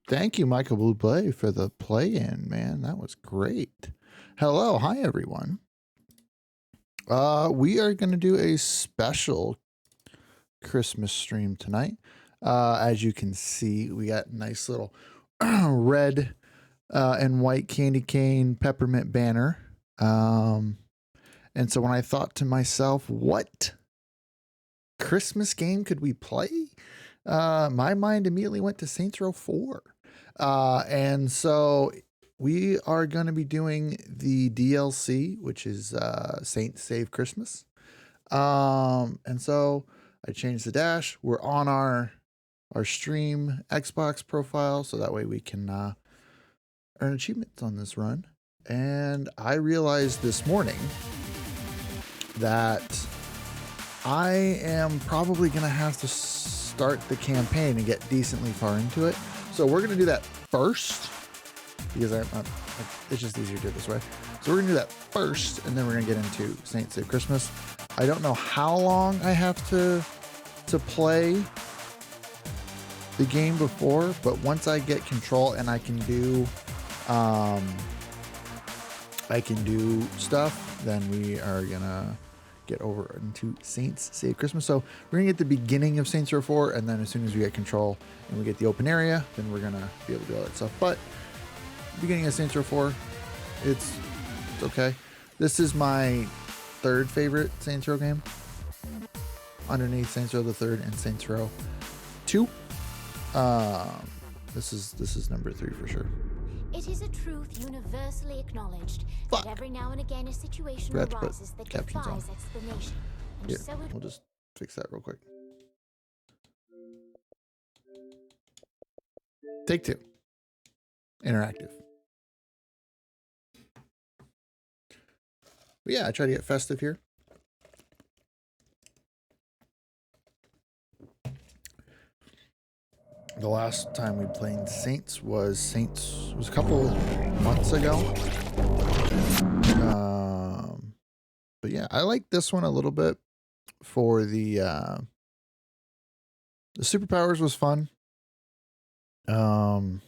Thank you, Michael Blue Play, for the play-in, man. That was great. Hello, hi everyone. We are going to do a special Christmas stream tonight. As you can see, we got a nice little red and white candy cane peppermint banner. And so when I thought to myself, what Christmas game could we play? My mind immediately went to Saints Row 4. And so we are going to be doing the DLC, which is Saints Save Christmas. And so I changed the dash. We're on our stream Xbox profile, so that way we can earn achievements on this run. And I realized this morning that I am probably going to have to start the campaign and get decently far into it. So we're going to do that first because it's just easier to do it this way. So we're going to do that first, and then we're going to get into Saints Save Christmas. I don't know how long I have to play the game before, but once I get control and I can do stuff, then we are gonna get over into Saints Save Christmas. So we're gonna get the beginning of Saints Row 4, and then as soon as we get control and we get the open area, then we're gonna be able to do all that stuff. But beginning of Saints Row 4, it's okay. This is my third favorite Saints Row game, underneath Saints Row the Third and Saints Row 2. This is number 3 for sure. It is a truth universally acknowledged that every now and again a situation arises that defies explanation. And Here, so we'll just fix that real quick. Take 2. Interactive. But yeah, I try to get festive here. The last time we played Saints was a couple months ago. But yeah, I like this one a little bit for the superpowers was fun. The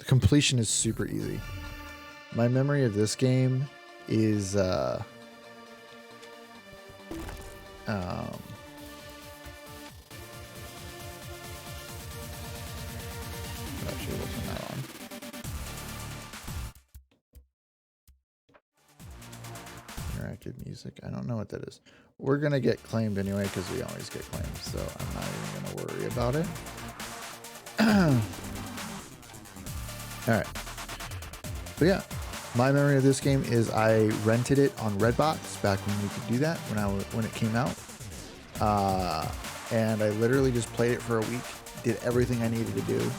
completion is super easy. My memory of this game is actually wasn't that on. Interactive music. I don't know what that is. We're gonna get claimed anyway because we always get claimed, so I'm not even gonna worry about it. Alright. But yeah, my memory of this game is I rented it on Redbox back when we could do that when it came out. And I literally just played it for a week, did everything I needed to do.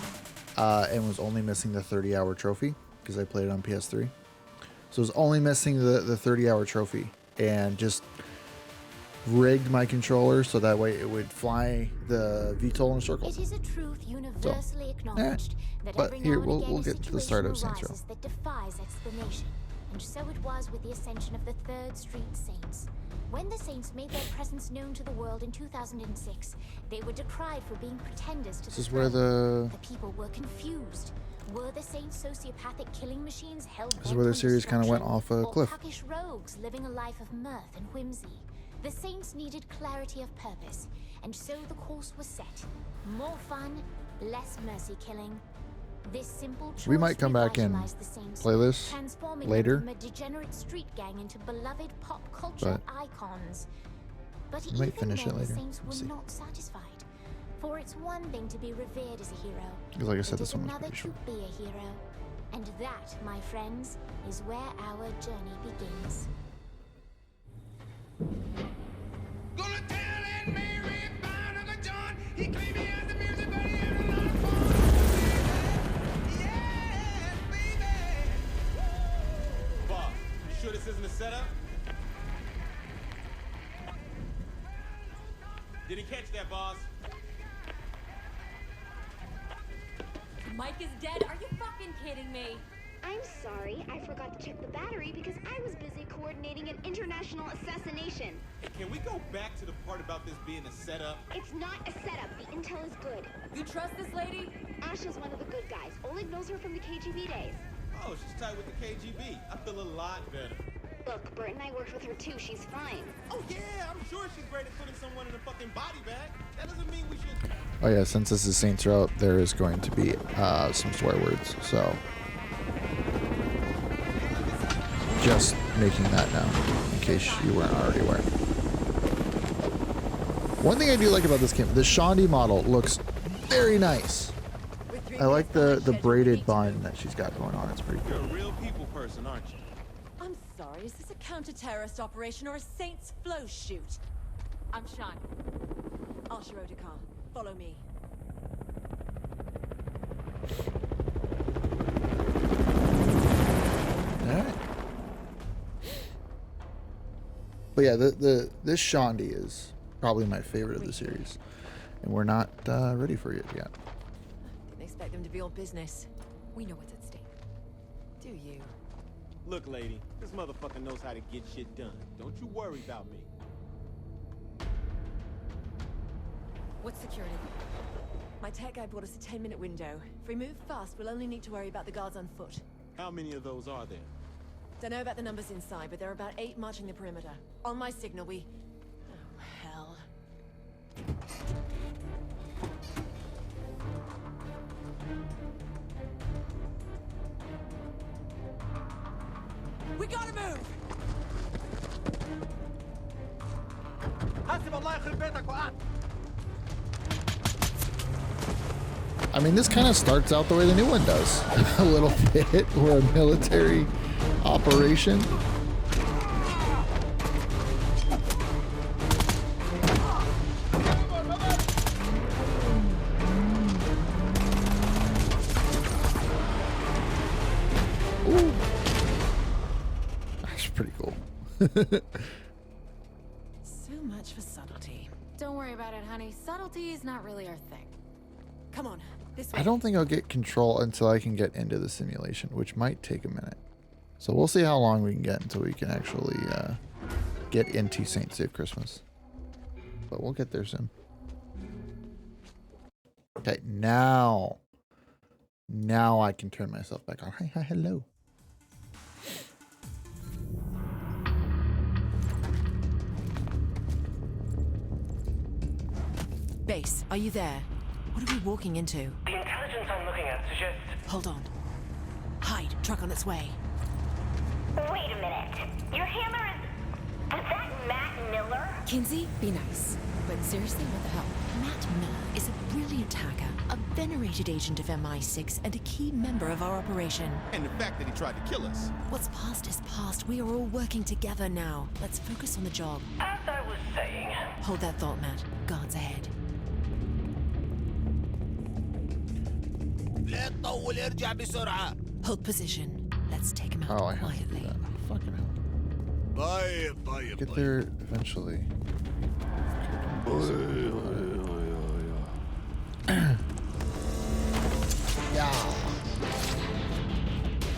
And was only missing the 30-hour trophy because I played it on PS3. So I was only missing the 30-hour trophy and just rigged my controller so that way it would fly the VTOL in a circle. It is a truth universally acknowledged that but every here now and again we'll get to the start of Saints Row. that defies explanation. And so it was with the ascension of the 3rd Street Saints. When the Saints made their presence known to the world in 2006, they were decried for being pretenders to This is where the people were confused. Were the Saints sociopathic killing machines held This is where the series kind of went off a cliff. Or puckish rogues living a life of mirth and whimsy? The Saints needed clarity of purpose, and so the course was set. More fun, less mercy killing. This simple choice we might come back and play this later. From a degenerate street gang into beloved pop culture icons. But we might finish it then, later. The Saints were not satisfied. For it's one thing to be revered as a hero. Because like I said, this one was another pretty short. to be a hero. And that, my friends, is where our journey begins. Gonna tell Aunt Mary about Uncle John. He claimed he has the music, but he has a lot of fun. Yes, baby. Boss, you sure this isn't a setup? Did he catch that, boss? Mike is dead? Are you fucking kidding me? I'm sorry, I forgot to check the battery because I was busy coordinating an international assassination. Hey, can we go back to the part about this being a setup? It's not a setup. The intel is good. You trust this lady? Ash is one of the good guys. Oleg knows her from the KGB days. Oh, she's tight with the KGB. I feel a lot better. Look, Bert and I worked with her too. She's fine. Oh yeah, I'm sure she's great at putting someone in a fucking body bag. That doesn't mean we should. Oh yeah, since this is Saints Row, there is going to be some swear words. So just making that known in case you weren't already aware. One thing I do like about this game, the Shaundi model looks very nice. I like the braided bun that she's got going on. It's pretty You're cool. a real people person, aren't you? I'm sorry, is this a counter-terrorist operation or a Saints Flow shoot? I'm Sean. Archer Otakar, follow me. All right. But yeah, this Shaundi is probably my favorite of the series, and we're not ready for it yet. Didn't expect them to be all business. We know what's at stake. Do you? Look, lady, this motherfucker knows how to get shit done. Don't you worry about me. What's security? My tech guy brought us a 10-minute window. If we move fast, we'll only need to worry about the guards on foot. How many of those are there? Don't know about the numbers inside, but there are about 8 marching the perimeter. On my signal, we... Oh, hell. We gotta move! I mean, this kind of starts out the way the new one does. A little bit. We're a military operation. Ooh. That's pretty cool. So much for subtlety. Don't worry about it, honey. Subtlety is not really our thing. Come on, this way. I don't think I'll get control until I can get into the simulation, which might take a minute. So we'll see how long we can get until we can actually get into Saint Save Christmas. But we'll get there soon. Okay, now I can turn myself back on. Hi, hello. Base, are you there? What are we walking into? The intelligence I'm looking at suggests... Hold on. Hide, truck on its way. Wait a minute. Your hammer is... Was that Matt Miller? Kinsey, be nice. But seriously, what the hell? Matt Miller is a brilliant hacker, a venerated agent of MI6, and a key member of our operation. And the fact that he tried to kill us. What's past is past. We are all working together now. Let's focus on the job. As I was saying... Hold that thought, Matt. Guards ahead. Hold position. Let's take him out Oh, I have to do quietly. that. Fucking hell. Get there eventually. Yeah.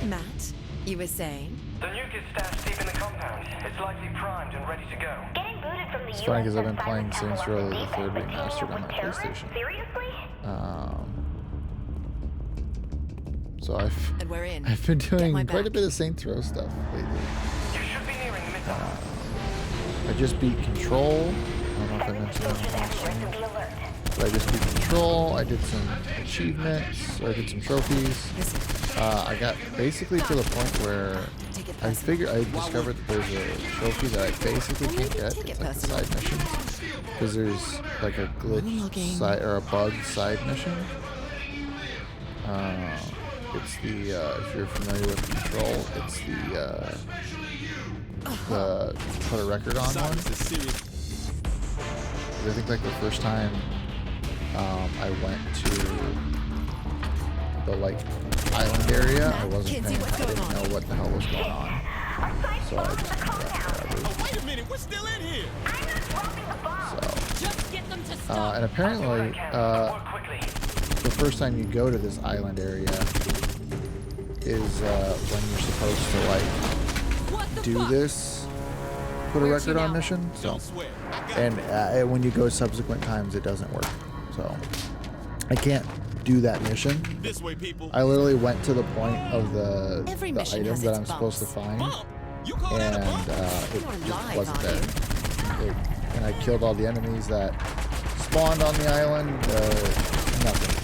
Matt, you were saying? The nuke is stashed deep in the compound. It's likely primed and ready to go. Getting booted from the It's funny because I've been USS playing Silent Saints Tower Row the defense, third but teaming remastered up on with my terrorists? PlayStation. Seriously? So And we're in. I've been doing my quite a back. bit of Saints Row stuff lately. You should be nearing the mid-tunnel. I just beat Control. I don't know if I mentioned that. Soldiers everywhere, so be alert. But I just beat Control. I did some achievements. Or I did some trophies. Listen, I got basically to the point where take it I personal. discovered that there's a trophy that I basically Well, can't maybe get. take It's it like the personal. side missions. Because there's like a glitch Logging. side or a bug side mission. It's the if you're familiar with Control, it's the put a record on one. Silence is serious. 'Cause I think like the first time I went to the like island area, I wasn't Kinsey, paying. what's I going didn't on? know what the hell was going on. So I just Oh, wait a minute, we're still in here. I'm not dropping the bomb. just get them to stop. and apparently Work quickly. the first time you go to this island area is when you're supposed to like What the do fuck? this put a Where's she record on now? mission. So Don't swear. I got and when you go subsequent times, it doesn't work. So So I can't do that mission. This way, people. I literally went to the point of the Every item mission has that its I'm supposed to bumps. find, Bump. You call that a and bump? it You're just alive, wasn't aren't there. And I killed all the enemies that spawned on the island. Nothing.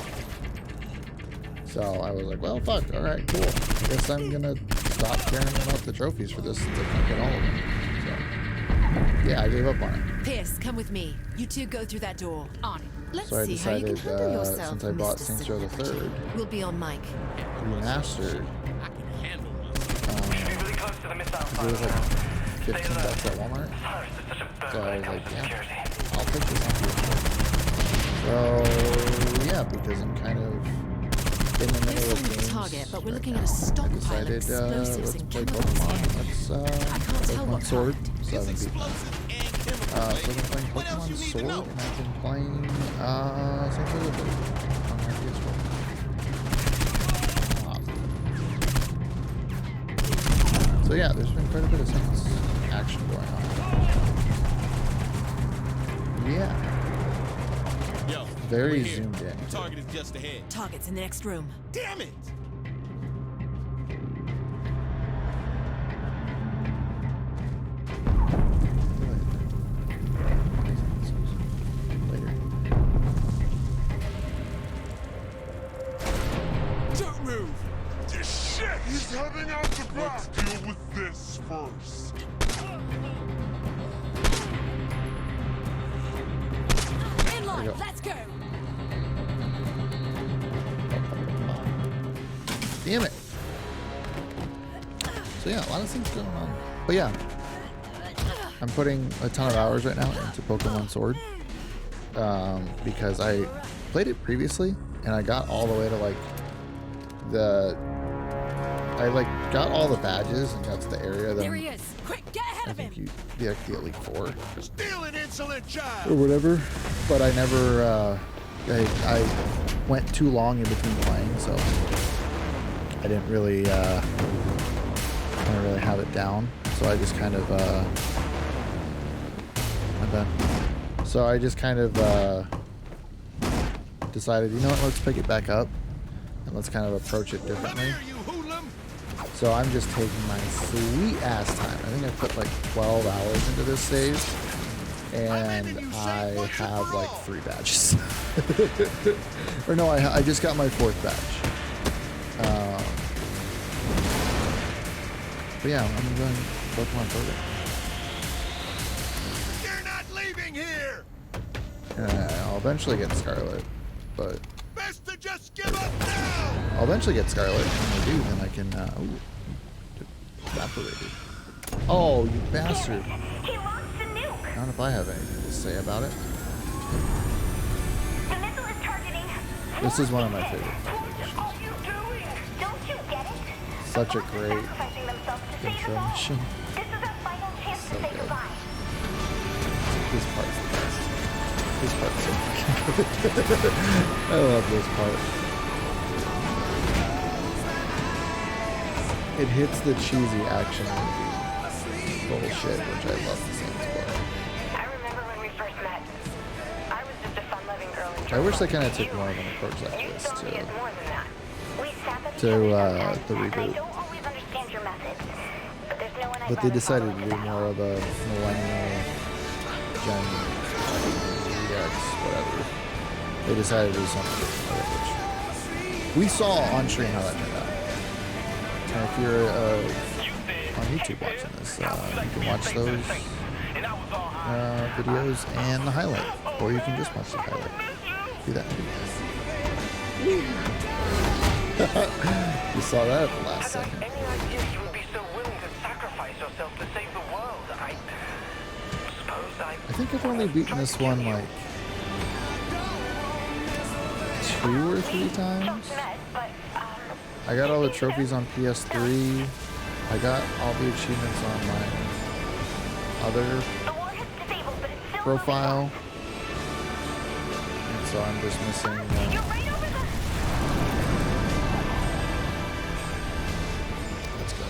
So I was like, well, fuck. All right, cool. I guess I'm gonna stop caring about the trophies for this since I can't get all of them. So yeah, I gave up on it. Pierce, come with me. You two go through that door. On it. Let's So I see how you can decided, handle yourself, since I bought Mr. Saints Row the Celebrity. Third, We'll be on mic. remastered, I can handle myself. Should be really close to the missile it was silo. like $15 at Walmart. Cyrus is such a So bird I when was it comes like, to yeah, security. I'll take this on. So yeah, because I'm kind of in the middle This of isn't a games target, but we're right looking now. at a stockpile I of decided, explosives let's and play chemicals Pokemon. here. Let's I can't tell Pokemon what Sword. kind. So I It's haven't beaten that. explosive and chemical. So I've been lady. playing What else Pokemon you need to Sword, know? and I've been playing Saints Row the Third on my PS4. So yeah, there's been quite a bit of Saints action going on. Yeah, Yo, very we're here. zoomed in. Target is just ahead. Target's in the next room. Damn it! Later. Don't move! This shit! He's heading out the back! Let's deal with this first. In line. go. Let's go. Damn it. So yeah, a lot of things going on. But yeah, I'm putting a ton of hours right now into Pokemon Sword because I played it previously and I got all the way to like got all the badges and got to the area that There he is. Quick, get ahead I of him. think you have to get Elite 4 Still an insolent child! or whatever. But I never I went too long in between playing, so I didn't really have it down. So I just kind of my bad. So I just kind of decided, you know what, let's pick it back up and let's kind of approach it Come differently. here, you hoodlum! So I'm just taking my sweet ass time. I think I put like 12 hours into this save, and I have like 3 badges. Or no, I just got my 4th badge. But yeah, I'm enjoying Pokemon Sword. You're not leaving here! I'll eventually get Scarlet, but Best to just give up now! I'll eventually get Scarlet. When I do, then I can. Ooh, evaporated. Oh, you bastard! He launched a nuke. Not if I have anything to say about it. The missile is targeting. This is one of my favorite. What are you doing? Don't you get it? Such a great Sacrificing themselves to save us intro all. mission. This is our final chance So to say good. goodbye. This part's the best. This part's so fucking good. I love this part. It hits the cheesy action movie bullshit, which I love the scenes for. I remember when we first met. I was just a fun-loving girl. I wish they kind of took more of an approach like You this saw me as to more than that. We sat at to, each other's the sometimes, and I reboot. don't always understand your methods, but there's no one I'd But they rather decided follow to in do battle. more of a millennial Gen X, whatever. They decided to do something different with it, which we saw on stream how that turned out. And if you're on YouTube watching this, you can watch those videos and the highlight, or you can just watch the highlight. Do that too. You saw that at the last second. Any idea you would be so willing to sacrifice yourself to save the world? I suppose I think I've only beaten this one like 2 or 3 times. I got all the trophies on PS3. I got all the achievements on my other profile. And so I'm just missing let's go.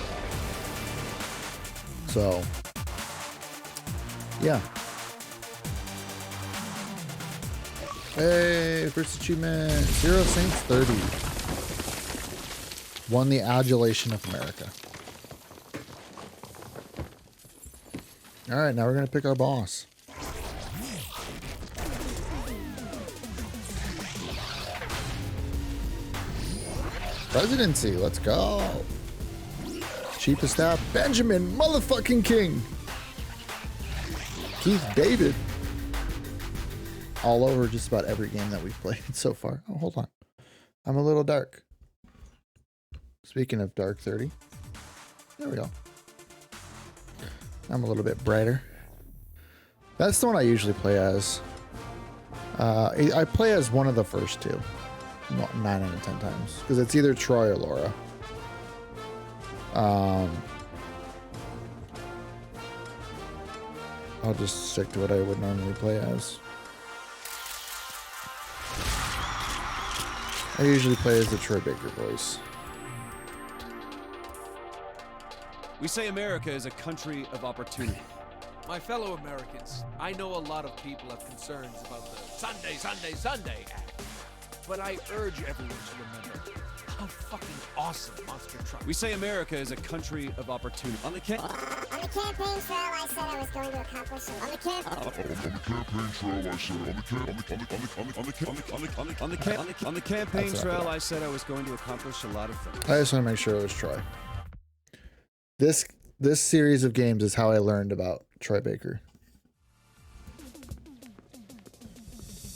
So Hey, first achievement. Zero Saints 30. Won the adulation of America. Alright, now we're going to pick our boss. Presidency, let's go. Chief of Staff, Benjamin motherfucking King. Keith David. All over just about every game that we've played so far. Oh, hold on. I'm a little dark. Speaking of dark 30. There we go. I'm a little bit brighter. That's the one I usually play as. I play as one of the first two. 9 out of 10 times. Because it's either Troy or Laura. I'll just stick to what I would normally play as. I usually play as the Troy Baker voice. We say America is a country of opportunity. My fellow Americans, I know a lot of people have concerns about the Sunday Act. But I urge everyone to remember how fucking awesome Monster Truck is. We say America is a country of opportunity. On the campaign trail, I said I was going to accomplish some. On the campaign trail, I said I was going to accomplish a lot of things. I just want to make sure it was Troy. This series of games is how I learned about Troy Baker.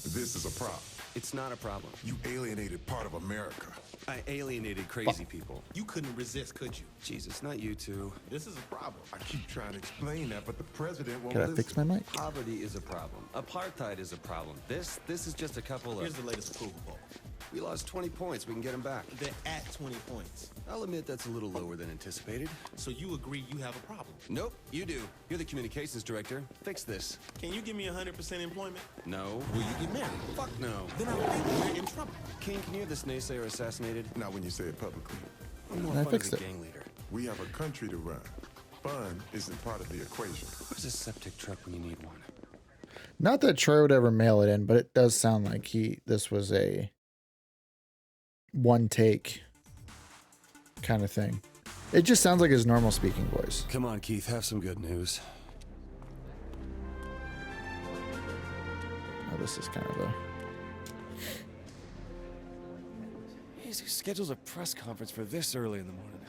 This is a problem. It's not a problem. You alienated part of America. I alienated crazy people. You couldn't resist, could you? Jesus, not you two. This is a problem. I keep trying to explain that, but the president won't Can I listen. fix my mic? Poverty is a problem. Apartheid is a problem. This is just a couple of... Here's the latest approval poll. We lost 20 points. We can get them back. They're at 20 points. I'll admit that's a little lower than anticipated. So you agree you have a problem? Nope, you do. You're the communications director. Fix this. Can you give me 100% employment? No. Will you get married? Fuck no. Then I think we're in trouble. King, can you have this naysayer assassinated? Not when you say it publicly. I'm more I fun fixed as a it. gang leader. We have a country to run. Fun isn't part of the equation. Where's a septic truck when you need one? Not that Troy would ever mail it in, but it does sound like this was a one take kind of thing. It just sounds like his normal speaking voice. Come on, Keith, have some good news. Oh, this is kind of a... Who schedules a press conference for this early in the morning?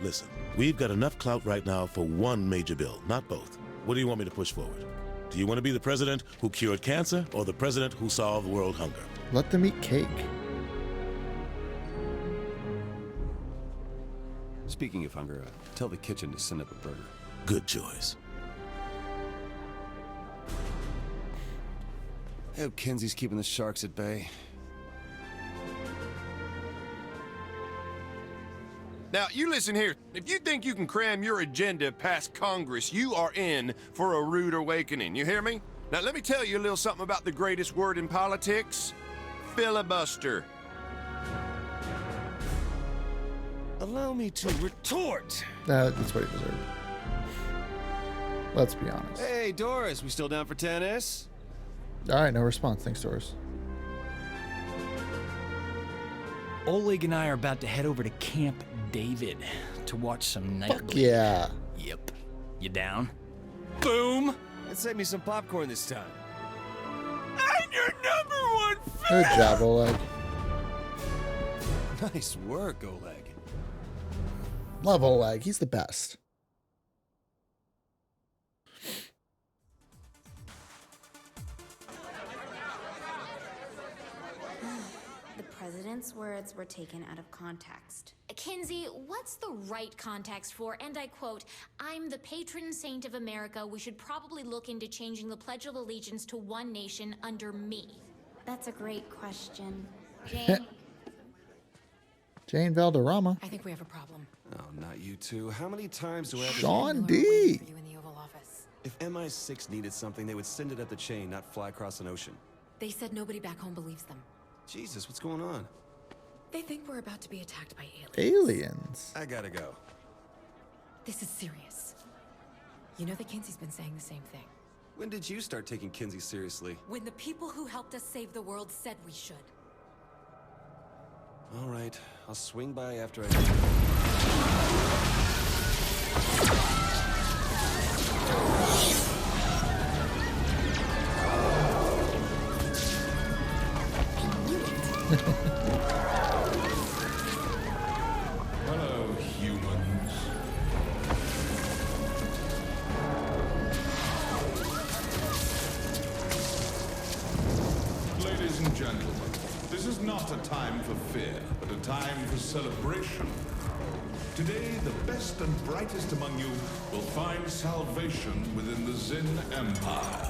Listen, we've got enough clout right now for one major bill, not both. What do you want me to push forward? Do you want to be the president who cured cancer or the president who solved world hunger? Let them eat cake. Speaking of hunger, tell the kitchen to send up a burger. Good choice. I hope Kenzie's keeping the sharks at bay. Now, you listen here. If you think you can cram your agenda past Congress, you are in for a rude awakening. You hear me? Now, let me tell you a little something about the greatest word in politics. Filibuster. Allow me to retort. That's what he deserved. Let's be honest. Hey, Doris, we still down for tennis? All right, no response. Thanks, Doris. Oleg and I are about to head over to Camp David to watch some night. Fuck yeah. Yep. You down? Boom! And save me some popcorn this time. I'm your #1 Good job, Oleg. Nice work, Oleg. Love Oleg. He's the best. The president's words were taken out of context. Kinsey, what's the right context for, and I quote, "I'm the patron saint of America. We should probably look into changing the Pledge of Allegiance to one nation under me"? That's a great question. Jane? Jane Valderrama. I think we have a problem. Oh, not you two. How many times do I have to... Sean D. For you in the Oval Office. If MI6 needed something, they would send it up the chain, not fly across an ocean. They said nobody back home believes them. Jesus, what's going on? They think we're about to be attacked by aliens. Aliens. I gotta go. This is serious. You know that Kinsey's been saying the same thing. When did you start taking Kinsey seriously? When the people who helped us save the world said we should. All right, I'll swing by after I... Hello, humans. Ladies and gentlemen, this is not a time for fear, but a time for celebration. Today, the best and brightest among you will find salvation within the Zin Empire.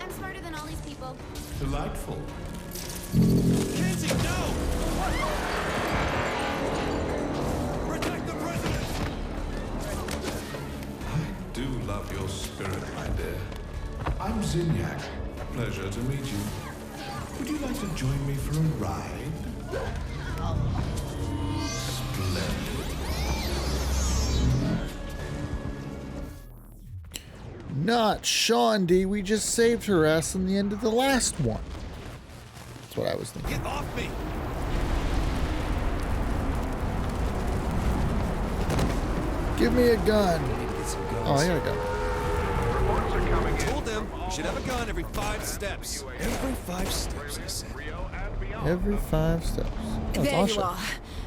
I'm smarter than all these people. Delightful. Kinsey, no! Protect the president! I do love your spirit, my dear. I'm Zinyak. Pleasure to meet you. Would you like to join me for a ride? Splendid. Not Shondi. We just saved her ass in the end of the last one. That's what I was thinking. Get off me! Give me a gun. Oh, I got a gun. Reports are coming in. Told them you should have a gun every 5 steps. Every 5 steps, I said. Every 5 steps. Oh, There Asha. you are.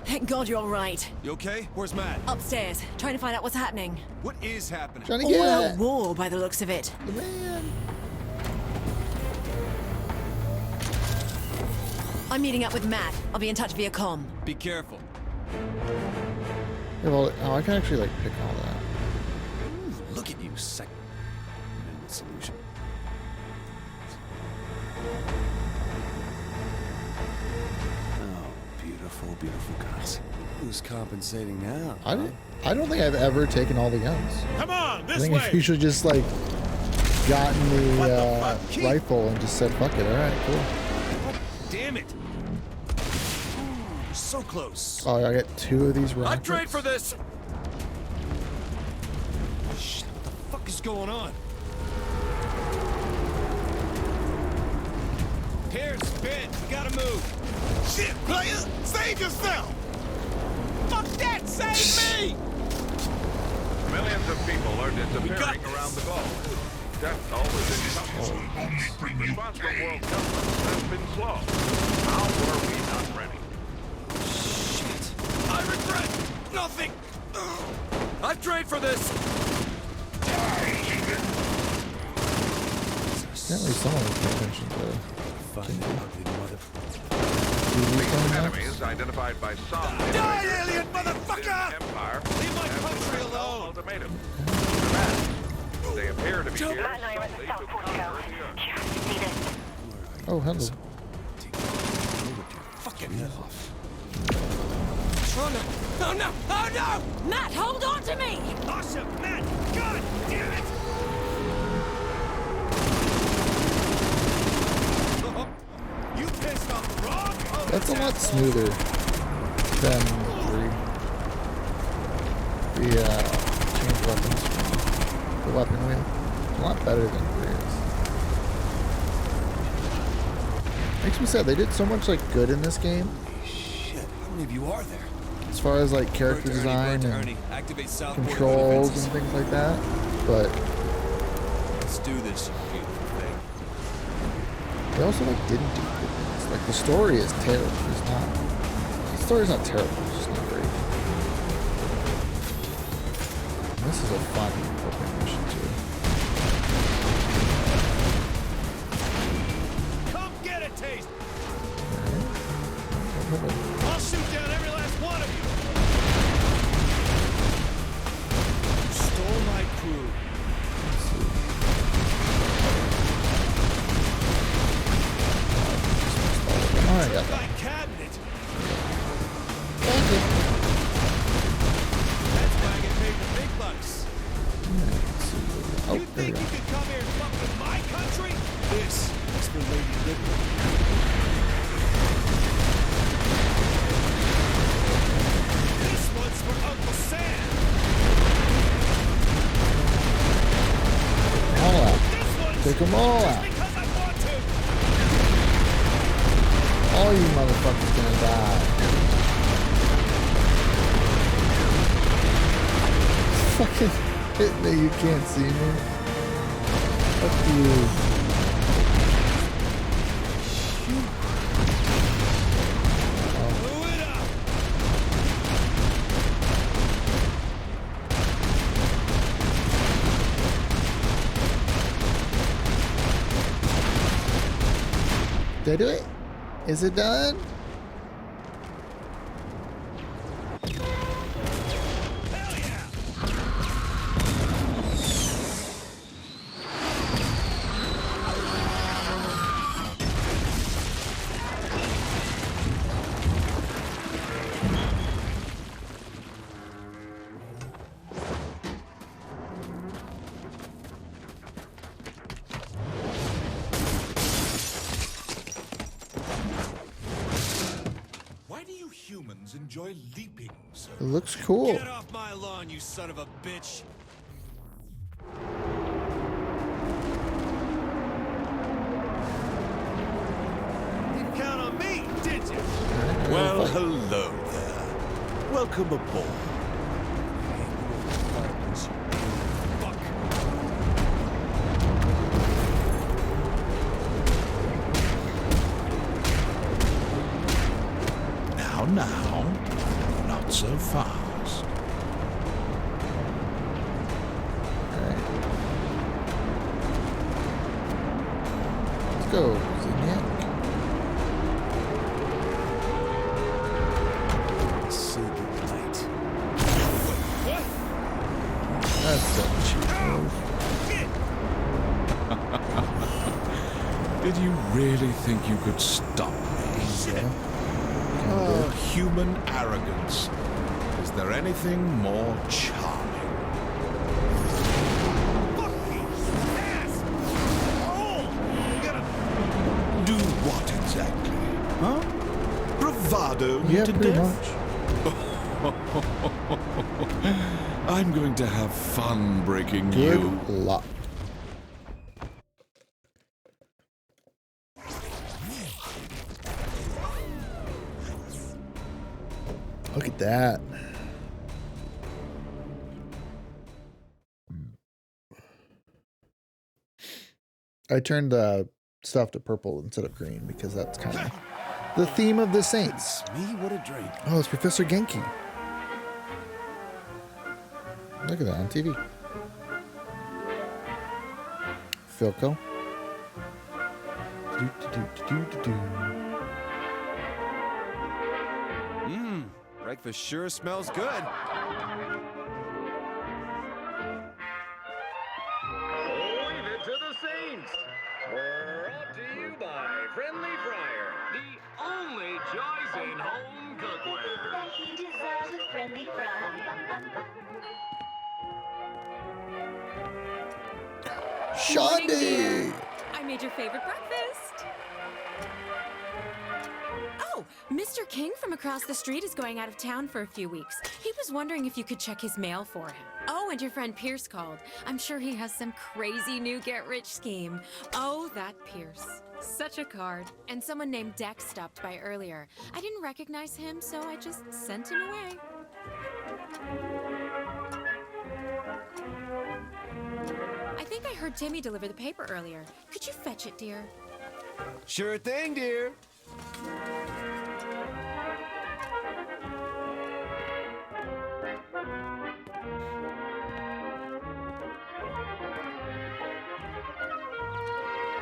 Thank God you're all right. You okay? Where's Matt? Upstairs, trying to find out what's happening. What is happening? Trying to All get out war by the looks of it. the man. I'm meeting up with Matt. I'll be in touch via comm. Be careful. Yeah, well, oh, I can actually like pick all that. Ooh, look at you, second solution. Oh, beautiful, beautiful guys. Who's compensating now? I don't think I've ever taken all the guns. Come on, I this think I've way. usually just like gotten the rifle and just said, "Fuck it, all right, cool." Damn it! Ooh, so close. Oh, I got 2 of these I'd rockets. trade for this. Shit, what the fuck is going on? Here, spin. We gotta move. Shit, player, save yourself. Fuck that, save me. Millions of people are disappearing around the globe. Death toll is increasing. Response from world governments has been slow. How were we not ready? Shit. I regret nothing. I'd trade for this. Apparently someone was paying attention to The enemy is identified by some Die, alien motherfucker! empire. Leave my country alone. Ultimatum. They appear to be here solely to conquer the earth. Oh, hello. Fucking hell. Oh no! Oh no! Oh no! Matt, hold on to me! Awesome, Matt! God damn it! You pissed off the wrong. That's a lot smoother than 3. The change weapons, the weapon wheel, a lot better than 3 is. Makes me sad. They did so much like good in this game. Shit! How many of you are there? As far as like character design and controls and things like that, but Let's do this, you beautiful thing. they also like didn't do good things. Like the story is terrible. It's not. The story's not terrible. It's just not great. And this is a fun opening mission too. Come get a taste. I'll shoot down every last one of you. You stole my crew. Oh, I got that. My cabinet. Thank you. That's why I get paid the big bucks. Oh, You there we think go. you could come here and fuck with my country? This is for Lady Liberty. This one's for Uncle Sam. All out. This Take them all out. All you motherfuckers gonna die. Fucking hit me, you can't see me. Fuck you. Did I do it? Is it done? Enjoy leaping, sir. It looks cool. Get off my lawn, you son of a bitch. Didn't count on me, did you? Well, hello there. Welcome aboard. Now, not so fast. Let's go, Zinyak. Say goodnight. What? That's a cheap move. Did you really think you could stop me? Yeah. Oh, human arrogance. Is there anything more charming? Fucking ass! Oh! Do what exactly? Huh? Bravado you Yeah, to pretty death? I'm going to have fun breaking you. Good luck. Look at that. I turned the stuff to purple instead of green because that's kind of the theme of the Saints. Me, what a drink. Oh, it's Professor Genki. Look at that on TV. Philco. Breakfast sure smells good. Leave it to the Saints. Brought to you by Friendly Fryer, the only choice in home cookware. He deserves a friendly fry. Shondy! I made your favorite breakfast. Oh, Mr. King from across the street is going out of town for a few weeks. He was wondering if you could check his mail for him. Oh, and your friend Pierce called. I'm sure he has some crazy new get-rich scheme. Oh, that Pierce. Such a card. And someone named Dex stopped by earlier. I didn't recognize him, so I just sent him away. I think I heard Timmy deliver the paper earlier. Could you fetch it, dear? Sure thing, dear.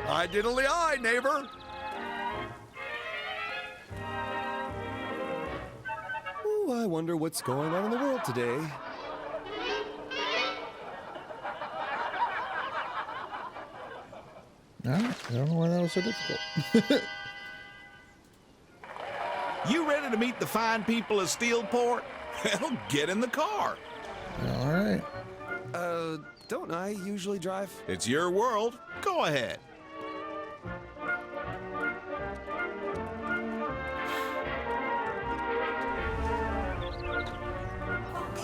I diddly eye, neighbor. Ooh, I wonder what's going on in the world today. I don't know why that was so difficult. You ready to meet the fine people of Steelport? Well, get in the car. All right. Don't I usually drive? It's your world. Go ahead.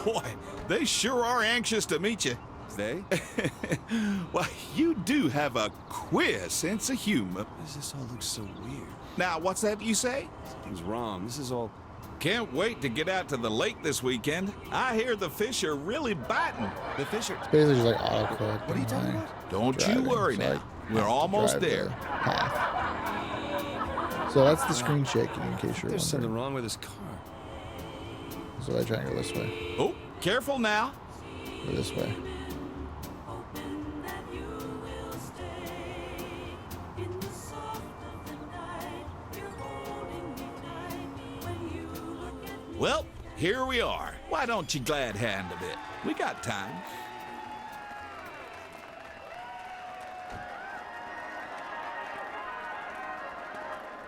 Boy, they sure are anxious to meet you. they? Well, you do have a queer sense of humor. This all looks so weird. Now, what's that you say? Something's wrong. This is all... Can't wait to get out to the lake this weekend. I hear the fish are really biting. The fish are... It's basically just like autocorrect. What are you talking about? Don't you worry now. We're almost there. So that's the screen shaking, in case you're There's something wondering. wrong with this car. So I try and go this way. Oh, careful now. Or this way. Well, here we are. Why don't you glad hand a bit? We got time.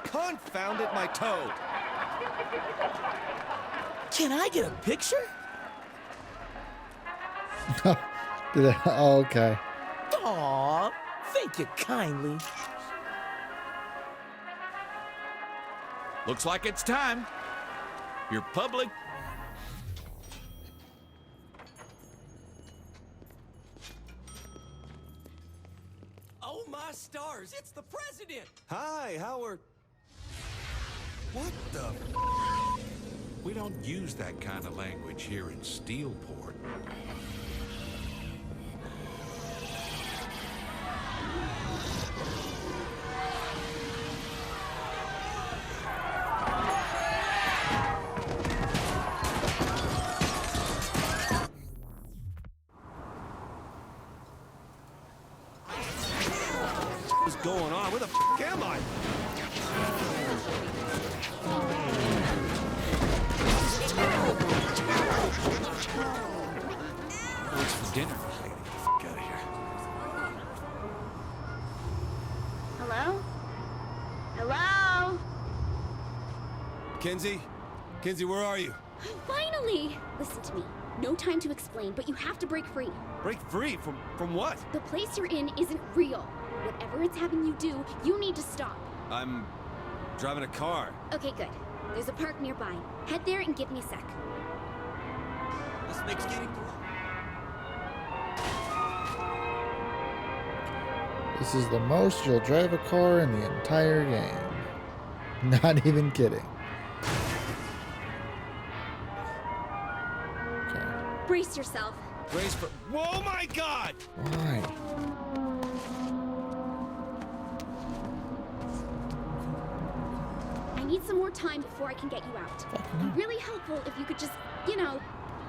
Confound it, my toad! Can I get a picture? Did I? Oh, okay. Aw, thank you kindly. Looks like it's time. Your public... Oh my stars, it's the president! Hi, Howard. What the... We don't use that kind of language here in Steelport. What's going on? Where the f am I? What's for dinner? F out of here. Hello? Hello? Kenzie? Kenzie, where are you? Finally! Listen to me. No time to explain, but you have to break free. Break free? From what? The place you're in isn't real. Whatever it's having you do, you need to stop. I'm driving a car. Okay, good. There's a park nearby. Head there and give me a sec. This makes getting through. This is the most you'll drive a car in the entire game. Not even kidding. Okay. Brace yourself. Brace for... Whoa, my God! Why? I need some more time before I can get you out. It'd be really helpful if you could just,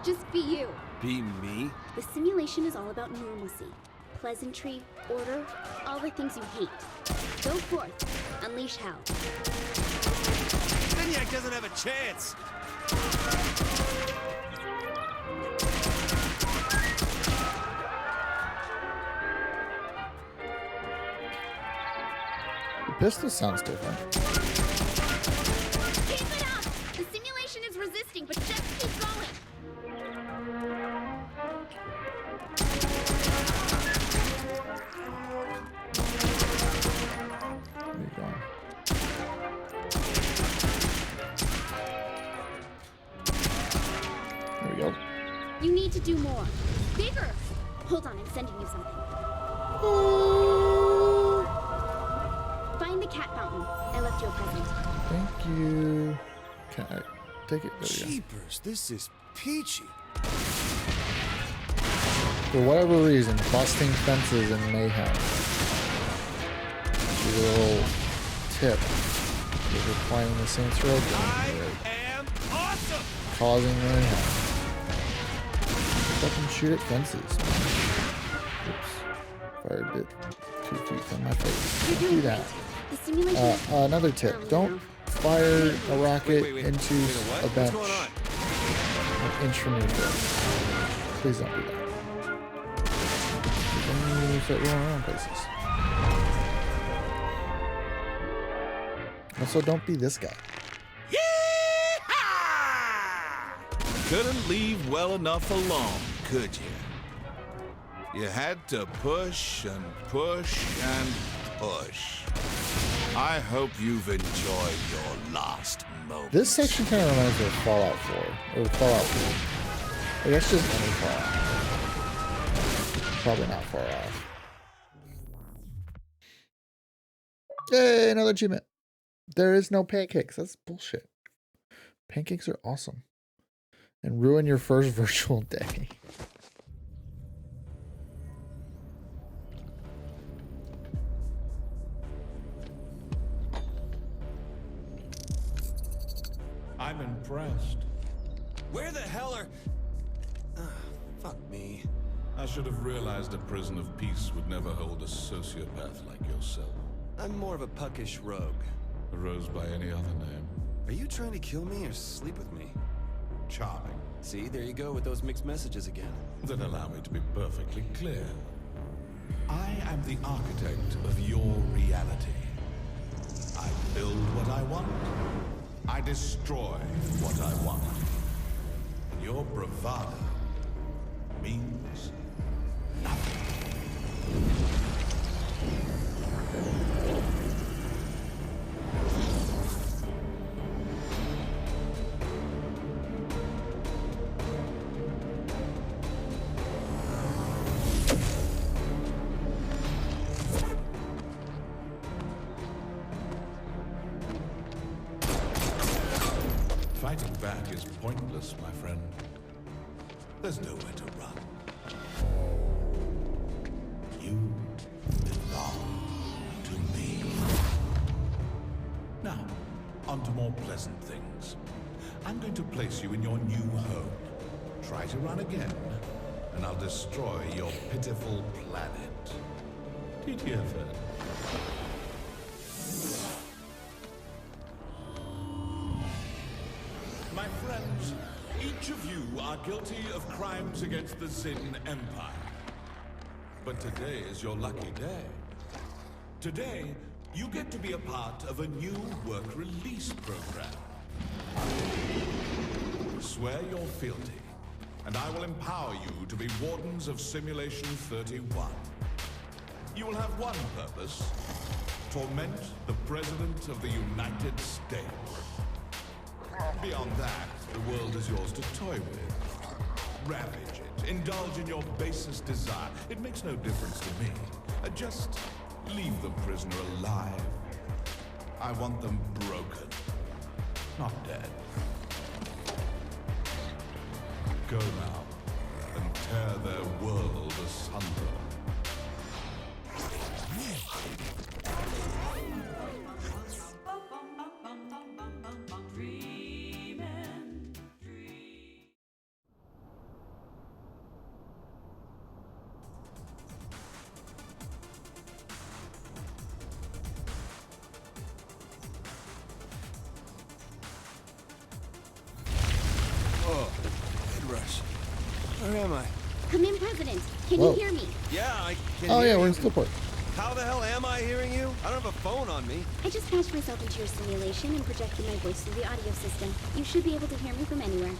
just be you. Be me? The simulation is all about normalcy. Pleasantry, order, all the things you hate. Go forth. Unleash hell. Maniac doesn't have a chance! The pistol sounds different. Keep it up! The simulation is resisting, but just keep going. Where are you going? There we go. You need to do more. Bigger! Hold on, I'm sending you something. Find the cat fountain. I left you a present. Thank you. Can I take it? There we go. Jeepers, this is peachy. For whatever reason, busting fences in mayhem. Give you a little tip. If you're playing the Saints Row game, am awesome! causing mayhem. Fucking shoot at fences. Oops. Fired it 2 feet from my face. Don't do that. The simulation Another tip. Don't fire a rocket into a bench an inch from your face. Please don't do that. Then you start rolling around places. Also, don't be this guy. Couldn't leave well enough alone, could you? You had to push and push and push. I hope you've enjoyed your last moment. This section kind of reminds me of Fallout 4. Or Fallout 3. Like, that's just any Fallout. Probably not far off. Yay, another achievement. There is no pancakes. That's bullshit. Pancakes are awesome. And ruin your first virtual day. I'm impressed. Where the hell are... fuck me. I should have realized a prison of peace would never hold a sociopath like yourself. I'm more of a puckish rogue. A rose by any other name. Are you trying to kill me or sleep with me? Charming. See, there you go with those mixed messages again. Then allow me to be perfectly clear. I am the architect of your reality. I build what I want. I destroy what I want. And your bravado means nothing. Fighting back is pointless, my friend. There's nowhere to run. You belong to me. Now, on to more pleasant things. I'm going to place you in your new home. Try to run again, and I'll destroy your pitiful planet. Did you hear that? My friends, each of you are guilty of crimes against the Zin Empire. But today is your lucky day. Today, you get to be a part of a new work release program. Swear your fealty, and I will empower you to be wardens of Simulation 31. You will have one purpose: torment the President of the United States. Beyond that, the world is yours to toy with. Ravage it. Indulge in your basest desire. It makes no difference to me. Just leave the prisoner alive. I want them broken, not dead. Go now and tear their world asunder. Where am I? Come in, President. Can Whoa. you hear me? Yeah, I can Oh hear yeah, you. we're in Stillport. How the hell am I hearing you? I don't have a phone on me. I just patched myself into your simulation and projected my voice through the audio system. You should be able to hear me from anywhere.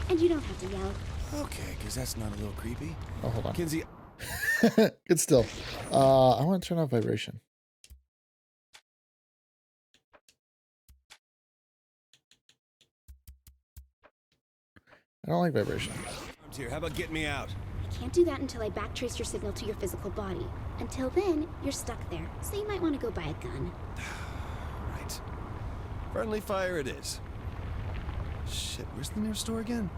And you don't have to yell. Okay, because that's not a little creepy. Oh, hold on. Kinsey. Good still. I want to turn off vibration. I don't like vibration. Here, how about getting me out? I can't do that until I backtrace your signal to your physical body. Until then, you're stuck there. So you might want to go buy a gun. Right. Friendly fire it is. Shit, where's the nearest store again?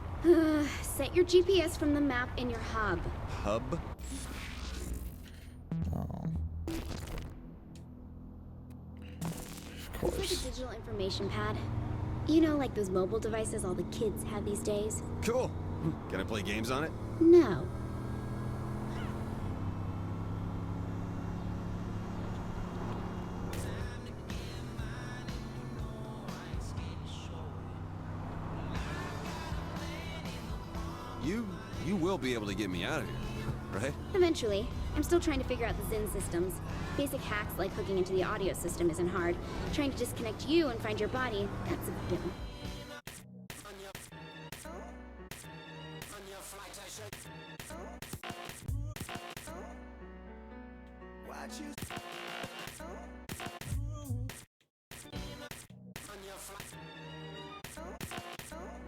Set your GPS from the map in your hub. Hub? Oh. Of course. It's like a digital information pad. You know, like those mobile devices all the kids have these days? Cool. Can I play games on it? No. You will be able to get me out of here, right? Eventually. I'm still trying to figure out the Zin systems. Basic hacks like hooking into the audio system isn't hard. Trying to disconnect you and find your body, that's a bill.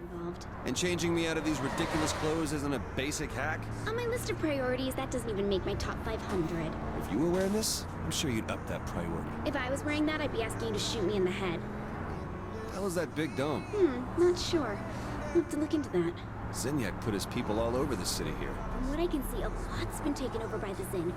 involved. And changing me out of these ridiculous clothes isn't a basic hack? On my list of priorities, that doesn't even make my top 500. If you were wearing this, I'm sure you'd up that priority. If I was wearing that, I'd be asking you to shoot me in the head. Hell is that big dome? Not sure. I'll have to look into that. Zinyak put his people all over the city here. From what I can see, a lot's been taken over by the Zin.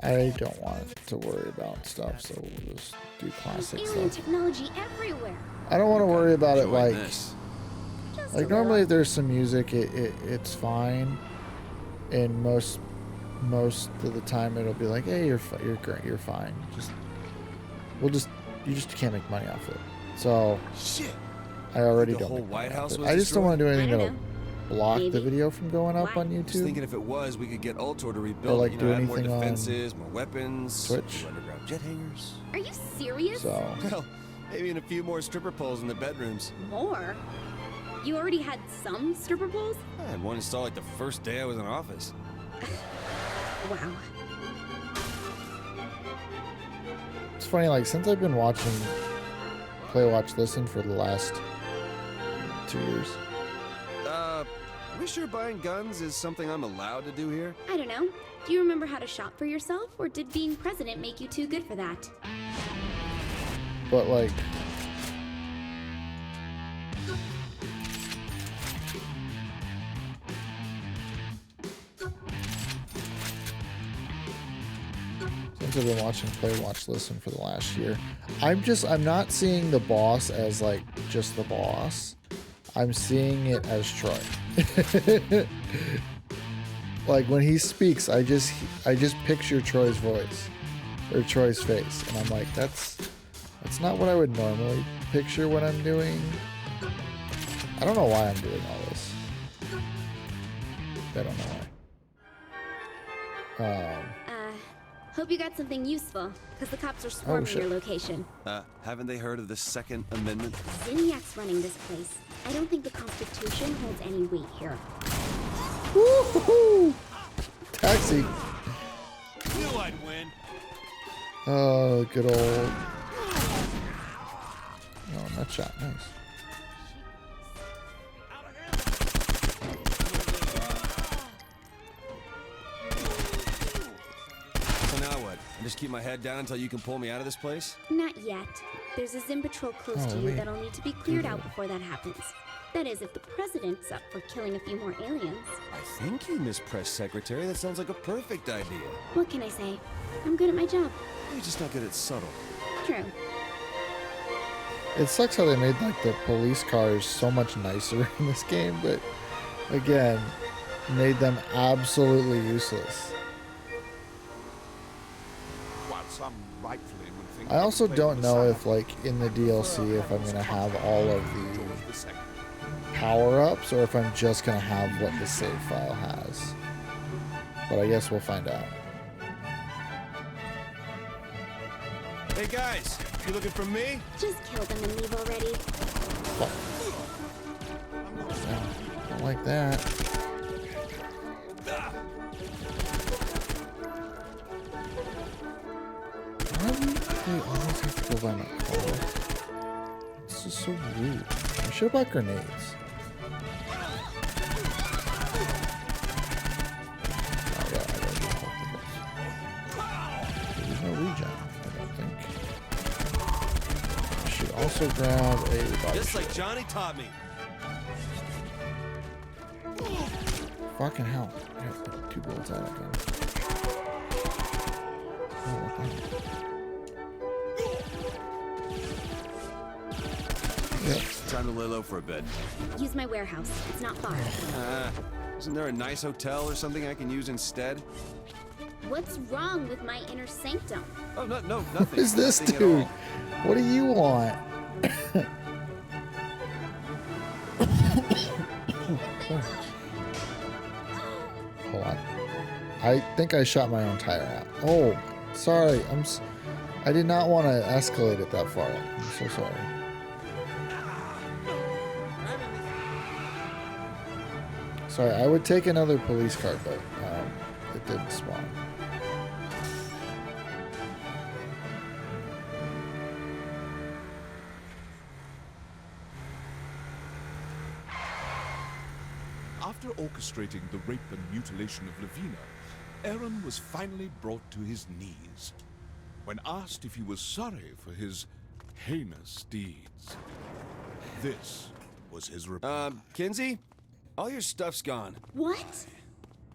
I don't want to worry about stuff, so we'll just do classic Alien stuff. technology everywhere. I don't want to worry about it like normally if there's some music, it's fine, and most of the time it'll be like, hey, you're great, you're fine. You just can't make money off it. So shit. I already The don't. whole Make money White House off it. was I just don't want to do anything I that'll block the video from going up on I was YouTube. thinking if it was, we could get Ultor to rebuild. Or like it, do add more anything on defenses, more weapons, Twitch. new underground jet hangers. Are you serious? So Well, maybe in a few more stripper poles in the bedrooms. More? You already had some stripper poles? I had one installed like the first day I was in office. Wow. it's funny, like since I've been watching Play Watch Listen for the last 2 years. Are we sure buying guns is something I'm allowed to do here? I don't know. Do you remember how to shop for yourself, or did being president make you too good for that? But like since I've been watching Play Watch Listen for the last year, I'm not seeing the boss as like just the boss. I'm seeing it as Troy. Like when he speaks, I just picture Troy's voice or Troy's face, and I'm like, that's not what I would normally picture when I'm doing. I don't know why I'm doing all this. I don't know why. Hope you got something useful, because the cops are swarming shit. your location. Haven't they heard of the Second Amendment? Zinniac's running this place. I don't think the Constitution holds any weight here. Woo-hoo-hoo! Taxi. Knew I'd win. Oh, good old. Oh, nut shot. Nice. So now what? I just keep my head down until you can pull me out of this place? Not yet. There's a Zim patrol close to you wait. that'll need to be cleared out before that happens. That is, if the president's up for killing a few more aliens. Thank you, Miss Press Secretary. That sounds like a perfect idea. What can I say? I'm good at my job. You're just not good at subtle. True. It sucks how they made like the police cars so much nicer in this game, but again, made them absolutely useless. While some rightfully would think I also they don't played know the if like in the DLC if I'm gonna have all of the power-ups or if I'm just gonna have what the save file has. But I guess we'll find out. Hey guys, you looking for me? Just kill them and leave already. Don't like that. Why do they always have to go by my car? This is so rude. I should have bought grenades. Oh yeah, I gotta do this. There's no regen, I don't think. I should also grab a body Just like shield. Johnny taught me. Fucking hell. I got 2 bullets out of gun. Oh, what the hell? Yep. Time to lay low for a bit. Use my warehouse. It's not far. Isn't there a nice hotel or something I can use instead? What's wrong with my inner sanctum? Oh, no, nothing. What is this Nothing at dude? all. What do you want? Hold on. I think I shot my own tire out. Oh, sorry. I did not want to escalate it that far. I'm so sorry. Sorry, I would take another police car, but it didn't spawn. After orchestrating the rape and mutilation of Lavina, Aaron was finally brought to his knees. When asked if he was sorry for his heinous deeds, this was his reply. Kinsey? All your stuff's gone. What?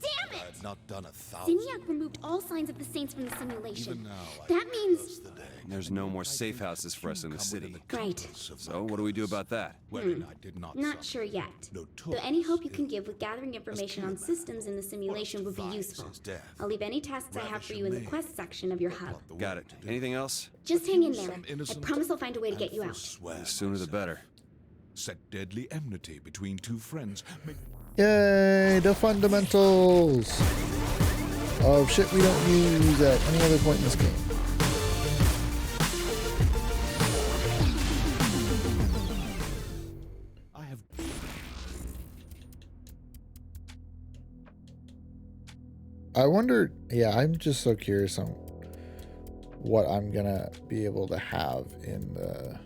Damn it! I had not done 1,000. Zinniac removed all signs of the Saints from the simulation. Even now, That means... There's no more safe houses for us in the city. Right. So what do we do about that? Wherein I did not Not sure yet. Though any hope you can give with gathering information on systems in the simulation would be useful. I'll leave any tasks I have for you in the quest section of your hub. Got it. Anything else? Just hang in there. I promise I'll find a way to get you out. The sooner the better. Set deadly enmity between two friends. Yay, the fundamentals of shit we don't use at any other point in this game. I wonder, yeah, I'm just so curious on what I'm gonna be able to have in the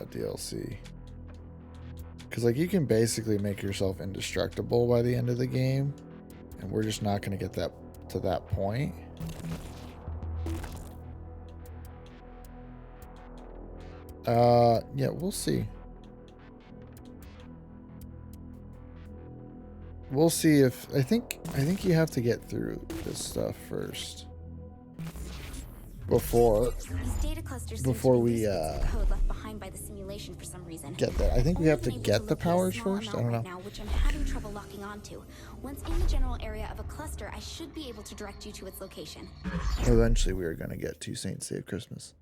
DLC. Because, like, you can basically make yourself indestructible by the end of the game, and we're just not going to get that to that point. Yeah, we'll see. We'll see if I think you have to get through this stuff first before we code left behind by the simulation for some reason. get that. I think we have to get the powers first. I don't know. Now, which I'm having trouble locking onto. Once in the general area of a cluster, I should be able to direct you to its location. Eventually, we are going to get to Saint Save Christmas.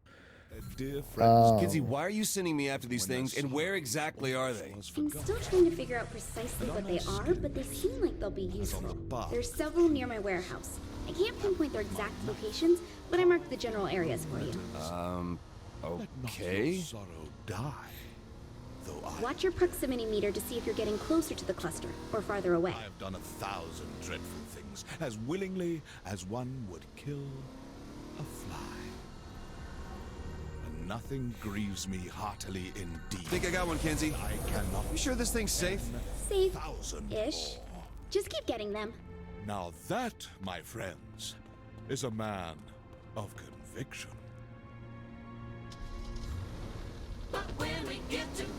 Dear friends, Kinsey, why are you sending me after these things, and where exactly are they? I'm still trying to figure out precisely what they are, but they seem like they'll be useful. There's several near my warehouse. I can't pinpoint their exact locations, but I marked the general areas for you. Okay. Watch your proximity meter to see if you're getting closer to the cluster or farther away. I have done 1,000 dreadful things, as willingly as one would kill a fly. And nothing grieves me heartily indeed. Think I got one, Kinsey? I cannot. You sure this thing's safe? Safe-ish. Just keep getting them. Now that, my friends, is a man of conviction.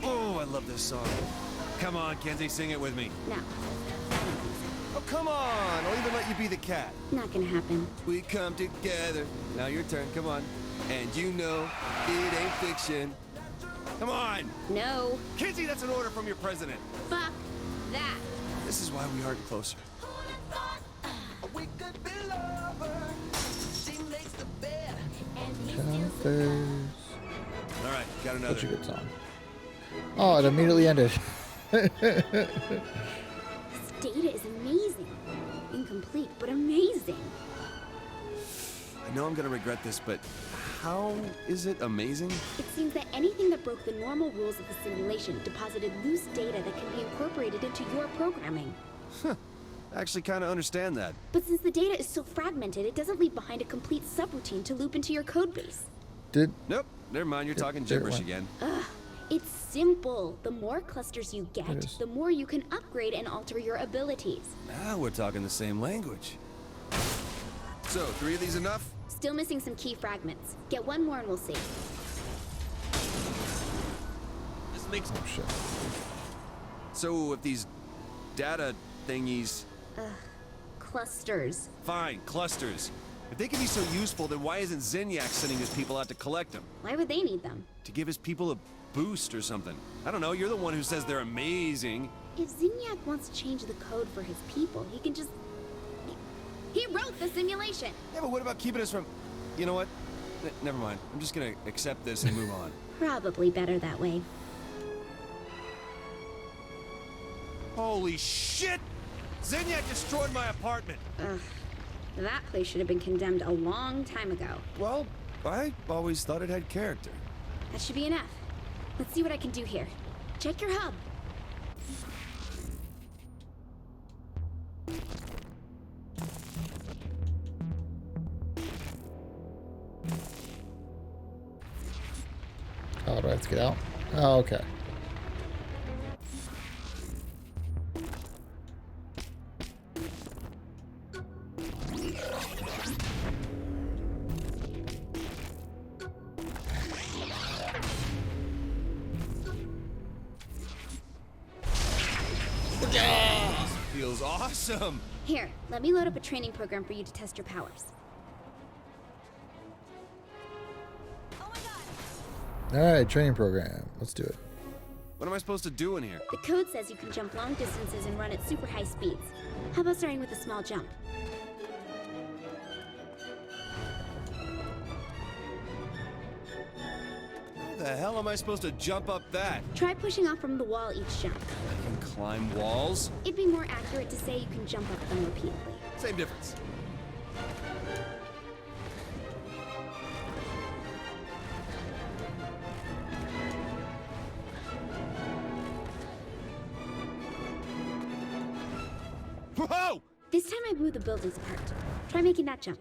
Oh, I love this song. Come on, Kinsey, sing it with me. No. Oh, come on. I'll even let you be the cat. Not gonna happen. We come together. Now your turn, come on. And you know it ain't fiction. Come on. No. Kinsey, that's an order from your president. Fuck that. This is why we aren't closer. Counters. All right, got another. Such a good song. Oh, it immediately ended. This data is amazing. Incomplete, but amazing. I know I'm gonna regret this, but how is it amazing? It seems that anything that broke the normal rules of the simulation deposited loose data that can be incorporated into your programming. Huh. I actually kind of understand that. But since the data is so fragmented, it doesn't leave behind a complete subroutine to loop into your codebase. Nope, never mind, you're talking gibberish again. Ugh, it's simple. The more clusters you get, the more you can upgrade and alter your abilities. Now we're talking the same language. So, 3 of these enough? Still missing some key fragments. Get one more and we'll see. This makes no shit. So, if these data thingies... Clusters. Fine, clusters. If they can be so useful, then why isn't Zinniac sending his people out to collect them? Why would they need them? To give his people a boost or something. I don't know, you're the one who says they're amazing. If Zinniac wants to change the code for his people, he can just... He wrote the simulation! Yeah, but what about keeping us from... You know what? Never mind. I'm just gonna accept this and move on. Probably better that way. Holy shit! Zinniac destroyed my apartment! Ugh. That place should have been condemned a long time ago. Well, I always thought it had character. That should be enough. Let's see what I can do here. Check your hub. Oh, do I have to get out? Oh, okay. was awesome. Here, let me load up a training program for you to test your powers. All right, training program. Let's do it. What am I supposed to do in here? The code says you can jump long distances and run at super high speeds. How about starting with a small jump? How the hell am I supposed to jump up that? Try pushing off from the wall each jump. I can climb walls? It'd be more accurate to say you can jump up them repeatedly. Same difference. Whoa! This time I moved the buildings apart. Try making that jump.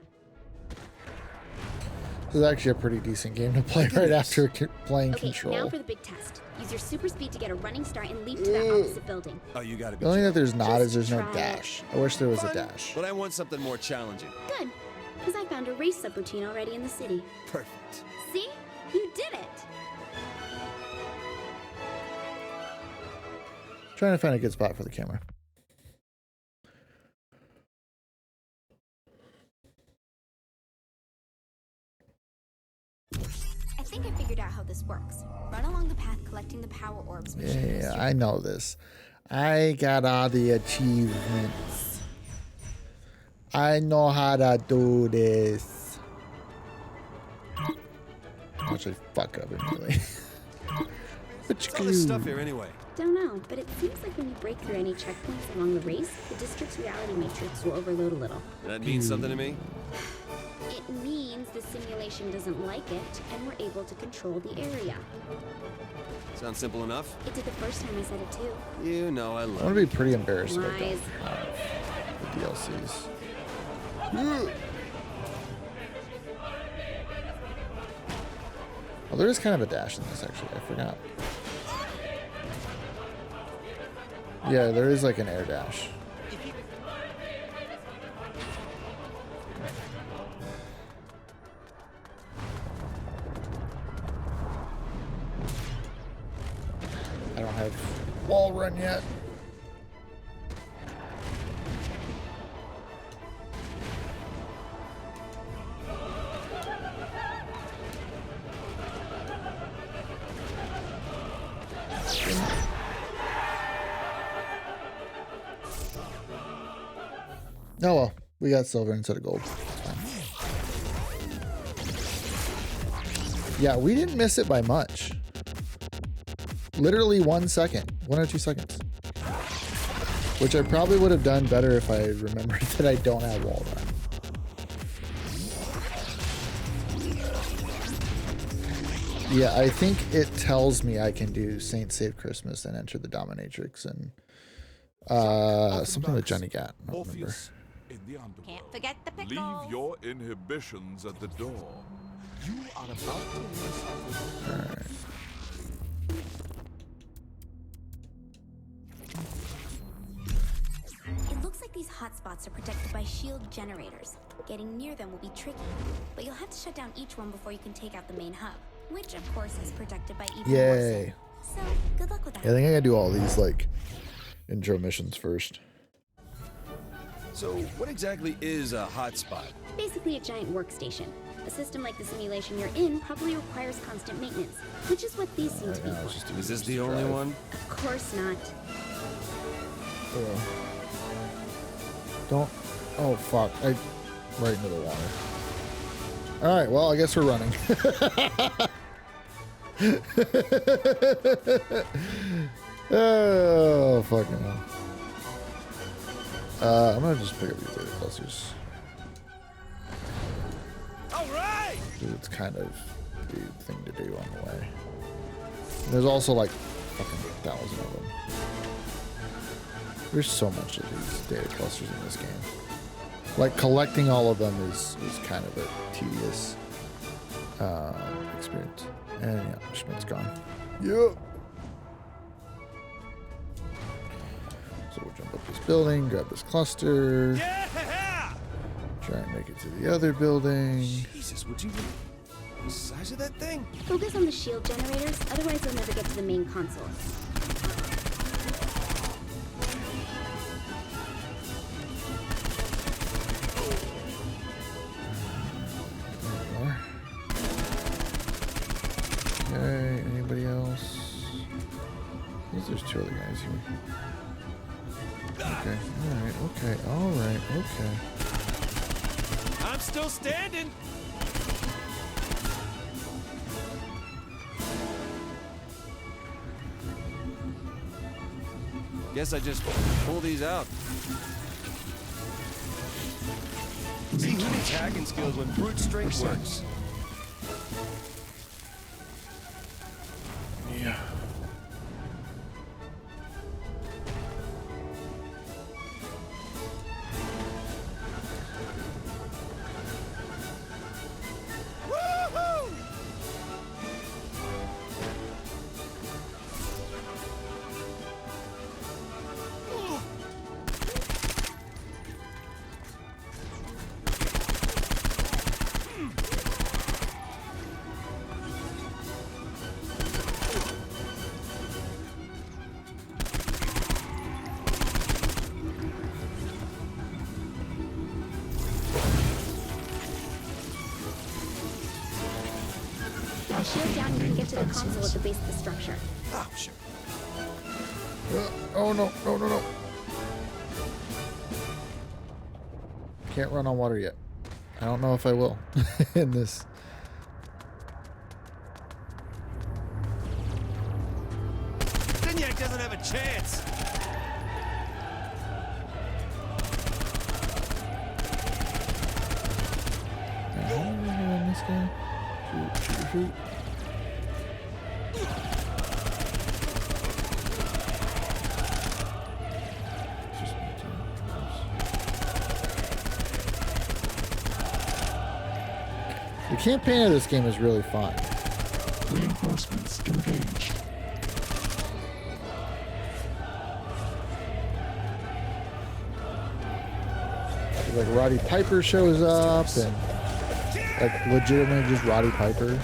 This is actually a pretty decent game to play right after playing Okay, Control. now for the big test. Use your super speed to get a running start and leap to that opposite building. Oh, you gotta be. The only thing that there's not is Just there's no try dash. I wish there was a Fun, dash. But I want something more challenging. Good, because I found a race subroutine already in the city. Perfect. See? You did it! Trying to find a good spot for the camera. I think I figured out how this works. Run along the path collecting the power orbs. Yeah, I know this. I got all the achievements. I know how to do this. Actually, fuck up immediately. What's all this stuff here anyway? Don't know, but it seems like when you break through any checkpoints along the race, the district's reality matrix will overload a little. That means something to me? It means the simulation doesn't like it, and we're able to control the area. Sounds simple enough. It did the first time I said it too. You know I I love want to be pretty embarrassed if I don't Lies. have the DLCs. Oh, there is kind of a dash in this, actually. I forgot. Yeah, there is like an air dash. I don't have wall run yet. Oh well, we got silver instead of gold. Yeah, we didn't miss it by much. Literally 1 second, 1 or 2 seconds. Which I probably would have done better if I remembered that I don't have wall run. Yeah, I think it tells me I can do Saint Save Christmas and enter the Dominatrix and something with Johnny Gat. I don't remember. In the underworld. Can't forget the pickles. Leave your inhibitions at the door. You are about to miss out. Alright. It looks like these hotspots are protected by shield generators. Getting near them will be tricky, but you'll have to shut down each one before you can take out the main hub, which of course is protected by even more Yay. so good luck with that. Yeah, I think I gotta do all these like intro missions first. So, what exactly is a hotspot? Basically a giant workstation. A system like the simulation you're in probably requires constant maintenance, which is what these seem to be for. Is this the only one? Of course not. Don't. Oh fuck! I right into the water. All right. Well, I guess we're running. Oh fucking hell. I'm gonna just pick up these data clusters. All right. It's kind of the thing to do on the way. And there's also like fucking 1,000 of them. There's so much of these data clusters in this game. Like collecting all of them is kind of a tedious experience. And yeah, Schmidt's gone. Yep. So we'll jump up this building, grab this cluster. Yeah! Try and make it to the other building. Jesus, would you the size of that thing? Focus on the shield generators, otherwise you'll never get to the main console. Okay, anybody else? There's two other guys here. Okay, alright, okay. I'm still standing. Guess I just pull these out. See, who needs hacking skills when brute strength works? Yeah. Shield down, you can get to the console at the base of the structure. Oh, sure. Oh no. Can't run on water yet. I don't know if I will in this. Zinyak doesn't have a chance. How do we win this game? Shoot. The campaign of this game is really fun. Reinforcements engaged. Like Roddy Piper shows up, and like legitimately just Roddy Piper.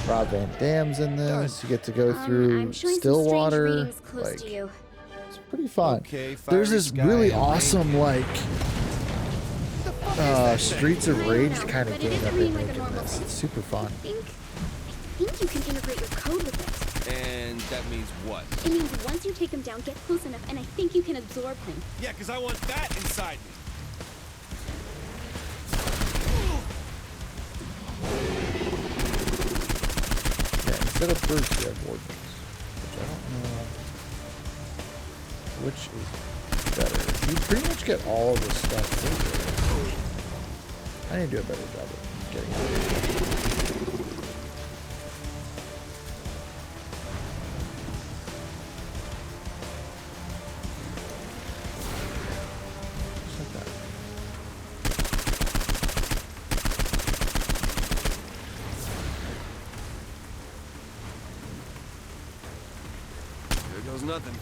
Rob Van Dam's in this. You get to go through I'm showing Stillwater. Some strange readings close Like, to you. it's pretty fun. Okay, There's this fiery really sky, awesome like Streets of Rage kind of game that they make in this. It's super fun. I think you can integrate your code with it. And that means what? It means once you take him down, get close enough, and I think you can absorb him. Yeah, because I want that inside me. Yeah, instead of burst, you have ordnance, which I don't know which is better. You pretty much get all of the stuff. I need to do a better job of getting it. There goes nothing.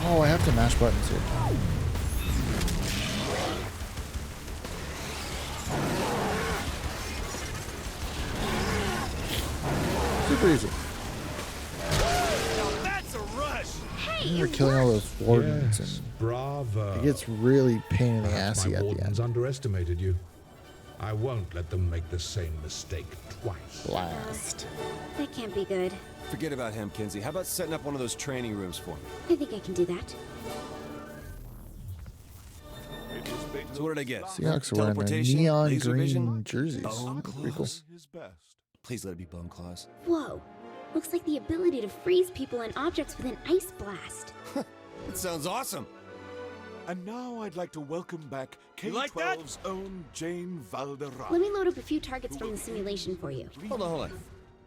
Oh, I have to mash buttons here. Super easy. That's a rush. You're killing all those wardens, Yes, and bravo. it gets really pain in the Perhaps assy my at the wardens end. underestimated you. I won't let them make the same mistake twice. Blast. That can't be good. Forget about him, Kinsey. How about setting up one of those training rooms for me? I think I can do that. So what did I get? Seahawks are wearing their Teleportation, neon laser green vision, jerseys. bone Pretty cool. claws. Please let it be bone claws. Whoa. Looks like the ability to freeze people and objects with an ice blast. That sounds awesome. And now I'd like to welcome back like that? K-12's own Jane Valderrama. Let me load up a few targets from the simulation for you. Hold on.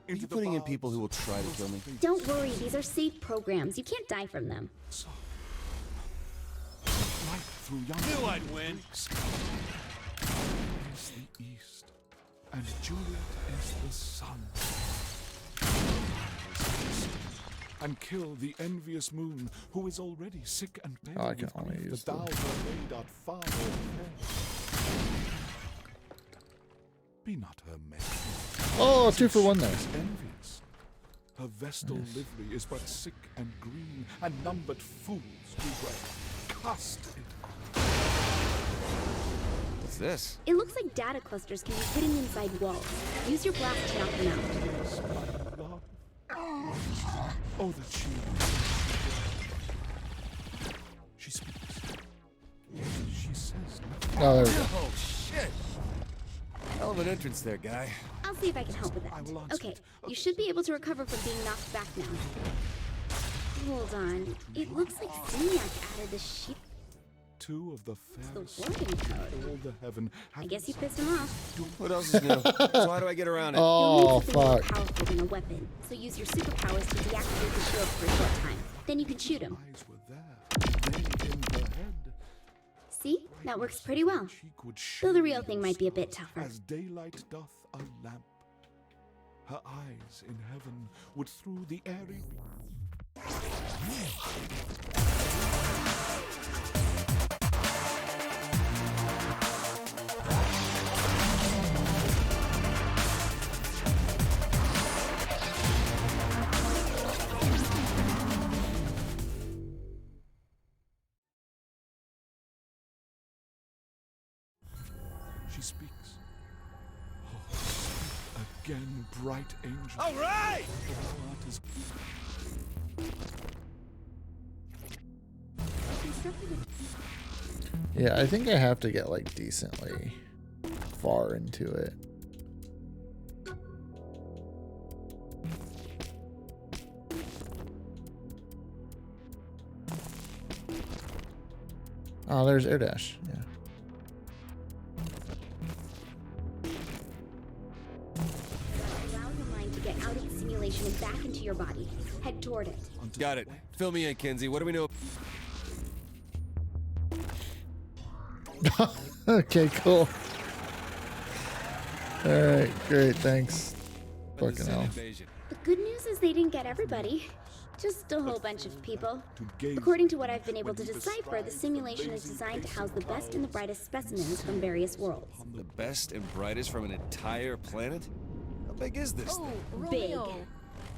Are you putting in people who will try to kill me? Don't worry, these are safe programs. You can't die from them. Right through young Knew I'd win. is the east, and Juliet is the sun. And kill the envious moon, who is already sick and pale. Oh, I can with only grief use that thou her maid art far more fair. Be not her maid. Oh, 2 for 1 there. Envious. Her vestal livery is but sick and green, and none but fools do wear. Cast it. this? It looks like data clusters can be hidden inside walls. Use your blast to knock them out. Oh, that she speaks. She says nothing. Oh, there we go. Oh, shit. Hell of an entrance there, guy. I'll see if I can help with that. Okay, you should be able to recover from being knocked back now. Hold on. It looks like Zinyak added the sheep. Two of the fairest the wording code. all the heaven. I guess you pissed him off. What else is new? So how do I get around it? Oh, You'll need something more fuck. powerful than a weapon. So use your superpowers to deactivate the shield for a short time. Then you can shoot him. Eyes were there. They in her head. See? That works pretty well. Cheek would Though the real thing might be a bit tougher. As daylight doth a lamp. Her eyes in heaven would through the airy. She speaks. Oh, speak again, bright angel. All right! For thou art as Yeah, I think I have to get like decently far into it. Oh, there's air dash. Yeah. Allow your mind to get out of the simulation and back into your body. Head toward it. Got it. Fill me in, Kinsey. What do we know? Okay, cool. Alright, great, thanks. Fucking hell. The good news is they didn't get everybody. Just a whole bunch of people. According to what I've been able to decipher, the simulation is designed to house the best and the brightest specimens from various worlds. The best and brightest from an entire planet? How big is this thing? Big.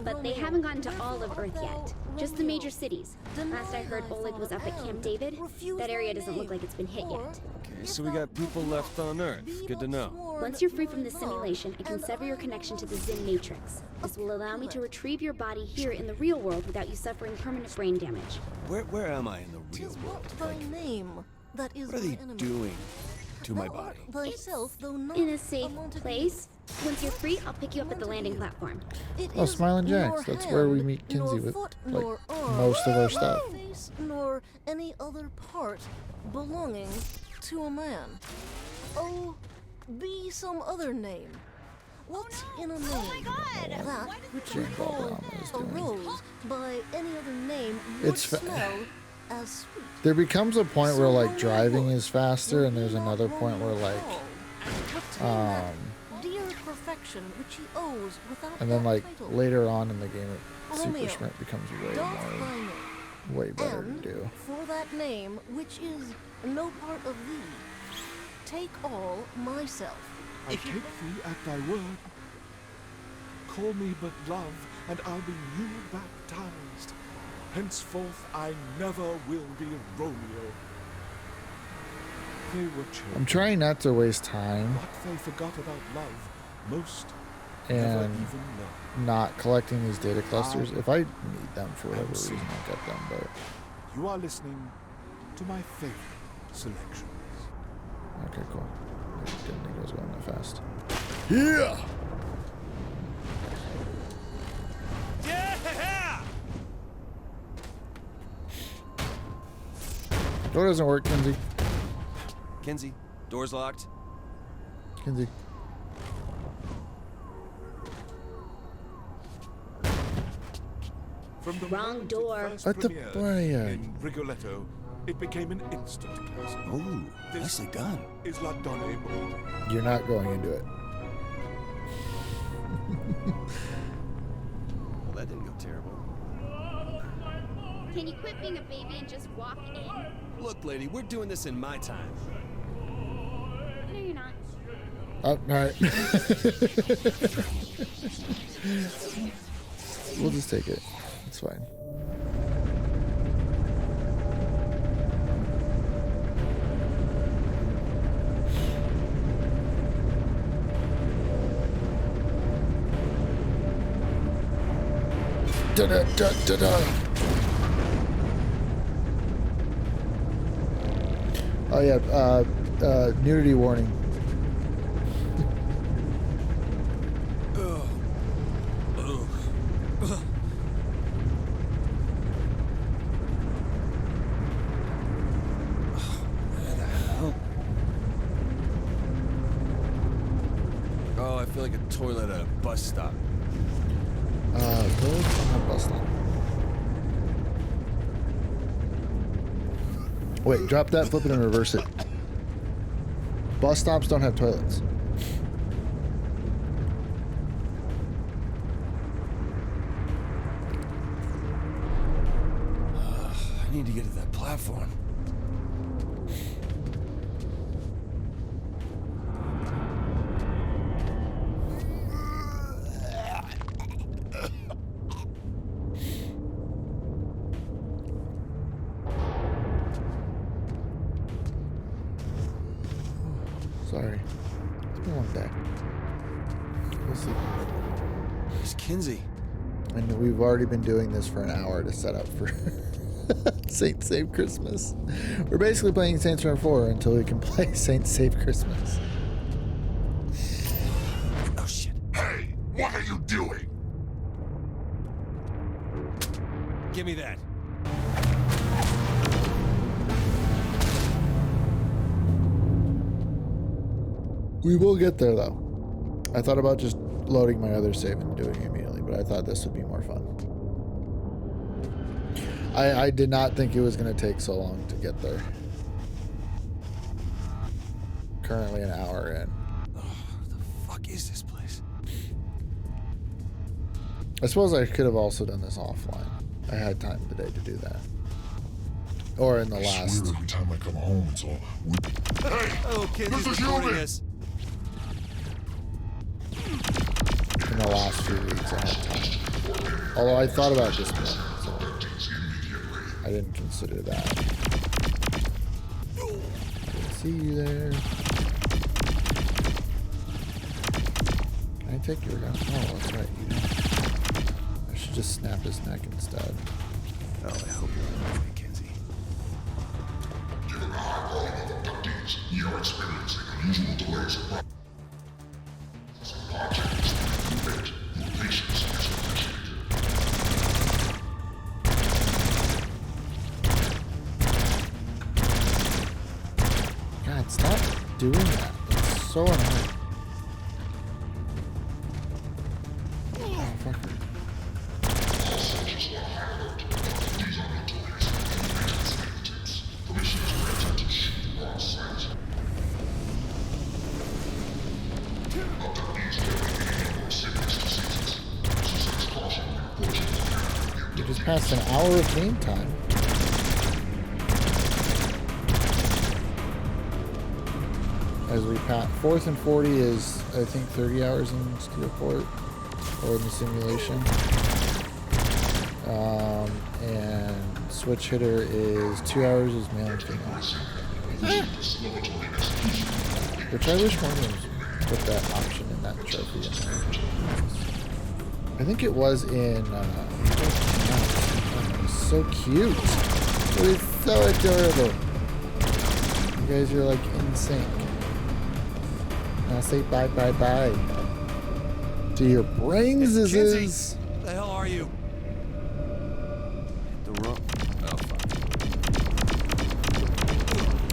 But they haven't gotten to all of Earth yet. Just the major cities. Last I heard, Oleg was up at Camp David. That area doesn't look like it's been hit yet. Okay, so we got people left on Earth. Good to know. Once you're free from the simulation, I can sever your connection to the Zin Matrix. This will allow me to retrieve your body here in the real world without you suffering permanent brain damage. Where am I in the real world? Thy name that is What are they doing to my body? thyself, though not In a safe place. Once you're free, I'll pick you up at the landing platform. Oh, Smiling Jacks. That's where we meet Kinsey with like most of our stuff. Face, nor any other part belonging to a man. Oh, be some other name. What in a name? That which you call a rose by any other name would smell as sweet. There becomes a point where like driving is faster, and there's another point where like Dear perfection which he owes without and then like title. later on in the game Super Romeo, Sprint becomes way doth more thy name, way better and to do. for that name which is no part of thee, take all myself. I take thee at thy word. Call me but love, and I'll be new baptized. Henceforth I never will be Romeo. They were children. I'm trying not to waste time What they forgot about love, most and never even know. not collecting these data clusters. If I need them for whatever reason, I'll get them, but You are listening to my favorite selections. okay, cool. I didn't think it was going that fast. Yeah! Yeah! Door doesn't work, Kinsey. Kinsey, door's locked. Kinsey. From the Wrong door. first What the premiere boy? in Rigoletto, it became an instant classic. Ooh, nicely done. Is La Donne Bold. You're not going into it. Well, that didn't go terrible. Can you quit being a baby and just walk in? Look, lady, we're doing this in my time. No, you're not. Oh, all right. We'll just take it. It's fine. Oh yeah, nudity warning. Oh, I feel like a toilet at a bus stop. Toilets on a bus stop. Wait, drop that, flip it, and reverse it. Bus stops don't have toilets. I need to get to that platform. Sorry. It's been a long day. We'll see. It's Kinsey. And we've already been doing this for an hour to set up for Saint Save Christmas. We're basically playing Saints Row 4 until we can play Saint Save Christmas. Oh shit. Hey, what are you doing? Give me that. We will get there though. I thought about just loading my other save and doing it immediately, but I thought this would be more fun. I did not think it was going to take so long to get there. Currently an hour in. Oh, what the fuck is this place? I suppose I could have also done this offline. I had time today to do that. Or in the last. Swear every time I come home, it's all. Hey! Oh, Kinsey's Mr. recording Human! us. In the last few weeks, I had time. Although I thought about this one, so I didn't consider that. I didn't see you there. Can I take your gun? Oh, that's right. You don't. I should just snap his neck instead. Oh, I hope you're with me, Kinsey. Given the high volume of abductees, you're experiencing unusual delays of some projects. Your patience is appreciated. God, stop doing that. It's so annoying. Oh, fucker. All soldiers are high alert. These are notorious for maintenance negatives. Permission is granted to shoot on sight. Abductees carry any number of serious diseases. Exercise caution when approaching the area. We just passed an hour of game time. As we pass, 4th and 40 is, I think, 30 hours in Steel Port, or in the simulation. And Switch Hitter is 2 hours as male and female. Which I wish more games put that option in that trophy in there. I think it was in, it's so cute. It is so adorable. You guys are like in sync. Now say bye bye bye to your brains. This is. What the hell are you? Hit the rope. Oh fuck.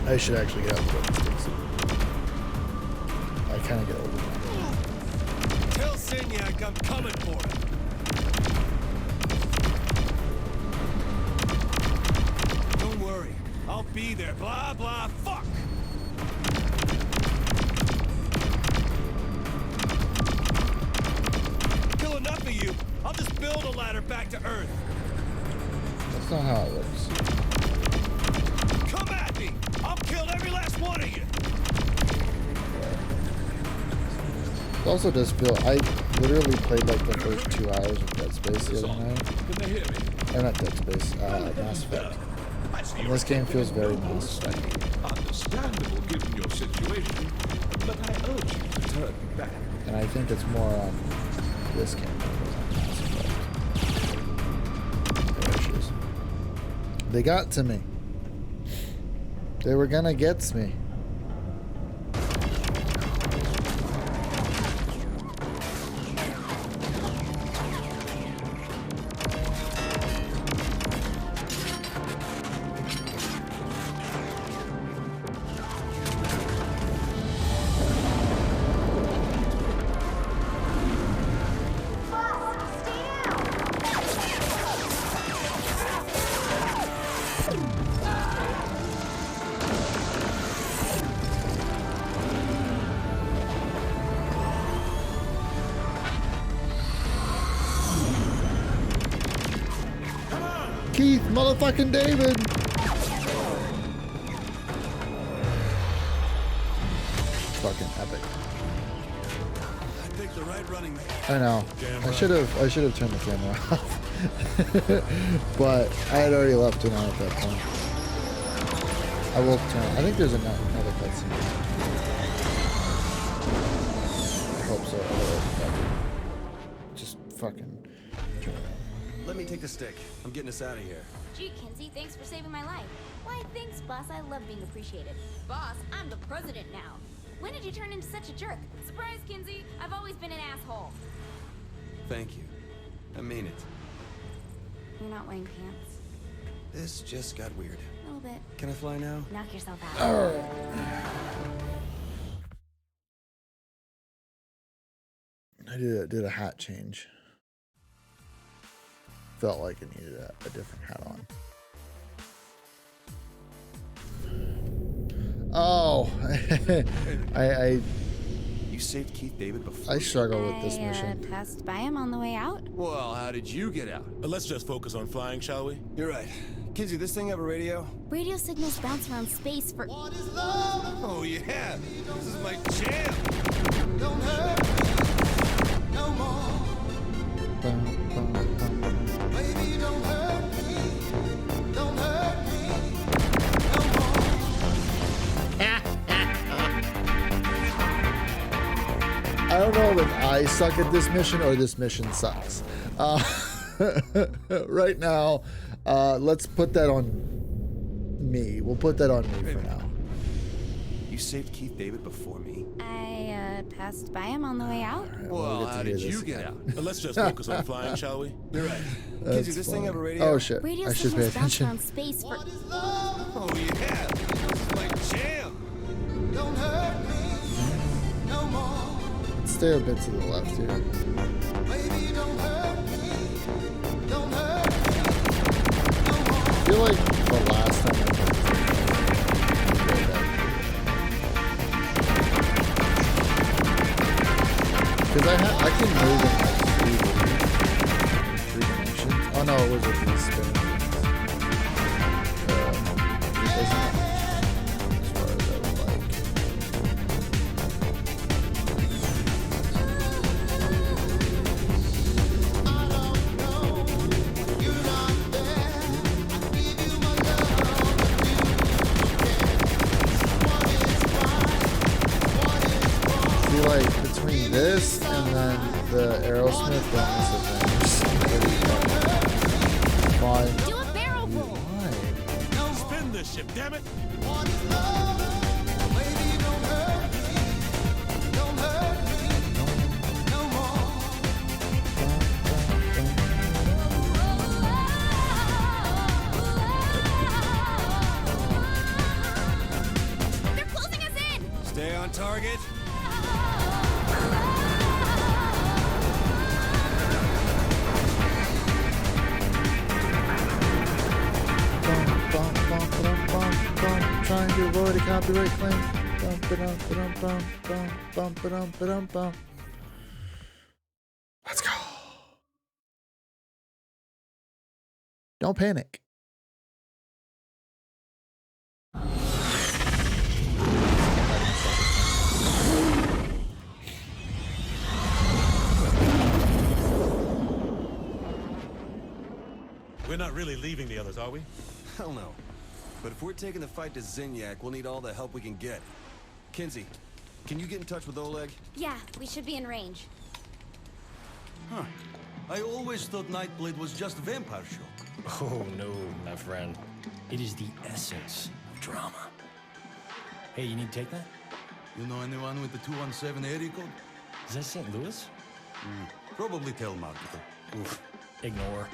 I should actually get out the sticks. I kind of get over that. Tell Signac I'm coming for him. Don't worry, I'll be there. Blah blah. Fuck. Enough of you. I'll just build a ladder back to Earth. That's not how it works. Come at me! I'll kill every last one of you! It also does feel. I literally played like the first 2 hours of Dead Space the other night. Can they hear me? Or not Dead Space, Mass Effect. And this game feels very Mass Effect. Understandable given your situation, but I urge you to turn back. And I think it's more on this game than it was on Mass Effect. motherfuckers. They got to me. They were gonna get me. Keith, motherfucking David. Fucking epic. I picked the right running man. I know. I should have turned the camera off. But I had already left it on at that point. I will turn it. I think there's another cutscene. I hope so. Just fucking turn it on. Let me take the stick. I'm getting us out of here. Gee, Kinsey, thanks for saving my life. Why, thanks, boss. I love being appreciated. Boss, I'm the president now. When did you turn into such a jerk? Surprise, Kinsey. I've always been an asshole. Thank you. I mean it. You're not wearing pants. This just got weird. A little bit. Can I fly now? Knock yourself out. I did a hat change. Felt like I needed a different hat on. Oh, You saved Keith David before. I struggle with this mission. Passed by him on the way out. Well, how did you get out? Let's just focus on flying, shall we? You're right. Kinsey, this thing have a radio? Radio signals bounce around space for. Oh yeah, this is my jam. Don't hurt me no more. Baby, don't hurt me. Don't hurt me no I don't know if I suck at this mission or this mission sucks. Right now, let's put that on me. We'll put that on me for now. You saved Keith David before me? I passed by him on the way out. Well, how did you get out? Let's just focus on flying, shall we? You're right. Kinsey, this thing have a radio? Oh shit! Radio I should pay signals bounce attention. around space for. Oh yeah, this is my jam. Don't hurt me no more. Stay a bit to the left here. Baby, don't hurt me. Don't hurt me no more. I feel like the last time I did because I can move in like three dimensions. Oh no, it was with these spinning things. It doesn't as far as I would like. See, like between this and then the Aerosmith Fine. Do a barrel roll. Why? Spin this ship, damn it! They're closing us in. Stay on target. Trying to avoid a copyright claim. Let's go. Don't panic. We're not really leaving the others, are we? Hell no. But if we're taking the fight to Zinyak, we'll need all the help we can get. Kinsey, can you get in touch with Oleg? Yeah, we should be in range. Huh. I always thought Nightblade was just vampire show. Oh no, my friend. It is the essence of drama. Hey, you need to take that? You know anyone with the 217 area code? Is that St. Louis? Probably telemarketer. Oof. Ignore.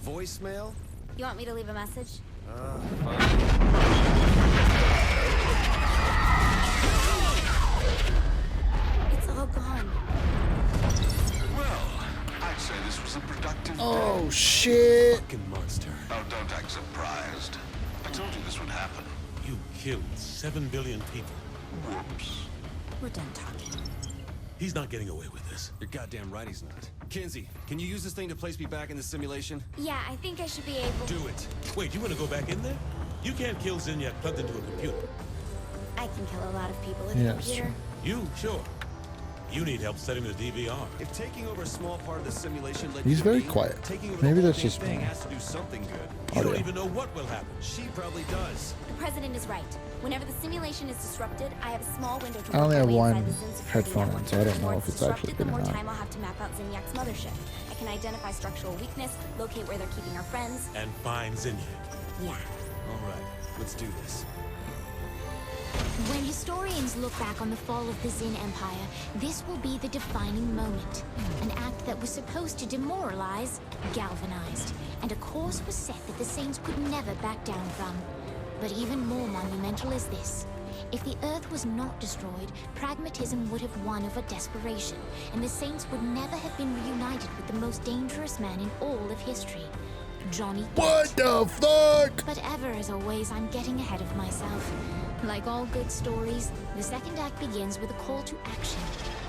Voicemail? You want me to leave a message? It's all gone. Well, I'd say this was a productive Oh, day. shit. Fucking monster. Oh, don't act surprised. I told you this would happen. You killed 7 billion people. Whoops. We're done talking. He's not getting away with this. You're goddamn right he's not. Kinsey, can you use this thing to place me back in the simulation? Yeah, I think I should be able. Do it. Wait, you want to go back in there? You can't kill Zinyak plugged into a computer. I can kill a lot of people with Yeah, a that's computer. You? Sure. You need help setting the DVR. If taking over a small part of the simulation led He's you to very me, quiet. taking over Maybe the whole that's damn just thing me. has to do something good. You Audio. don't even know what will happen. She probably does. The president is right. Whenever the simulation is disrupted, I have a small window to I only work have my way one inside the Zin security headphone in, network. so I don't The know more if it's actually disrupted, the good or more not. time I'll have to map out Zinyak's mothership. I can identify structural weakness, locate where they're keeping our friends. And find Zinyak. Yeah. All right, let's do this. When historians look back on the fall of the Zin Empire, this will be the defining moment. An act that was supposed to demoralize, galvanized, and a course was set that the Saints could never back down from. But even more monumental is this. If the Earth was not destroyed, pragmatism would have won over desperation, and the Saints would never have been reunited with the most dangerous man in all of history, Johnny Depp. What the fuck? But ever as always, I'm getting ahead of myself. Like all good stories, the second act begins with a call to action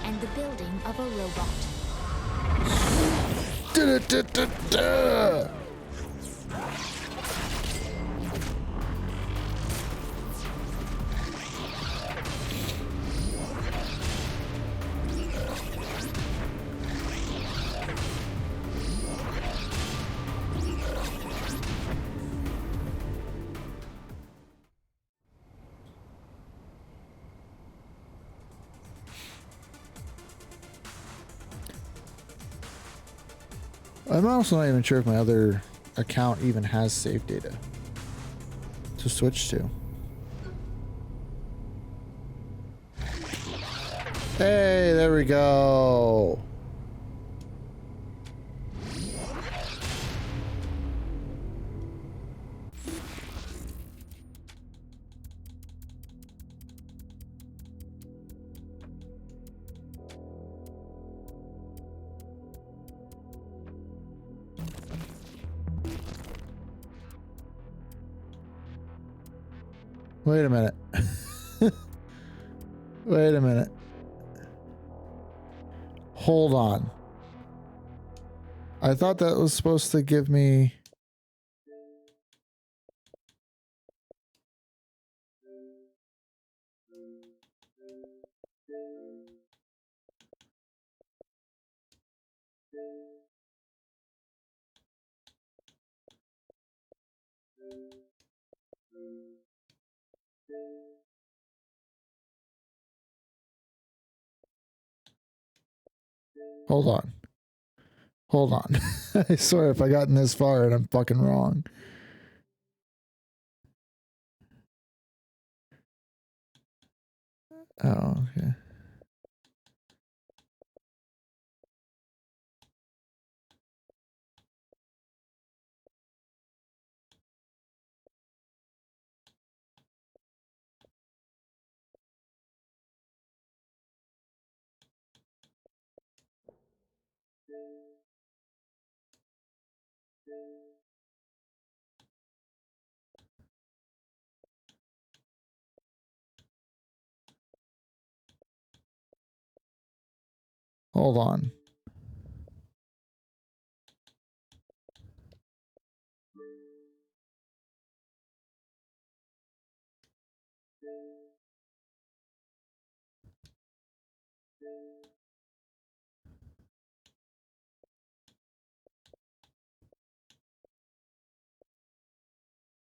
and the building of a robot. Da-da-da-da-da. I'm also not even sure if my other account even has save data to switch to. Hey, there we go. Wait a minute. Wait a minute. Hold on. I thought that was supposed to give me... Hold on. Hold on. I swear if I gotten this far and I'm fucking wrong. Oh, okay. Hold on.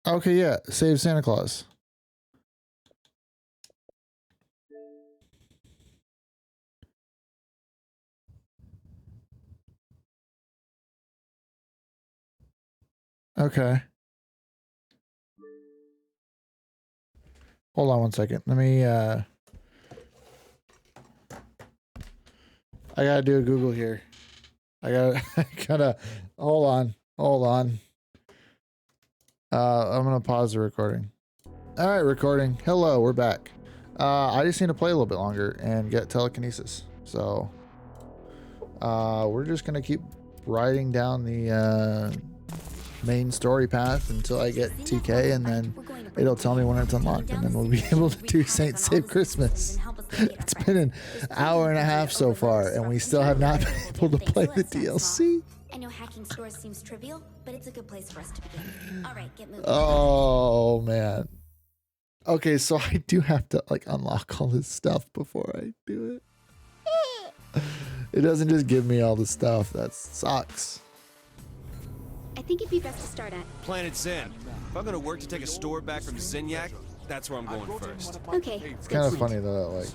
Okay, yeah. Save Santa Claus. Okay. Hold on one second. Let me I gotta do a Google here. I gotta hold on. I'm gonna pause the recording. All right, recording. Hello, we're back. I just need to play a little bit longer and get telekinesis. So we're just gonna keep riding down the main story path until I get TK, and then it'll tell me when it's unlocked, and then we'll be able to do Saint Save Christmas. It's been an hour and a half so far, and we still have not been able to play the DLC. I know hacking stores seems trivial, but it's a good place for us to begin. All right, get moving. Oh man. Okay, so I do have to like unlock all this stuff before I do it. It doesn't just give me all the stuff. That sucks. I think it'd be best to start at Planet Zen. If I'm gonna work to take a store back from Zinyak, that's where I'm going first. Okay. It's kind of funny though, like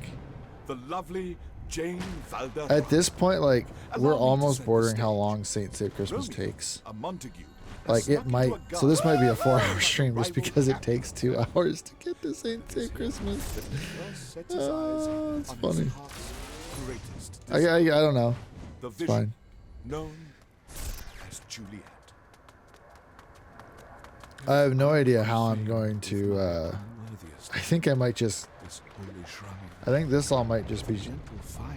the lovely Jane Valder. at this point, like we're almost bordering how long Saint Save Christmas takes. A Montague. Like it might, so this might be a 4-hour stream just because it takes 2 hours to get to Saint Save Christmas. Oh, it's funny. I don't know. It's fine. Known as Juliet. I have no idea how I'm going to, I think I might just, I think this all might just be,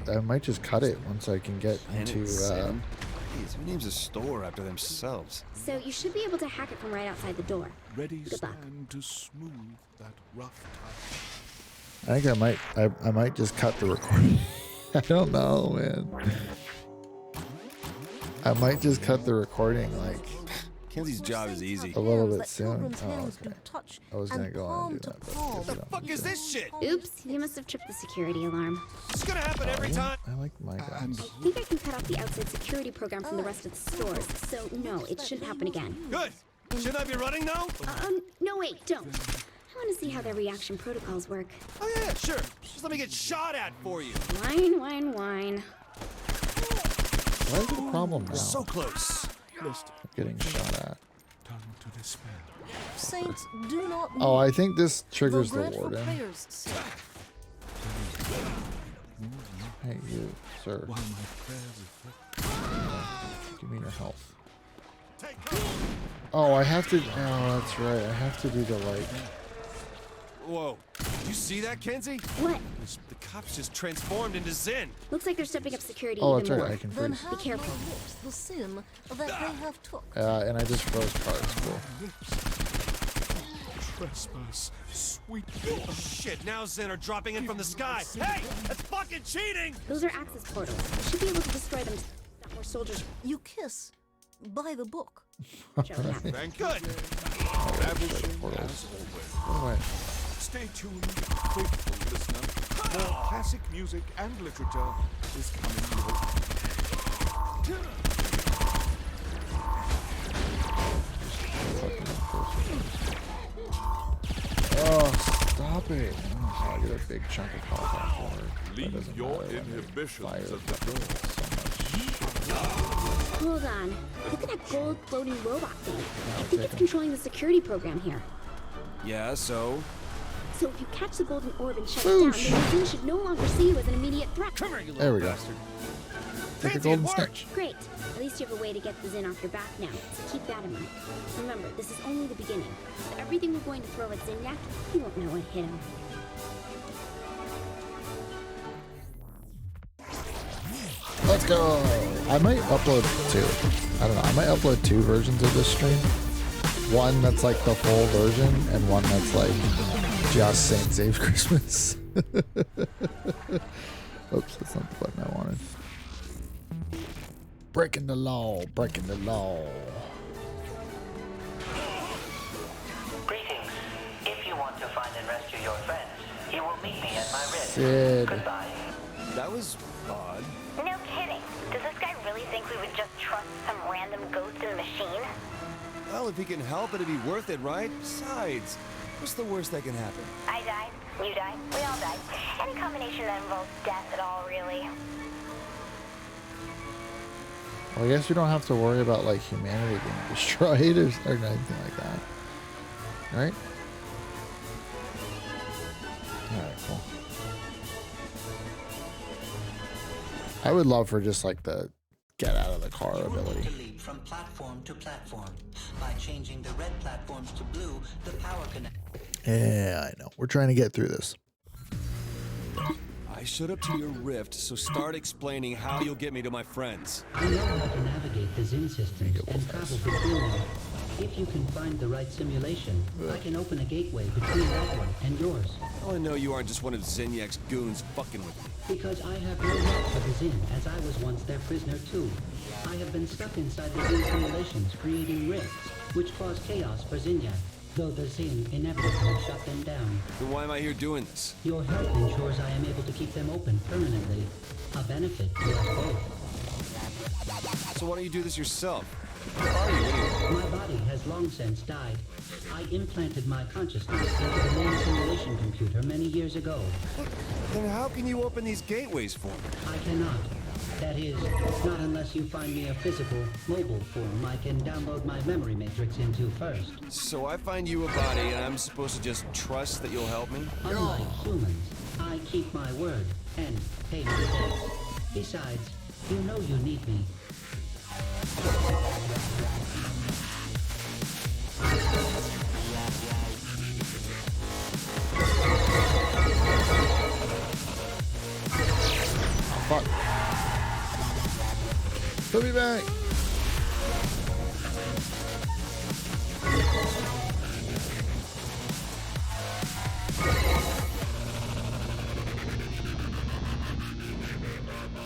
I might just cut it once I can get into, Jeez, who names a store after themselves? So you should be able to hack it from right outside the door. Ready Good luck. stand to smooth that rough touch. I think I might just cut the recording. I don't know, man. I might just cut the recording, like, Kenzie's job is easy. a little bit soon. Oh, okay. I was gonna go on and do that. But I guess I don't Fuck need is to. this shit? Oops, you must have tripped the security alarm. It's gonna happen every time. I like my guys. I think I can cut off the outside security program from the rest of the stores, so no, it shouldn't happen again. Good. Shouldn't I be running now? No wait, don't. I want to see how their reaction protocols work. Oh yeah, sure. Just let me get shot at for you. Wine, wine, wine. What is the problem now? So close. I'm getting shot at. Turn to despair. Saints do not. Oh, I think this triggers the bread for warden. prayers' sake. Hey, you, sir. While my prayers Give me your health. Oh, I have to. Oh, that's right. I have to do the like. Whoa. You see that, Kenzie? What? The cops just transformed into Zen. Looks like they're stepping up security Oh, even that's more. right. I can Then freeze. have Be careful. not lips the sin that they have took. And I just froze cards. Cool. trespass, sweet. Shit, now Zen are dropping in from the sky. Hey, that's fucking cheating! Those are access portals. You should be able to destroy them to stop more soldiers. You kiss by the book. Showing up. Thank good. Alright. Stay tuned, faithful listener. More classic music and literature is coming your way. Oh, stop it. Oh, I get a big chunk of health afterward. Leave your inhibitions at the door. Hold on. Look at that gold floating robot thing. I think it's controlling the security program here. Yeah, so? So if you catch the golden orb and shut it down, then the thing should no longer see you as an immediate threat. Come here, you There we go. bastard. Take the golden stick. Great. At least you have a way to get the Zin off your back now. So keep that in mind. Remember, this is only the beginning. So everything we're going to throw at Zinyak, you won't know what hit him. Let's go. I might upload two. I don't know. I might upload two versions of this stream. One that's like the full version, and one that's like just Saint Save Christmas. Oops, that's not the button I wanted. Breaking the law, breaking the law. Greetings. If you want to find and rescue your friends, you will meet me at my risk. Sid. Goodbye. That was odd. No kidding. Does this guy really think we would just trust some random ghost in a machine? Well, if he can help, it'd be worth it, right? Besides, what's the worst that can happen? I died. You died. We all died. Any combination that involves death at all, really. I guess we don't have to worry about like humanity being destroyed or anything like that. Right? Alright, cool. I would love for just like the get out of the car ability. To leap from platform to platform. By changing the red platforms to blue, the power connect. Yeah, I know. We're trying to get through this. I showed up to your rift, so start explaining how you'll get me to my friends. I know how to navigate the Zin systems and travel between them. If you can find the right simulation, I can open a gateway between that one and yours. How I know you aren't just one of Zinyak's goons fucking with me. Because I have no love for the Zin, as I was once their prisoner too. I have been stuck inside the Zin simulations, creating rifts, which cause chaos for Zinyak, though the Zin inevitably shut them down. Then why am I here doing this? Your help ensures I am able to keep them open permanently, a benefit to us both. So why don't you do this yourself? Who are you anyway? My body has long since died. I implanted my consciousness into the main simulation computer many years ago. Then how can you open these gateways for me? I cannot. That is, not unless you find me a physical, mobile form I can download my memory matrix into first. So I find you a body and I'm supposed to just trust that you'll help me? Unlike humans, I keep my word and pay my debts. Besides, you know you need me. Fuck. Put me back.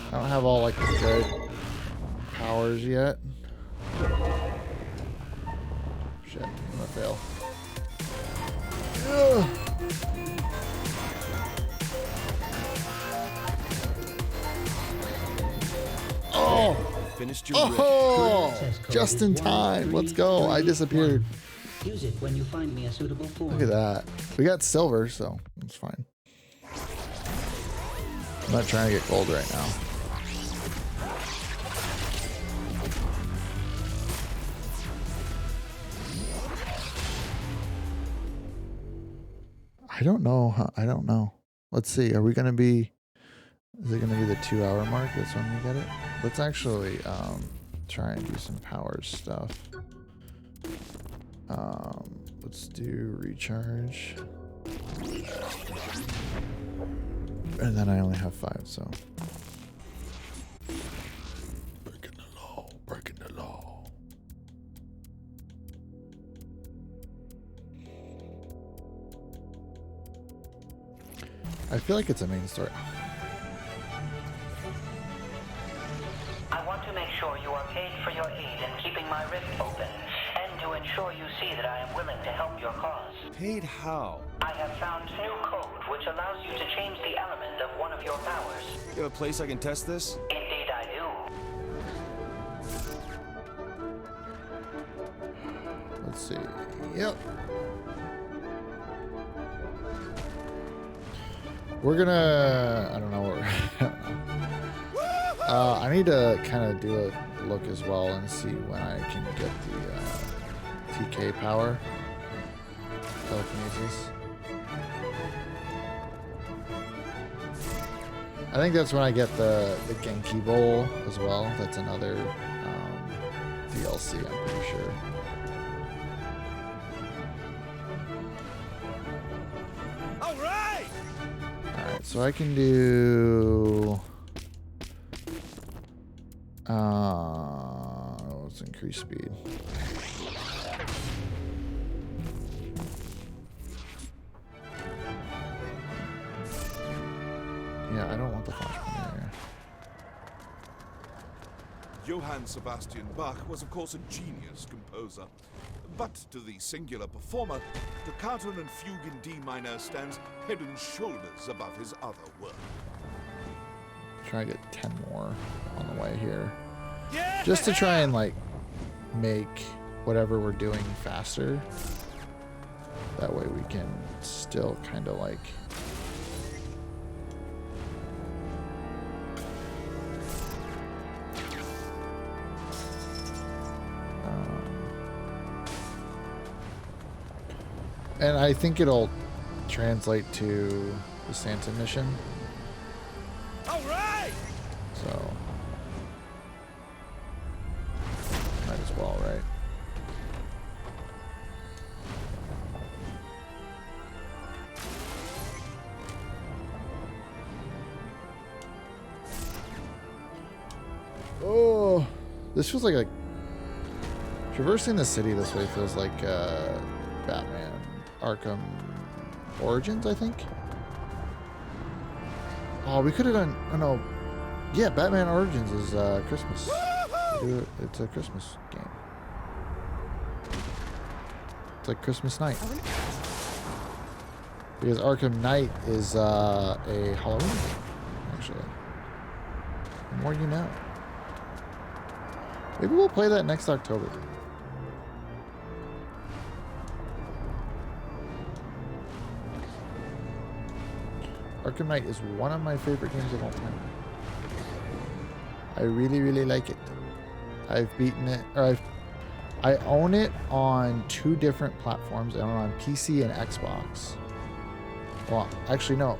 I don't have all like the good powers yet. Shit, I'm gonna fail. Ugh. Oh! Finished your Oh! Just in time. Let's go. I disappeared. Use it when you find me a suitable form. Look at that. We got silver, so it's fine. I'm not trying to get gold right now. I don't know. I don't know. Let's see. Are we going to be... Is it going to be the 2-hour mark? That's when we get it? Let's actually try and do some power stuff. Let's do recharge. And then I only have 5, so... Breaking the law. Breaking the law. I feel like it's a main story. I want to make sure you are paid for your aid in keeping my rift open, and to ensure you see that I am willing to help your cause. Paid how? I have found new code which allows you to change the element of one of your powers. You have a place I can test this? Indeed I do. Let's see. Yep. We're gonna... I don't know what we're... I need to kind of do a look as well and see when I can get the TK power. Telekinesis. I think that's when I get the Genki Bowl as well. That's another DLC, I'm pretty sure. Alright, so I can do... let's increase speed. Yeah, I don't want the flashpoint area. Johann Sebastian Bach was of course a genius composer. But to the singular performer, the Toccata and Fugue in D minor stands head and shoulders above his other work. Try to get 10 more on the way here. Yeah! Just to try and like make whatever we're doing faster. That way we can still kind of like And I think it'll translate to the Santa mission. All right. So might as well, right? Oh, this feels like traversing the city this way feels like Batman Arkham Origins, I think. Oh, we could have done. Oh no, yeah, Batman Origins is Christmas. It's a Christmas game. It's like Christmas night. Because Arkham Knight is a Halloween game, actually. The more you know. Maybe we'll play that next October. Arkham Knight is one of my favorite games of all time. I really, really like it. I've beaten it, or I own it on 2 different platforms. I own it on PC and Xbox. Well, actually, no.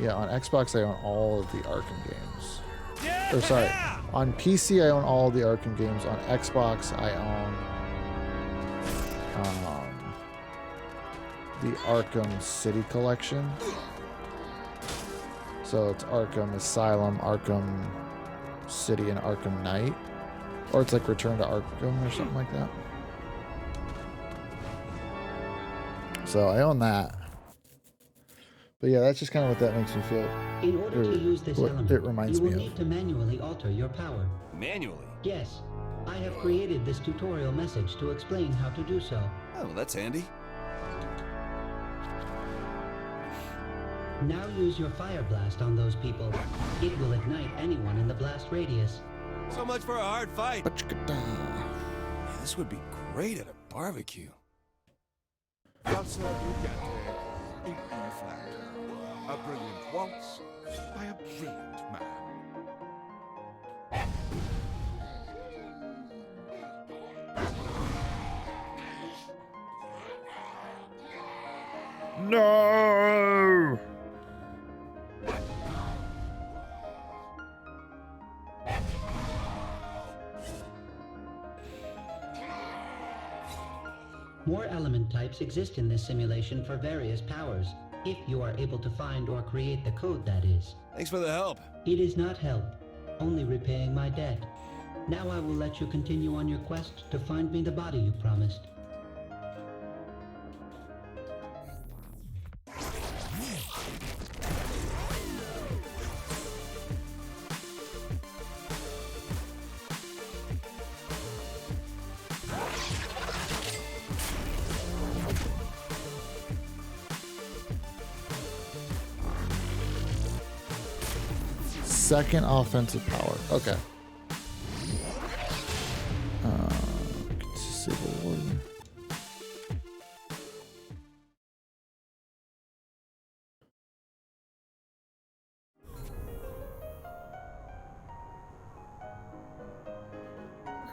Yeah, on Xbox I own all of the Arkham games. Yeah! Or sorry, on PC I own all of the Arkham games. On Xbox I own the Arkham City Collection. So it's Arkham Asylum, Arkham City, and Arkham Knight. Or it's like Return to Arkham or something like that. So I own that. But yeah, that's just kind of what that makes me feel. In order to use this element, it reminds you will me need to manually alter your power. Manually? Yes. I have created this tutorial message to explain how to do so. Oh, well, that's handy. Now use your fire blast on those people. It will ignite anyone in the blast radius. So much for a hard fight. Yeah, this would be great at a barbecue. Thus you get in E flat. A brilliant waltz by a brilliant man. No! More element types exist in this simulation for various powers, if you are able to find or create the code, that is. Thanks for the help. It is not help, only repaying my debt. Now I will let you continue on your quest to find me the body you promised. Second offensive power. Okay. Disable one.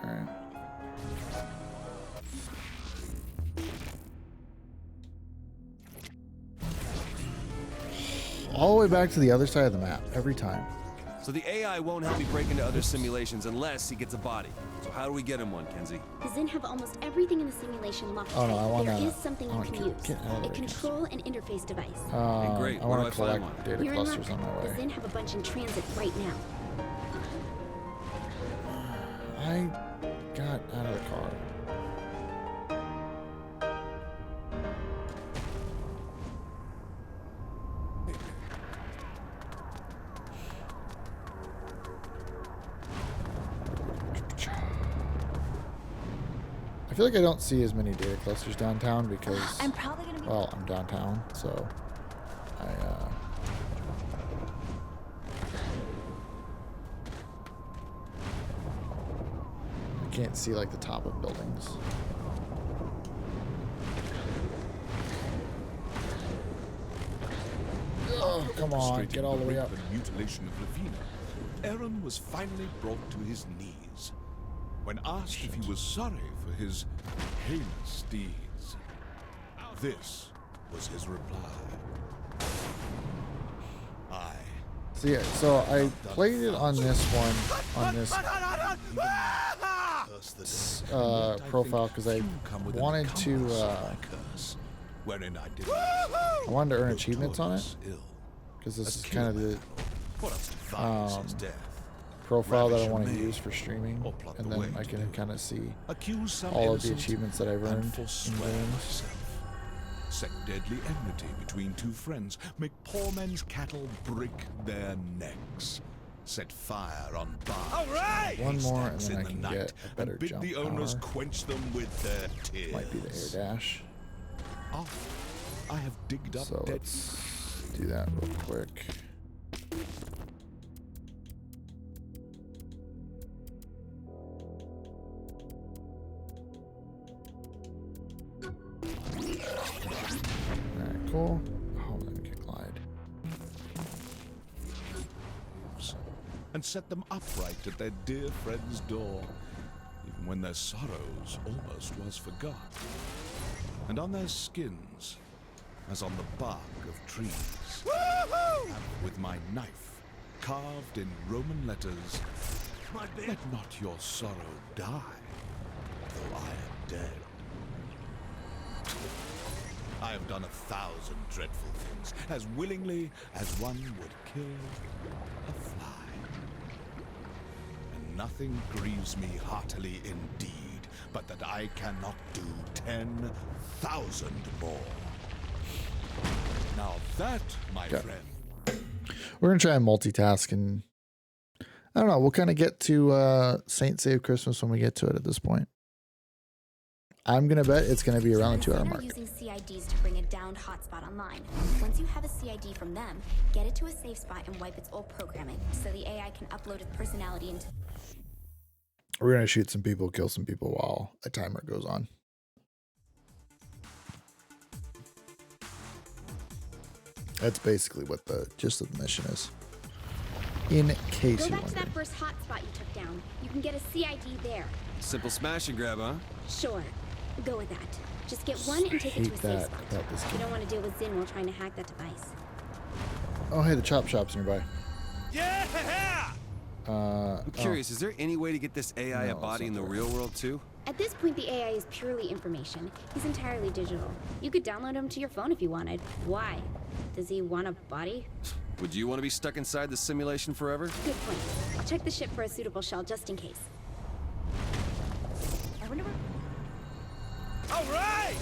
All right. All the way back to the other side of the map every time. So the AI won't help me break into other simulations unless he gets a body. So how do we get him one, Kenzie? The Zin have almost everything in the simulation locked. Oh no, I want There to. is something you can use. A control and interface device. Great. I want to collect data You're in luck. clusters on my The way. Zin have a bunch in transit right now. I got out of the car. I feel like I don't see as many data clusters downtown because I'm probably gonna be. well, I'm downtown, so I can't see like the top of buildings. Oh, come on, get all the way up. The mutilation of Lavina, Aaron was finally brought to his knees. When asked if he was sorry for his heinous deeds, this was his reply. So yeah, so I played it on this one, on this profile because I wanted to earn achievements on it, because this is kind of the profile that I want to use for streaming, and then I can kind of see all of the achievements that I've earned in games. Set deadly enmity between two friends, make poor men's cattle break their necks, set fire on bars, One more, and then I can night, get a better and bid jump the owners power. quench them with their tears. Might be the air dash. I have digged up So dead. let's do that real quick. Alright, cool. Oh, let me get glide. And set them upright at their dear friend's door, even when their sorrows almost was forgot. And on their skins, as on the bark of trees, with my knife carved in Roman letters, let not your sorrow die, though I am dead. I have done 1,000 dreadful things, as willingly as one would kill a fly. And nothing grieves me heartily indeed, but that I cannot do 10,000 more. Now that, my friend... We're going to try and multitask, and I don't know, we'll kind of get to Saint Save Christmas when we get to it at this point. I'm going to bet it's going to be around the 2-hour mark. Using CIDs to bring a downed hotspot online. Once you have a CID from them, get it to a safe spot and wipe its old programming, so the AI can upload its personality into... We're going to shoot some people, kill some people while a timer goes on. That's basically what the gist of the mission is. In case Go you back to wonder. that first hotspot you took down. You can get a CID there. Simple smash and grab, huh? Sure. Go with that. Just get one and take it to a safe spot. You don't want to deal with Zin while trying to hack that device. Oh, hey, the chop shop's nearby. Yeah! I'm curious, is there any way to get this AI a body in the real world too? At this point, the AI is purely information. He's entirely digital. You could download him to your phone if you wanted. Why? Does he want a body? Would you want to be stuck inside the simulation forever? Good point. I'll check the ship for a suitable shell just in case. I wonder where... All right!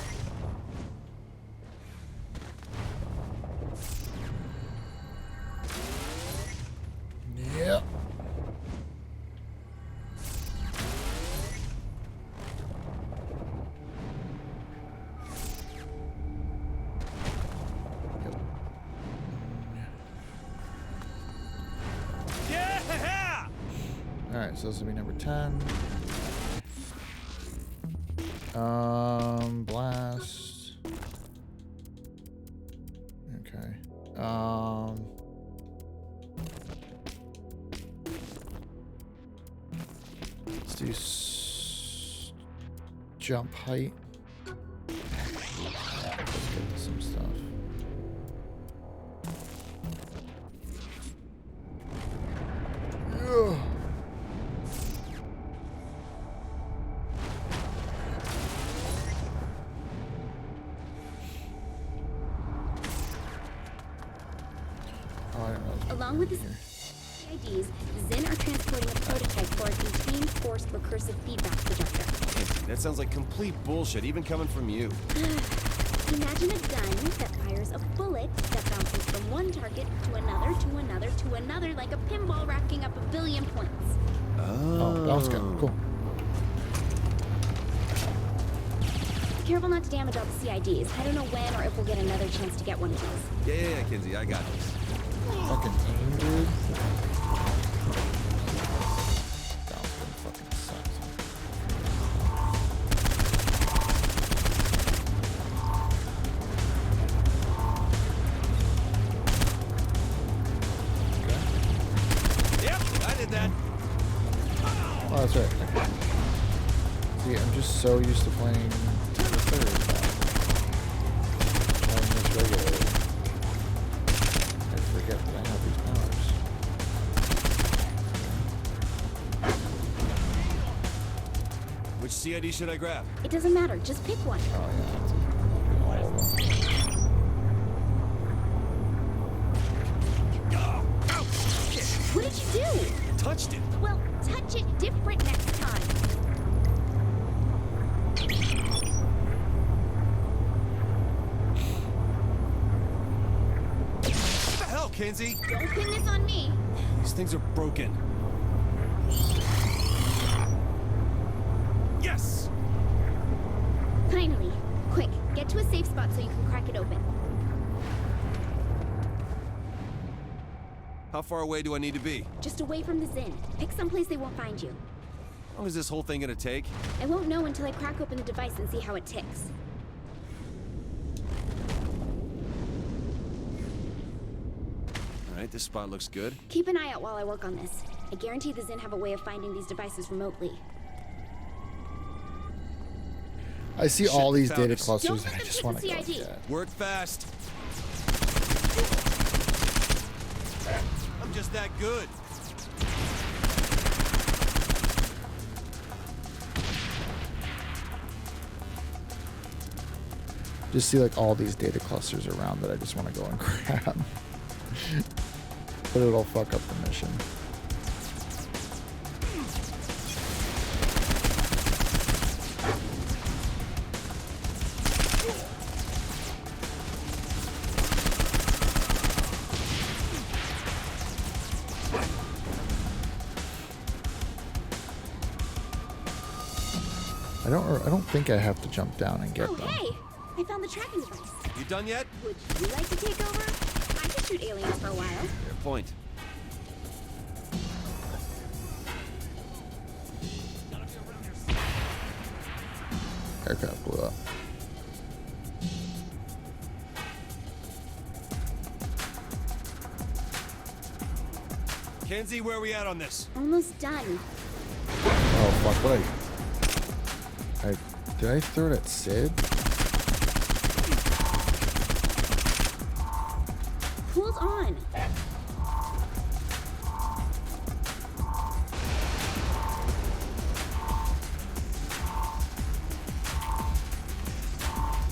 Yep. Yeah! Alright, so this will be number 10. Blast. Okay. Let's do jump height. Let's get some stuff. Ugh. Along with the CIDs, Zin are transporting a prototype for a contained forced recursive feedback projector. That sounds like complete bullshit, even coming from you. Imagine a gun that fires a bullet that bounces from one target to another, to another, to another, like a pinball racking up 1 billion points. Oh, bounce gun. Cool. Be careful not to damage all the CIDs. I don't know when or if we'll get another chance to get one of these. Yeah, Kinsey, I got this. Fucking team, dude. Bounce gun fucking sucks. Yep, I did that. Oh, that's right. Okay. See, I'm just so used to playing the third. I miss Which CID should I grab? It doesn't matter. Just pick one. Oh, yeah. All of them. What did you do? I touched it. Well, touch it different next time. What the hell, Kenzie? Don't pin this on me. These things are broken. Yes! Finally. Quick, get to a safe spot so you can crack it open. How far away do I need to be? Just away from the Zin. Pick someplace they won't find you. How long is this whole thing gonna take? I won't know until I crack open the device and see how it ticks. Alright, this spot looks good. Keep an eye out while I work on this. I guarantee the Zin have a way of finding these devices remotely. I see all these data clusters and I just want to go. Work fast. I'm just that good. Just see like all these data clusters around that I just want to go and grab. But it'll fuck up the mission. I don't think I have to jump down and get them. Hey! I found the tracking device. You done yet? Would you like to take over? I could shoot aliens for a while. Fair point. Aircraft blew up. Kenzie, where are we at on this? Almost done. Oh fuck! What did I throw it at Sid? Hold on.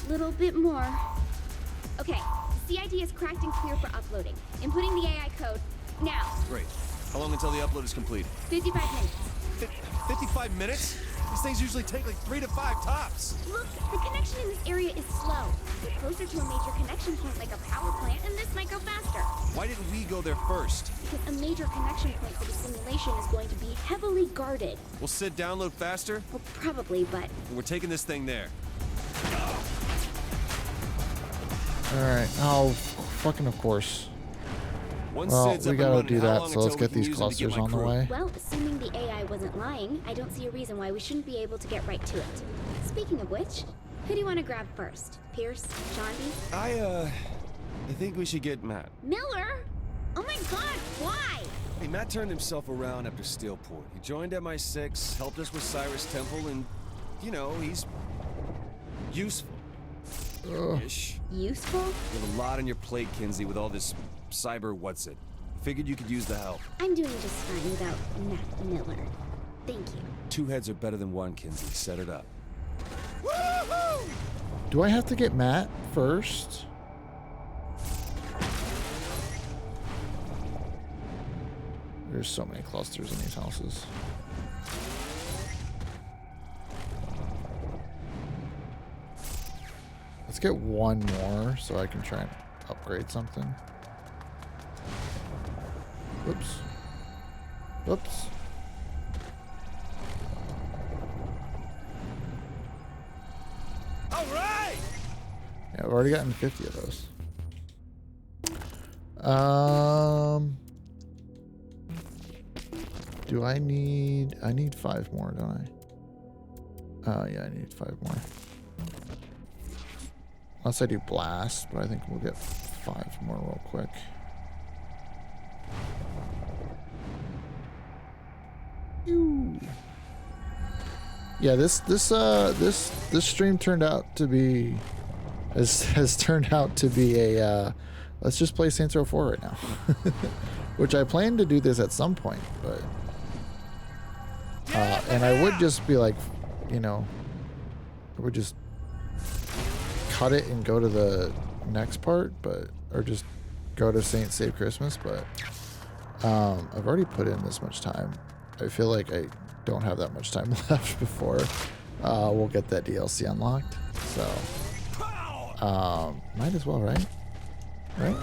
Little bit more. Okay, CID is cracked and clear for uploading. Inputting the AI code now. Great. How long until the upload is complete? 55 minutes. 55 minutes? These things usually take like 3 to 5 tops. Look, the connection in this area is slow. We're closer to a major connection point like a power plant, and this might go faster. Why didn't we go there first? Because a major connection point for the simulation is going to be heavily guarded. Will Sid download faster? Well, probably, but... We're taking this thing there. Alright. Oh, fucking of course. Well, we gotta do that, so let's get these clusters on the way. Well, assuming the AI wasn't lying, I don't see a reason why we shouldn't be able to get right to it. Speaking of which, who do you want to grab first? Pierce? Shondi? I think we should get Matt. Miller? Oh my god, why? Hey, Matt turned himself around after Steelport. He joined MI6, helped us with Cyrus Temple, and, you know, he's useful. Ish. Useful? You have a lot on your plate, Kinsey, with all this cyber what's-it. Figured you could use the help. I'm doing just fine without Matt Miller. Thank you. 2 heads are better than 1, Kinsey. Set it up. Do I have to get Matt first? There's so many clusters in these houses. Let's get one more so I can try and upgrade something. Whoops. Whoops. All right. Yeah, I've already gotten 50 of those. Do I need 5 more, don't I? Oh yeah, I need 5 more. Unless I do blast, but I think we'll get 5 more real quick. Ew. Yeah, this stream turned out to be has turned out to be a let's just play Saints Row 4 right now. Which I plan to do this at some point, but and I would just be like, you know, I would just cut it and go to the next part, but or just go to Saint Save Christmas, but I've already put in this much time. I feel like I don't have that much time left before we'll get that DLC unlocked. So might as well, right? Right?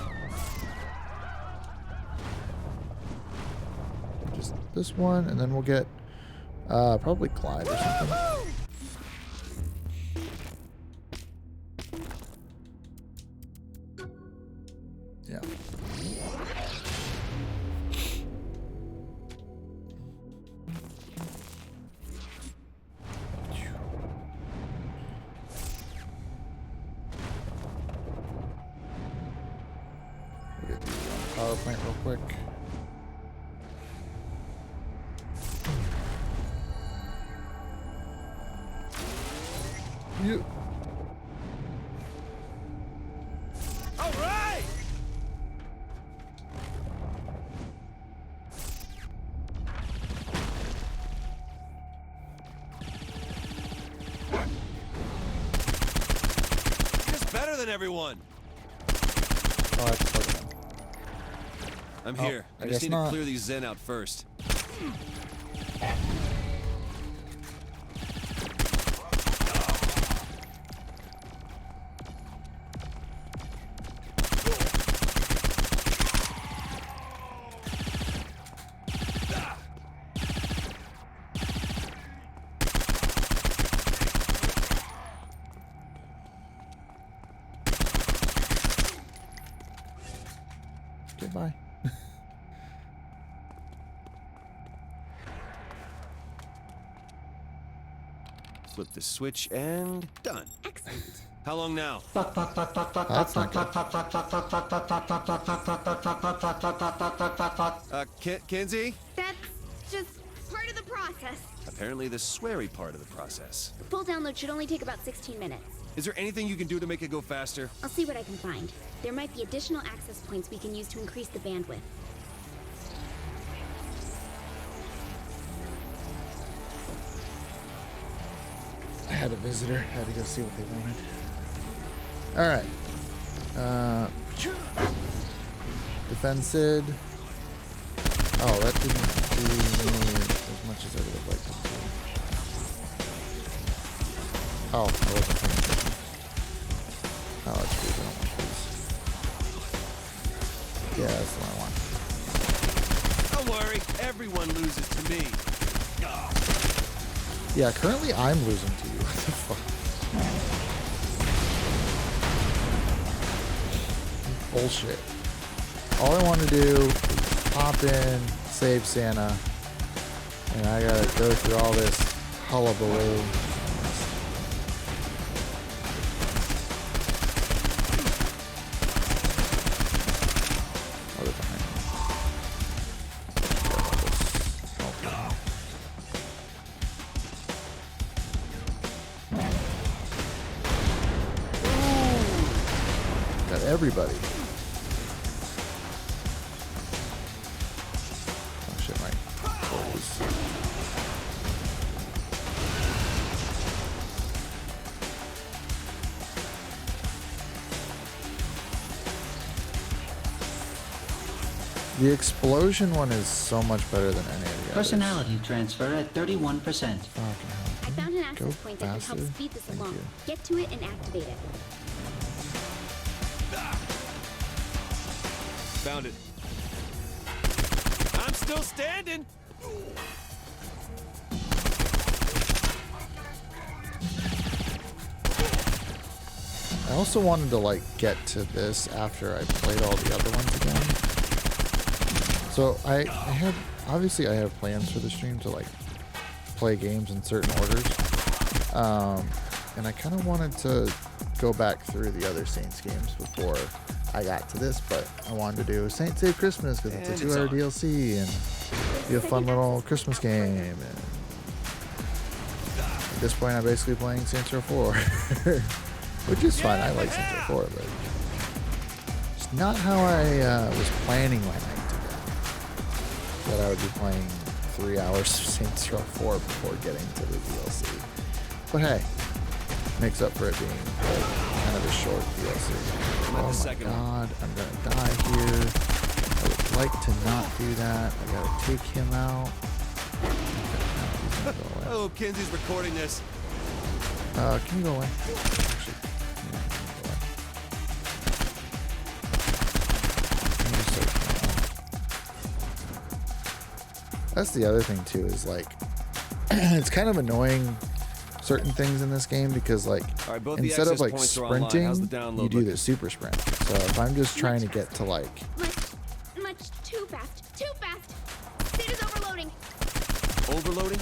Just this one, and then we'll get probably Glide or something. Yeah. We'll get the power plant real quick. You. All right. Just better than everyone. Oh, that's fucking. I'm Oh, here. I I just guess need not. to clear these Zen out first. Goodbye. Flip the switch and done. Excellent. How long now? That's not good. Kinsey? That's just part of the process. Apparently the sweary part of the process. Full download should only take about 16 minutes. Is there anything you can do to make it go faster? I'll see what I can find. There might be additional access points we can use to increase the bandwidth. I had a visitor. Had to go see what they wanted. All right. Defended. Oh, that didn't do as much as I would have liked it to. Oh, I wasn't paying attention. Oh, that's weird. I don't want these. Yeah, that's the one I want. Don't worry, everyone loses to me. Yeah, currently I'm losing to you. What the fuck? Bullshit. All I want to do is pop in, save Santa, and I gotta go through all this hullabaloo. Oh, they're behind me. Care about this. Okay. Got everybody. Oh shit, my clothes. The explosion one is so much better than any of the others. Personality transfer at 31%. Fucking hell. I found an access Go point that can help faster? speed this Thank along. you. Get to it and activate it. Found it. I'm still standing. I also wanted to like get to this after I played all the other ones again. So I had obviously I have plans for the stream to like play games in certain orders, and I kind of wanted to go back through the other Saints games before I got to this, but I wanted to do Saints Save Christmas because it's a 2-hour DLC and be a fun little Christmas game. And at this point, I'm basically playing Saints Row 4, which is fun. I like Saints Row 4, but it's not how I was planning my night to go. That I would be playing 3 hours of Saints Row 4 before getting to the DLC. But hey, makes up for it being kind of a short DLC. Oh my god, I'm gonna die here. I would like to not do that. I gotta take him out. I hope Kinsey's recording this. Can you go away? Actually, yeah, go away. Let me search now. That's the other thing too, is like it's kind of annoying certain things in this game because like instead of like sprinting, you do the super sprint. So if I'm just trying to get to like Much too fast. Too fast. Sid is overloading. Overloading?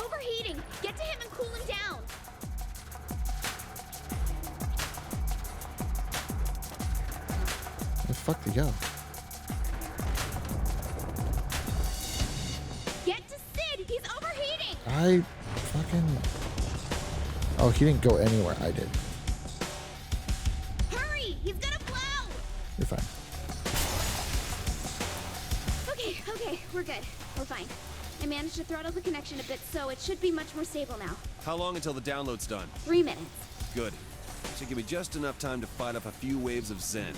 Overheating. Get to him and cool him down. where the fuck to go? Get to Sid. He's overheating. I fucking. Oh, he didn't go anywhere. I did. Hurry. He's gonna blow. You're fine. Okay, we're good. We're fine. I managed to throttle the connection a bit, so it should be much more stable now. How long until the download's done? 3 minutes. Good. Should give me just enough time to fight off a few waves of Zen.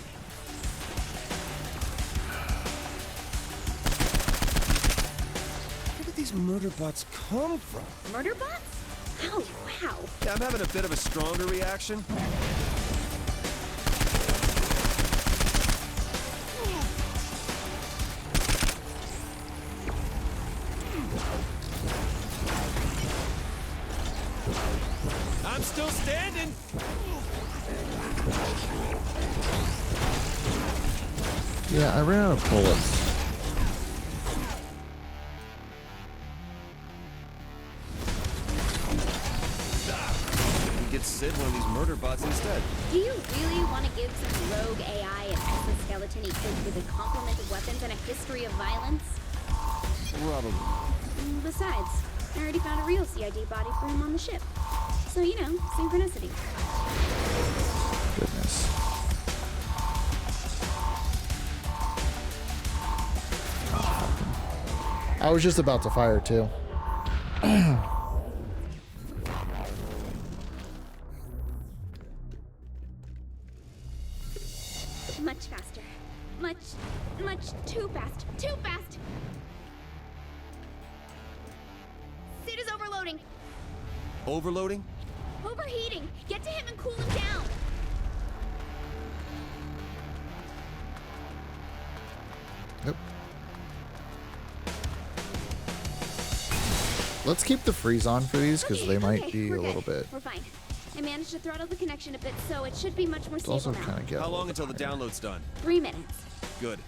Where did these murder bots come from? Murder bots? Oh, wow. Yeah, I'm having a bit of a stronger reaction. I'm still standing. Yeah, I ran out of bullets. We get Sid one of these murder bots instead. Do you really want to give some rogue AI an exoskeleton equipped with a complement of weapons and a history of violence? Probably. Besides, I already found a real CID body for him on the ship. So, you know, synchronicity. Goodness. I was just about to fire too. Much faster. Much too fast. Too fast! Sid is overloading. Overloading? Overheating. Get to him and cool him down. Nope. Let's keep the freeze on for these because they might be a little bit. We're fine. I managed to throttle the connection a bit, so it should be much more It's stable also now. kind of get. How long until the download's done? 3 minutes. Good.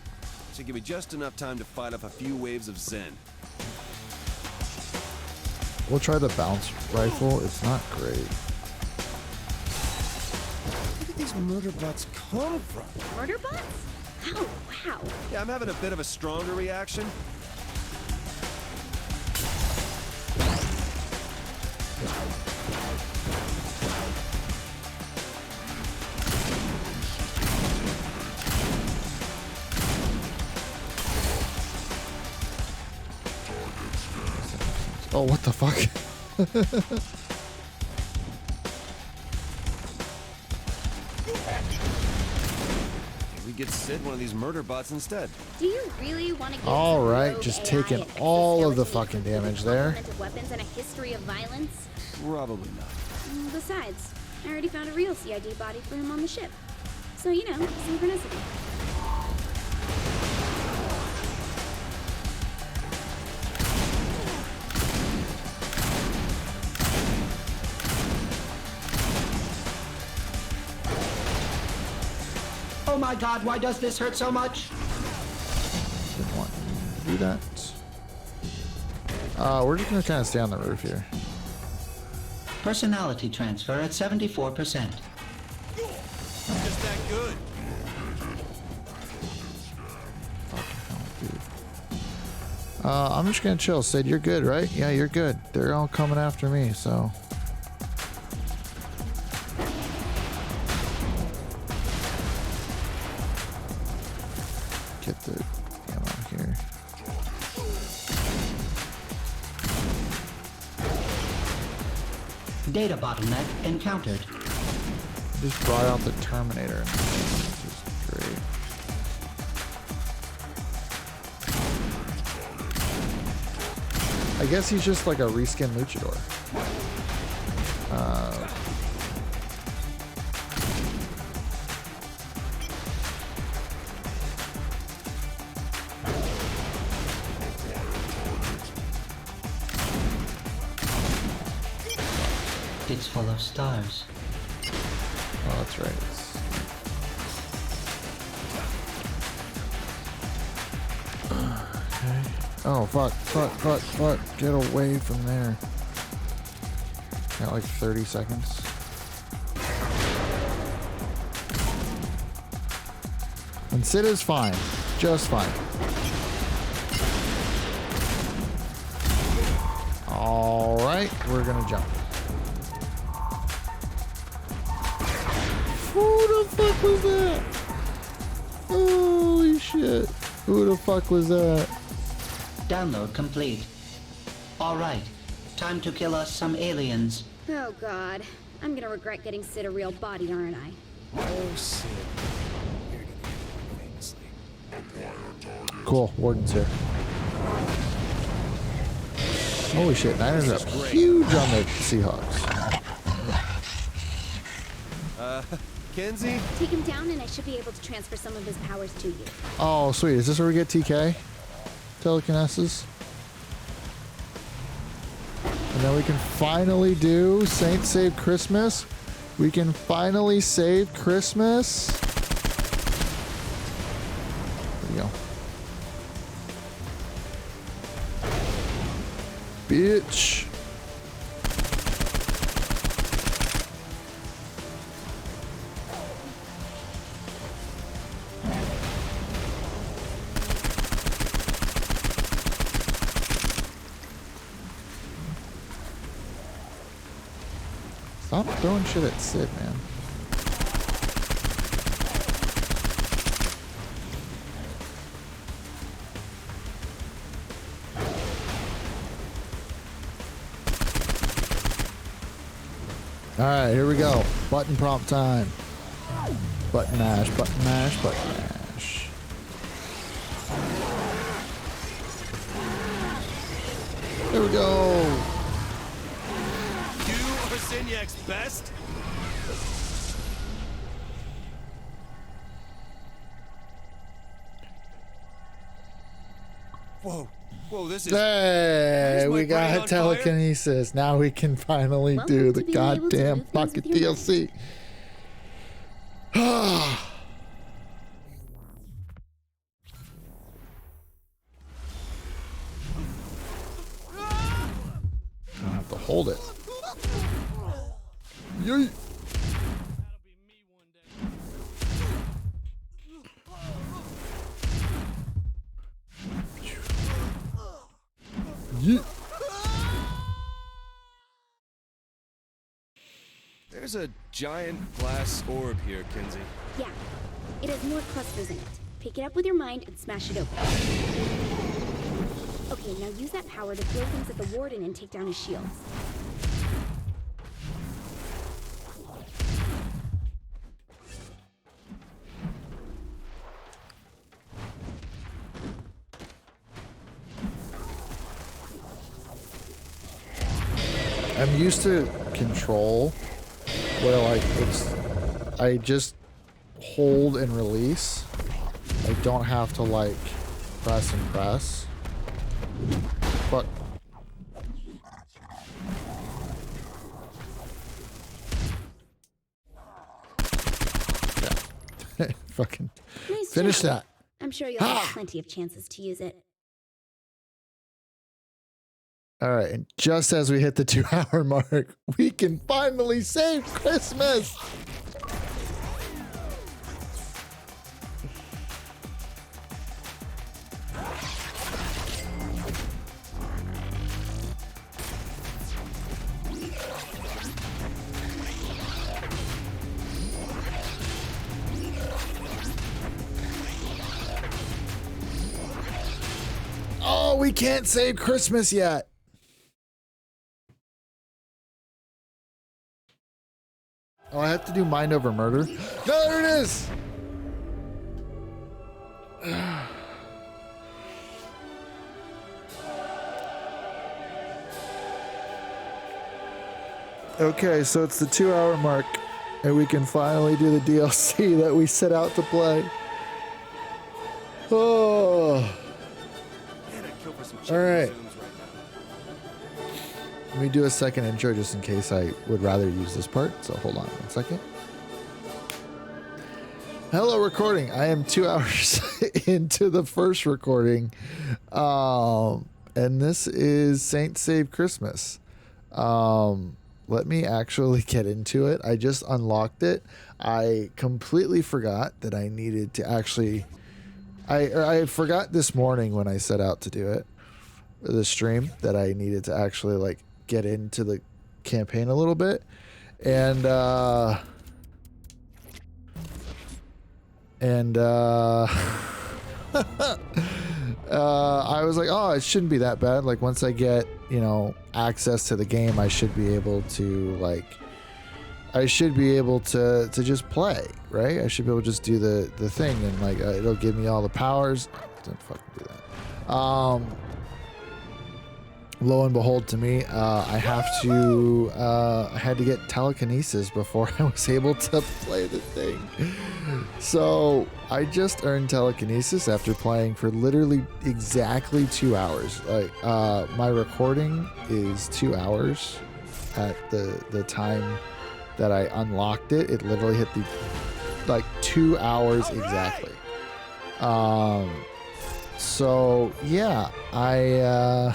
Should give me just enough time to fight off a few waves of Zen. We'll try the bounce rifle. It's not great. Where did these murder bots come from? Murder bots? Oh, wow. Yeah, I'm having a bit of a stronger reaction. Oh, what the fuck? We get Sid one of these murder bots instead. Do you really want to give All some right, rogue just AI taking an all of the exoskeleton fucking equipped with damage a there. complement of weapons and a history of violence? Probably not. Besides, I already found a real CID body for him on the ship. So, you know, synchronicity. Oh my god, why does this hurt so much? Didn't want to do that. We're just gonna kind of stay on the roof here. Personality transfer at 74%. Just that good. I'm just gonna chill. Sid, you're good, right? Yeah, you're good. They're all coming after me, so. Get the ammo here. Data bottleneck encountered. Just brought out the Terminator, which is great. I guess he's just like a reskin luchador. It's full of stars. Oh, that's right. Okay. Oh, fuck. Get away from there. Got like 30 seconds. And Sid is fine. Just fine. Alright, we're gonna jump. Who the fuck was that? Holy shit. Who the fuck was that? Download complete. Alright, time to kill us some aliens. Oh god. I'm gonna regret getting Sid a real body, aren't I? Oh, Sid. Cool, Warden's here. Holy shit, Niners are huge on the Seahawks. Kenzie? Take him down and I should be able to transfer some of his powers to you. Oh, sweet. Is this where we get TK? Telekinesis? And then we can finally do Saint Save Christmas. We can finally save Christmas. There we go. Bitch. Stop throwing shit at Sid, man. Alright, here we go. Button prompt time. Button mash, button mash, button mash. There we go. Zinyak's best? Whoa, this is... Hey, we got telekinesis. Fire? Now we can finally do the goddamn bucket DLC. I don't have to hold it. Yay! Yeah. There's a giant glass orb here, Kenzie. Yeah. It has more clusters in it. Pick it up with your mind and smash it open. Okay, now use that power to throw things at the Warden and take down his shields. I'm used to control where like I just hold and release. I don't have to like press and press. But yeah. Fucking Nice finish job. that. I'm sure you'll have plenty of chances to use it. All right, and just as we hit the 2-hour mark, we can finally save Christmas. Oh, we can't save Christmas yet. Oh, I have to do mind over murder. No, there it is. Okay, so it's the 2-hour mark, and we can finally do the DLC that we set out to play. Oh. All right. Let me do a second intro just in case I would rather use this part. So hold on 1 second. Hello, recording. I am 2 hours into the first recording, and this is Saint Save Christmas. Let me actually get into it. I just unlocked it. I completely forgot that I needed to actually... I forgot this morning when I set out to do it, the stream, that I needed to actually like get into the campaign a little bit. And I was like, oh, it shouldn't be that bad. Like once I get, you know, access to the game, I should be able to just play, right? I should be able to just do the thing, and like it'll give me all the powers. Don't fucking do that. Lo and behold, to me, I had to get telekinesis before I was able to play the thing. So I just earned telekinesis after playing for literally exactly 2 hours. Like my recording is 2 hours at the time that I unlocked it. It literally hit the like 2 hours exactly. So yeah, I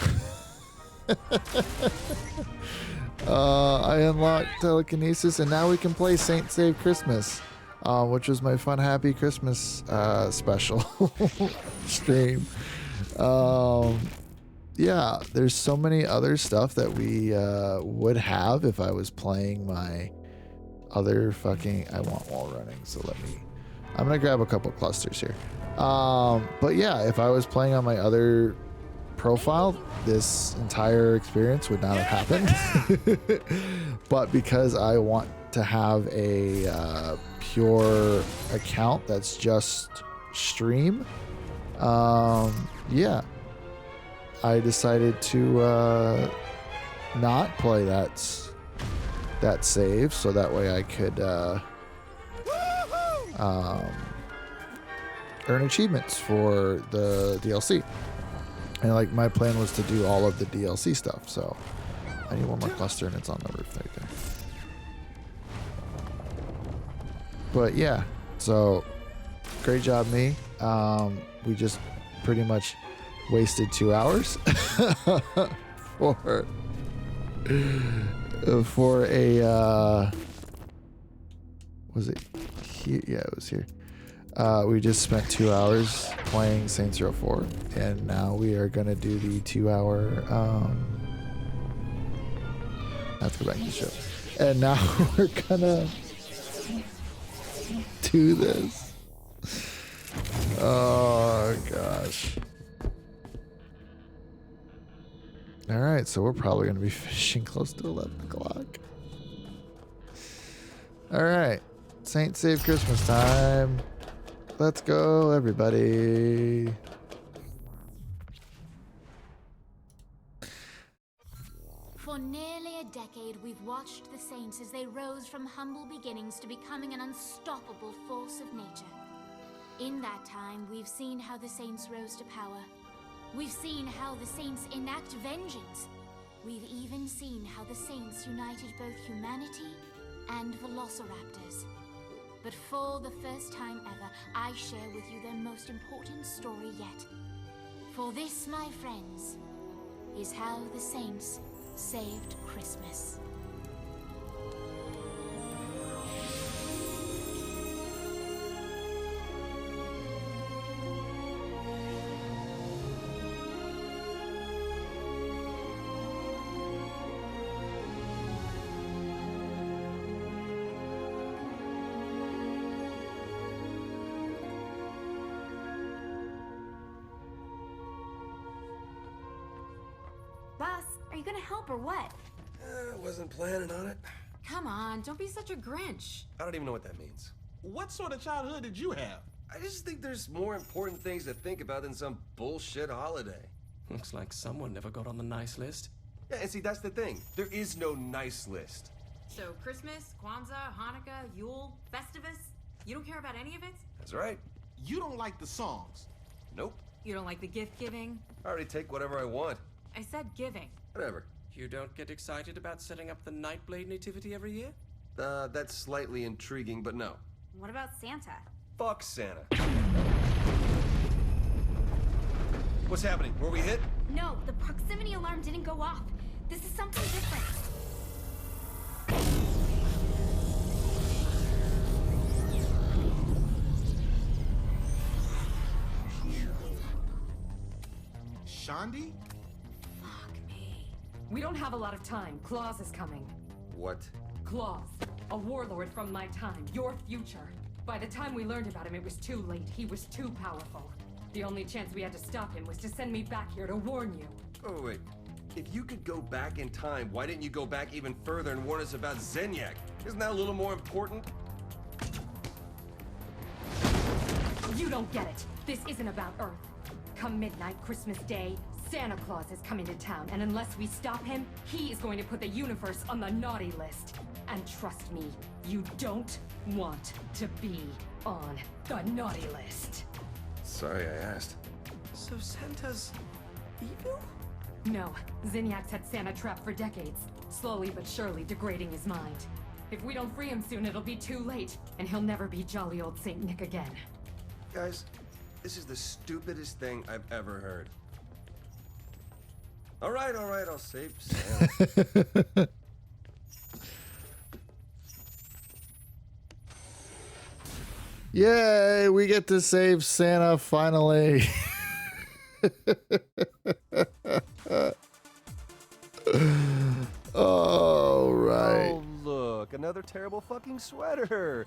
unlocked telekinesis, and now we can play Saint Save Christmas, which was my fun happy Christmas special stream. Yeah, there's so many other stuff that we would have if I was playing my other fucking... I want wall running, so I'm gonna grab a couple clusters here. But yeah, if I was playing on my other profile, this entire experience would not have happened. But because I want to have a pure account that's just stream, yeah, I decided to not play that save, so that way I could earn achievements for the DLC. And like my plan was to do all of the DLC stuff, so I need one more cluster, and it's on the roof right there. But yeah, so great job, me. We just pretty much wasted 2 hours for a was it here? Yeah, it was here. We just spent 2 hours playing Saints Row 4, and now we are gonna do the 2 hour I have to go back to the show. And now we're gonna do this. Oh gosh. Alright, so we're probably gonna be finishing close to 11 o'clock. Alright. Saint Save Christmas time. Let's go, everybody. For nearly a decade, we've watched the Saints as they rose from humble beginnings to becoming an unstoppable force of nature. In that time, we've seen how the Saints rose to power. We've seen how the Saints enact vengeance. We've even seen how the Saints united both humanity and velociraptors. But for the first time ever, I share with you their most important story yet. For this, my friends, is how the Saints saved Christmas. Boss, are you gonna help or what? Wasn't planning on it. Come on, don't be such a Grinch. I don't even know what that means. What sort of childhood did you have? I just think there's more important things to think about than some bullshit holiday. Looks like someone never got on the nice list. Yeah, and see, that's the thing. There is no nice list. So Christmas, Kwanzaa, Hanukkah, Yule, Festivus, you don't care about any of it? That's right. You don't like the songs. Nope. You don't like the gift giving? I already take whatever I want. I said giving. Whatever. You don't get excited about setting up the Nightblade nativity every year? That's slightly intriguing, but no. What about Santa? Fuck Santa. What's happening? Were we hit? No, the proximity alarm didn't go off. This is something different. Shandi? We don't have a lot of time. Claus is coming. What? Claus, a warlord from my time, your future. By the time we learned about him, it was too late. He was too powerful. The only chance we had to stop him was to send me back here to warn you. Oh, wait. If you could go back in time, why didn't you go back even further and warn us about Zenyak? Isn't that a little more important? You don't get it. This isn't about Earth. Come midnight, Christmas Day, Santa Claus is coming to town, and unless we stop him, he is going to put the universe on the naughty list. And trust me, you don't want to be on the naughty list. Sorry I asked. So Santa's evil? No, Zinniak's had Santa trapped for decades, slowly but surely degrading his mind. If we don't free him soon, it'll be too late, and he'll never be jolly old Saint Nick again. Guys, this is the stupidest thing I've ever heard. All right, I'll save Santa. Yay, we get to save Santa finally. All right. Oh, look, another terrible fucking sweater.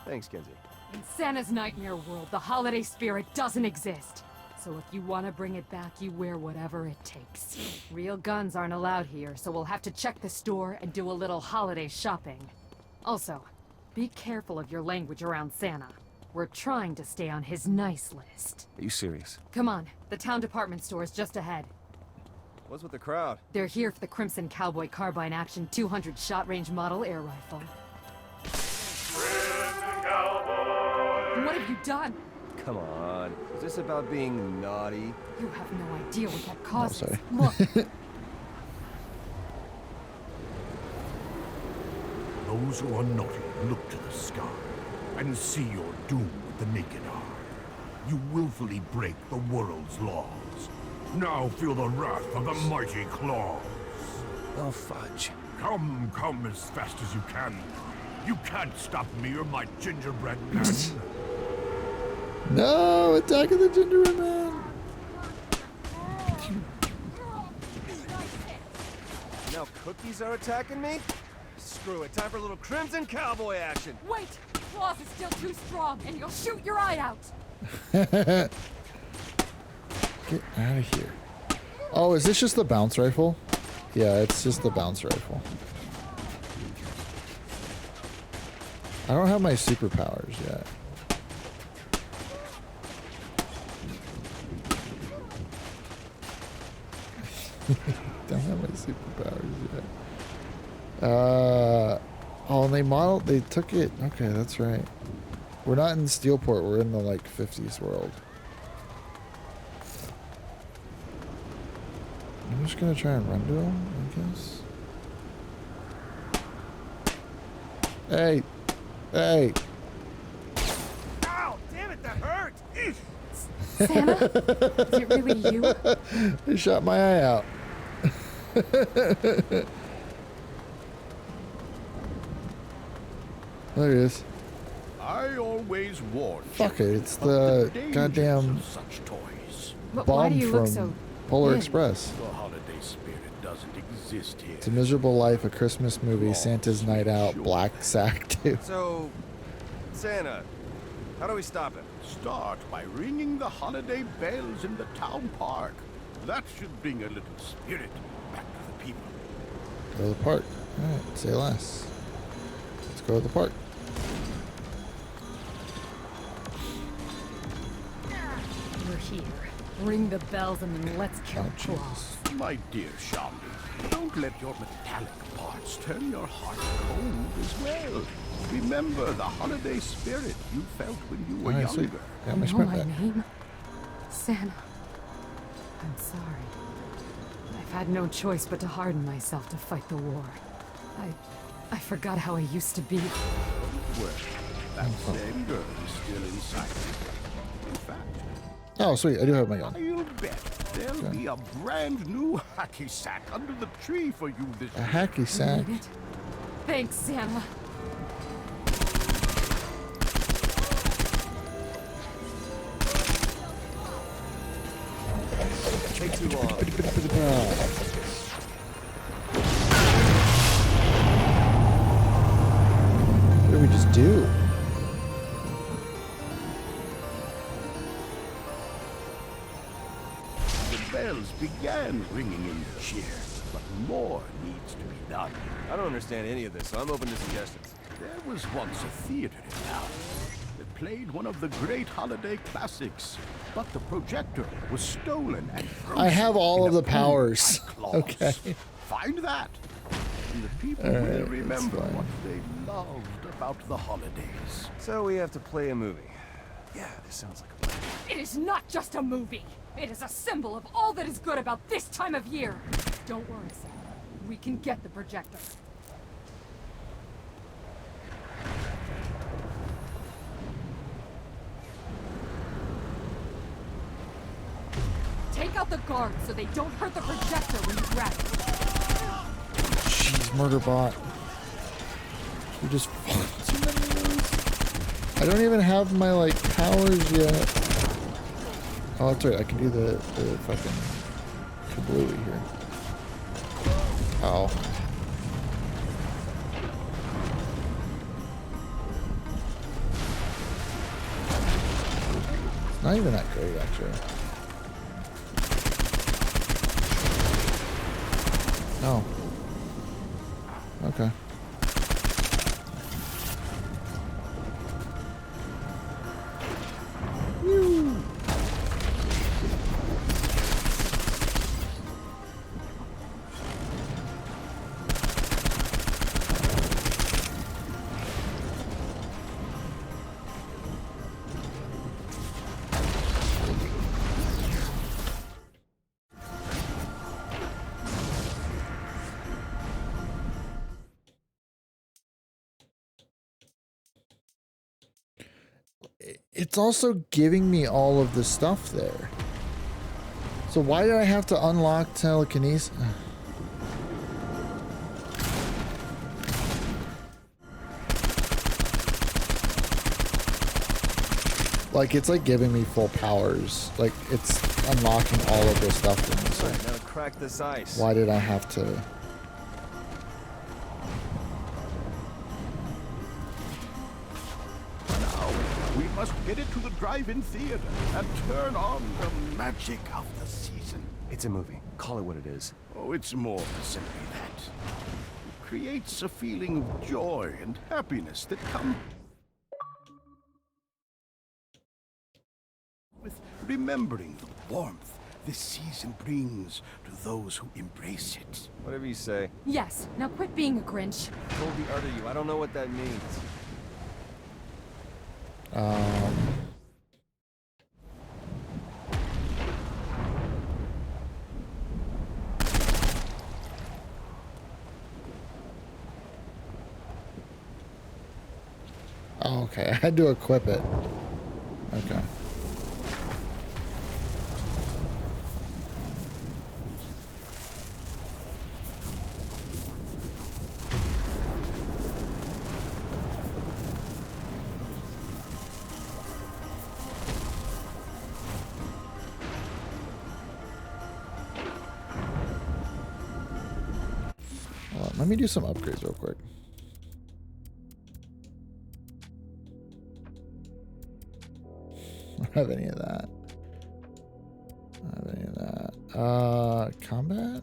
Thanks, Kenzie. In Santa's nightmare world, the holiday spirit doesn't exist. So if you want to bring it back, you wear whatever it takes. Real guns aren't allowed here, so we'll have to check the store and do a little holiday shopping. Also, be careful of your language around Santa. We're trying to stay on his nice list. Are you serious? Come on, the town department store is just ahead. What's with the crowd? They're here for the Crimson Cowboy Carbine Action 200 shot range model air rifle. What have you done? Come on. Is this about being naughty? You have no idea what that causes. sorry. Look. Those who are naughty look to the sky and see your doom with the naked eye. You willfully break the world's laws. Now feel the wrath of the mighty claws. Oh, fudge. Come as fast as you can. You can't stop me or my gingerbread man. No, Attack of the Gingerbread Man. Now cookies are attacking me? Screw it, time for a little Crimson Cowboy action. Wait! Claus is still too strong, and you'll shoot your eye out! Get out of here. Oh, is this just the bounce rifle? Yeah, it's just the bounce rifle. I don't have my superpowers yet. Don't have my superpowers yet. Oh, and they took it. Okay, that's right. We're not in Steelport, we're in the, like, 50s world. I'm just gonna try and run to him, I guess. Hey! Hey! Ow! Damn it, that hurt! Santa? Is it really you? They shot my eye out. There he is. I always warn you. Fuck it, it's of the dangers goddamn of such toys. But why do bomb you look from so Polar thin? Express. The holiday spirit doesn't exist here. It's a Miserable Life, a Christmas movie, Santa's Night Out, Black Sack 2. So, Santa, how do we stop him? Start by ringing the holiday bells in the town park. That should bring a little spirit back to the people. Go to the park. Alright, say less. go to the park. We're here. Ring the bells and then let's kill Claus. My dear Shamli, don't let your metallic parts turn your heart cold as well. Remember the holiday spirit you felt when you were younger. You know my name? Santa. I'm sorry. I've had no choice but to harden myself to fight the war. I forgot how I used to be. Well, that same girl is still inside. In fact, Oh, sweet. I do have my gun. I'll bet there'll be a brand new hacky sack under the tree for you this A hacky sack. Thanks, Santa. Take too long. What did we just do? The bells began ringing in cheer, but more needs to be done. I don't understand any of this, so I'm open to suggestions. There was once a theater in town that played one of the great holiday classics, but the projector was stolen and I have all of the powers. Okay. Find that, and the people All will right, remember that's fine. what they loved about the holidays. So we have to play a movie. Yeah, this sounds like a plan. It is not just a movie. It is a symbol of all that is good about this time of year. Don't worry, Santa. We can get the projector. Take out the guards so they don't hurt the projector when you grab it. Jeez, murder bot. You just fought too many of those. I don't even have my like powers yet. Oh, that's right. I can do the fucking kablooey here. Oh. It's not even that great, actually. Oh. Okay. It's also giving me all of the stuff there. So why did I have to unlock telekinesis? Like, it's like giving me full powers. Like, it's unlocking all of this stuff for me. So Alright, now crack this ice. why did I have to? We must get it to the drive-in theater and turn on the magic of the season. It's a movie. Call it what it is. Oh, it's more than simply that. It creates a feeling of joy and happiness that come with remembering the warmth this season brings to those who embrace it. Whatever you say. Yes, now quit being a Grinch. I told the other you, I don't know what that means. Oh, okay. I had to equip it. Okay. Hold on, let me do some upgrades real quick. I don't have any of that. I don't have any of that. Combat?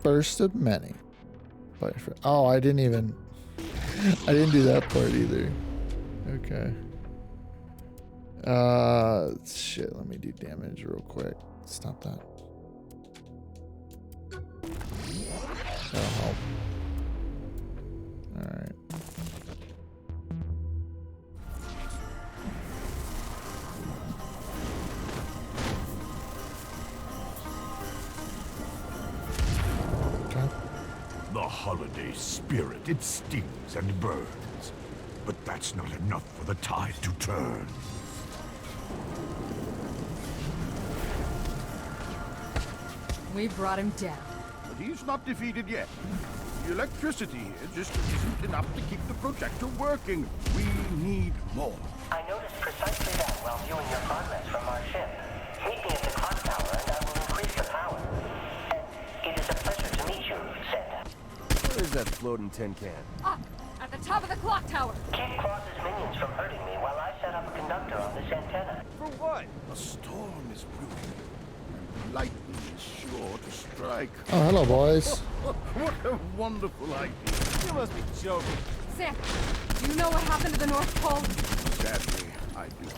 first of many. Oh, I didn't even. I didn't do that part either. Okay. Shit. Let me do damage real quick. Stop that. That'll help. All right. The holiday spirit, it stings and burns. But that's not enough for the tide to turn. We brought him down. But he's not defeated yet. The electricity here just isn't enough to keep the projector working. We need more. I noticed precisely that while viewing your progress from our ship. Meet me at the clock tower and I will increase the power. And it is a pleasure to meet you, Santa. Where is that floating tin can? Up! At the top of the clock tower! Keep Claus's minions from hurting me while I set up a conductor on this antenna. For what? A storm is brewing. Lightning is sure to strike. Oh, hello, boys. What a wonderful idea. You must be joking. Sam, do you know what happened to the North Pole? Sadly, I do.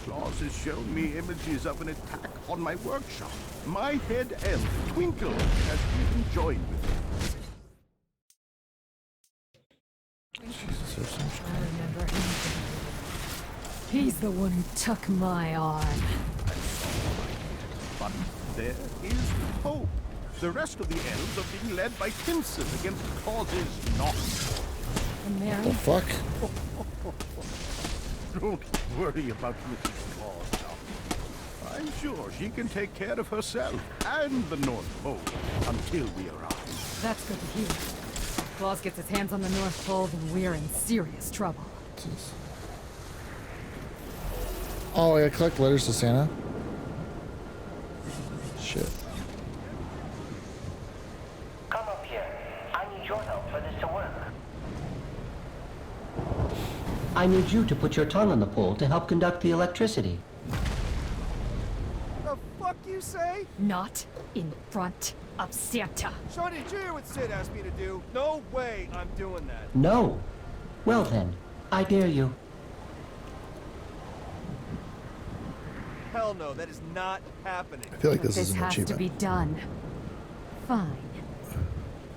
Claus has shown me images of an attack on my workshop. My head elf, Twinkle, has even joined with me. Jesus, there's so much. I remember him. He's the one who took my arm. But there is hope. The rest of the elves are being led by Tinsel against Claus's Knock. And Mary? The fuck? Don't worry about Mrs. Claus now. I'm sure she can take care of herself and the North Pole until we arrive. That's good to hear. If Claus gets his hands on the North Pole, then we're in serious trouble. Jeez. Oh, I gotta collect letters to Santa. Shit. Come up here. I need your help for this to work. I need you to put your tongue on the pole to help conduct the electricity. The fuck you say? Not in front of Santa. Shawnee, did you hear what Sid asked me to do? No way I'm doing that. No. Well then, I dare you. Hell no, that is not happening. I feel like this is an has achievement. to be done. Fine.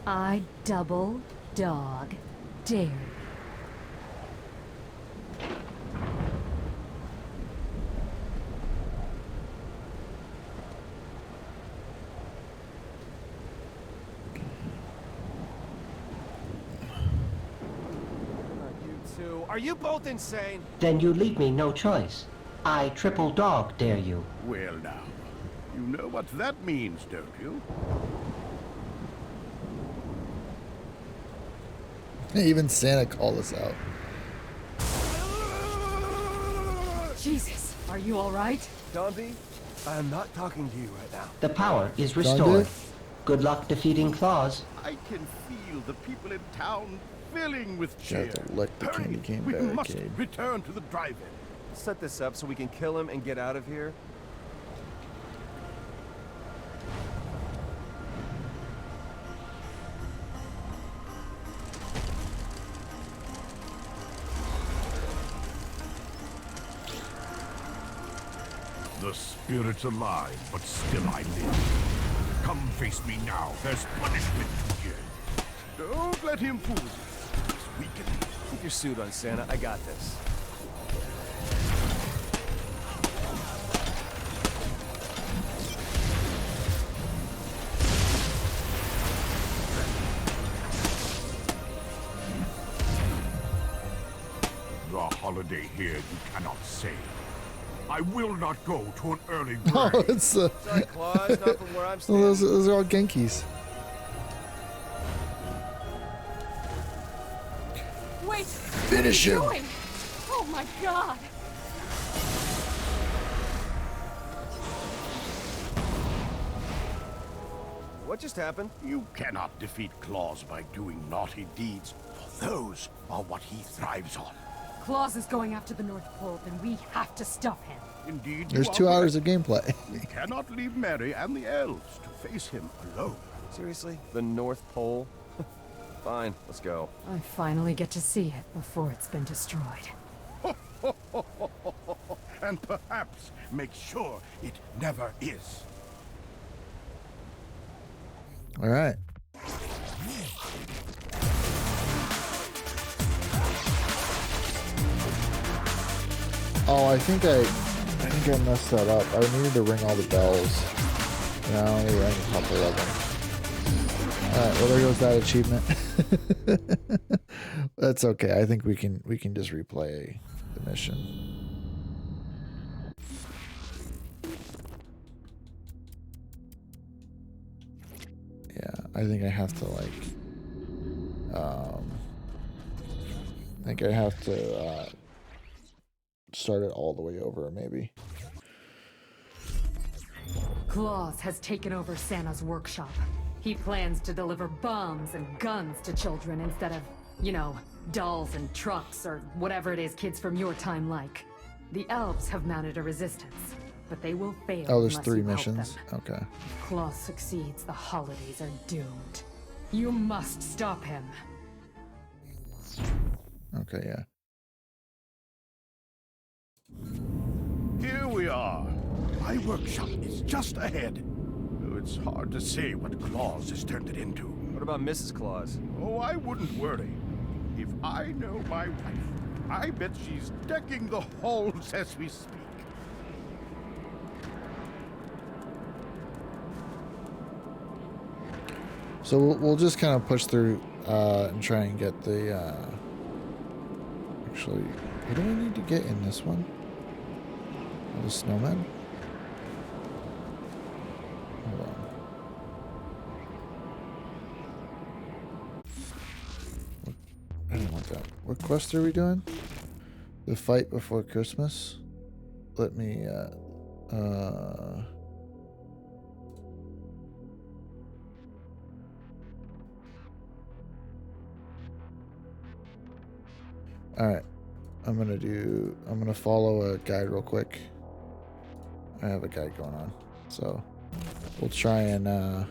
I double dog dare. You two, are you both insane? Then you leave me no choice. I triple dog dare you. Well now, you know what that means, don't you? Even Santa called us out. Jesus, are you alright? Dombey, I am not talking to you right now. The power is restored. Good luck defeating Claus. I can feel the people in town filling with Got cheer. to lick the candy cane We must barricade. return to the drive-in. Set this up so we can kill him and get out of here. The spirit's alive, but still I live. Come face me now. There's punishment to give. Don't let him fool you. He's weakened. Keep your suit on, Santa. I got this. The holiday here you cannot save. I will not go to an early Oh, grave. it's Sorry, Claus, not from where I'm well, standing. those are all Genkis. Wait! Finish him! What are you doing? Oh my god! What just happened? You cannot defeat Claus by doing naughty deeds, for those are what he thrives on. Claus is going after the North Pole, then we have to stop him. Indeed, There's you are 2 hours correct. of gameplay. We cannot leave Mary and the elves to face him alone. Seriously? The North Pole? Fine, let's go. I finally get to see it before it's been destroyed. And perhaps make sure it never is. All right. Oh, I think I messed that up. I needed to ring all the bells. No, I only rang a couple of them. Alright, well there goes that achievement. That's okay. I think we can just replay the mission. Yeah, I think I have to start it all the way over, maybe. Claus has taken over Santa's workshop. He plans to deliver bombs and guns to children instead of, you know, dolls and trucks or whatever it is kids from your time like. The elves have mounted a resistance, but they will fail. Oh, there's unless 3 you help missions. them. Okay. If Claus succeeds, the holidays are doomed. You must stop him. Okay, yeah. Here we are. My workshop is just ahead. Though it's hard to say what Claus has turned it into. What about Mrs. Claus? Oh, I wouldn't worry. If I know my wife, I bet she's decking the halls as we speak. So we'll just kind of push through and try and get the. Actually, what do I need to get in this one? Oh, the snowman. Hold on. I don't want that. What quest are we doing? The fight before Christmas. Let me. Alright, I'm gonna follow a guide real quick. I have a guide going on, so we'll try and, oh,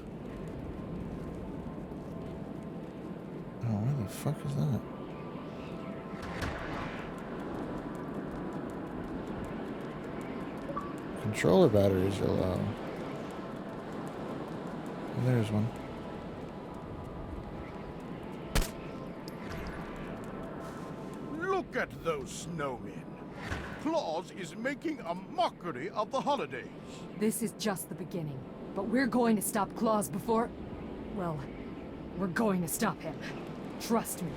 where the fuck is that? Controller batteries are low. Oh, there's one. Look at those snowmen. Claus is making a mockery of the holidays. This is just the beginning, but we're going to stop Claus before... Well, we're going to stop him. Trust me.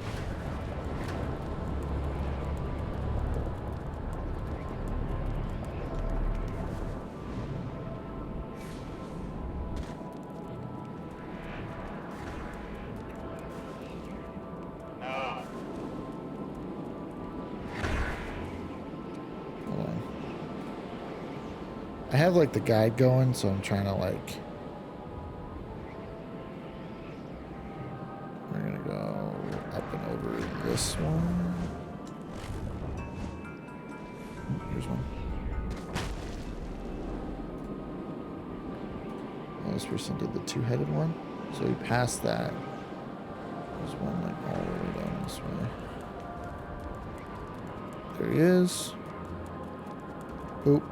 I have like the guide going, so I'm trying to like. We're gonna go up and over this one. Here's one. Oh, this person did the 2-headed one, so we passed that. There's one like all the way down this way. There he is. Oop.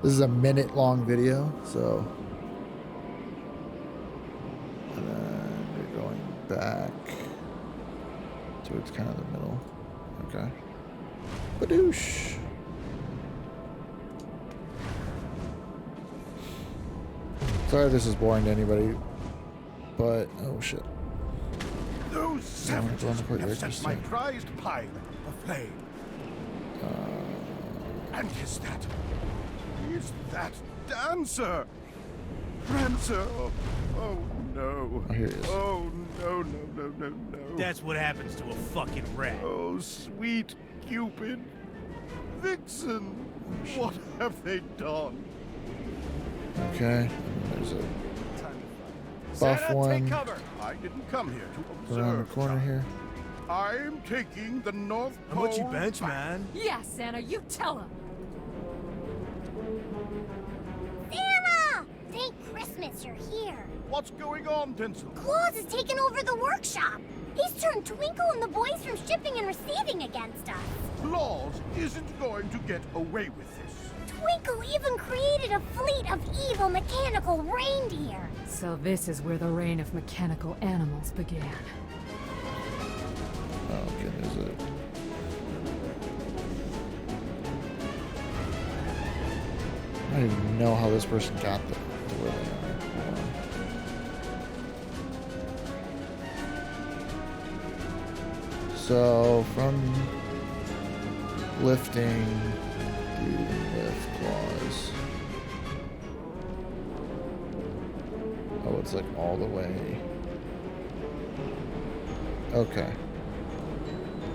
This is a minute-long video, so and then we're going back towards kind of the middle. Okay. Badoosh. Sorry if this is boring to anybody, but oh shit. Those savages have set my prized pile aflame. And is that Dancer? Prancer? Oh no. Oh, here he is. Oh no. That's what happens to a fucking rat. Oh, sweet Cupid. Vixen. What have they done? Okay. There's a buff Santa, one. take cover. I didn't come here to observe. Around the corner here. I'm taking the North Pole. How much you bench, man? Yeah, Santa, you tell him. here? What's going on, Tinsel? Claus has taken over the workshop. He's turned Twinkle and the boys from shipping and receiving against us. Claus isn't going to get away with this. Twinkle even created a fleet of evil mechanical reindeer. So this is where the reign of mechanical animals began. Oh, goodness. Is it? I don't even know how this person got to where they are. So from lifting to lift claws. Oh, it's like all the way. Okay.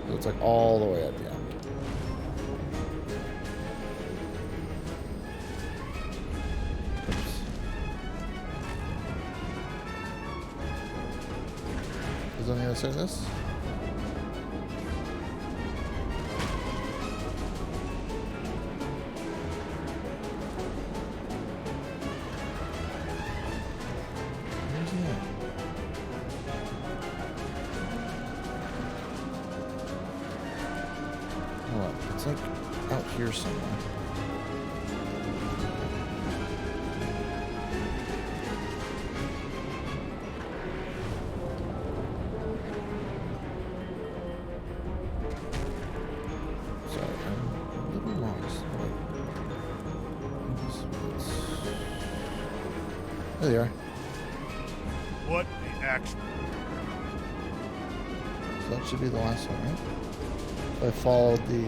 So it's like all the way at the end. Is on the other side of this? Where's he at? Hold on, it's like out here somewhere. There they are. What the action? So that should be the last one, right? If I followed the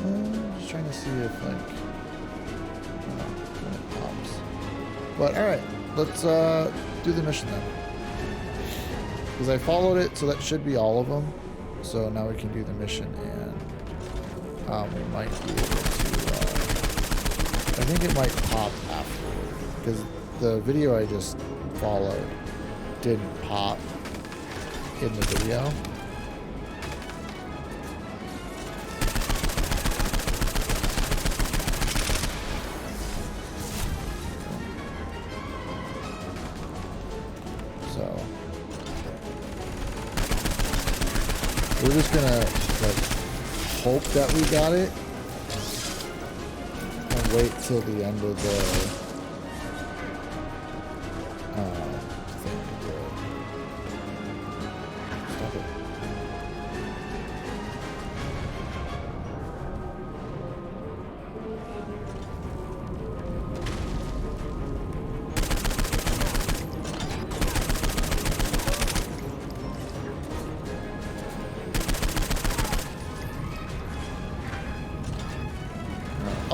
I'm just trying to see if like when it pops. But all right, let's do the mission then. Because I followed it, so that should be all of them. So now we can do the mission, and we might be able to. I think it might pop afterward, because the video I just followed didn't pop in the video. We're just gonna like hope that we got it and wait till the end of the thing to do it. Stop it.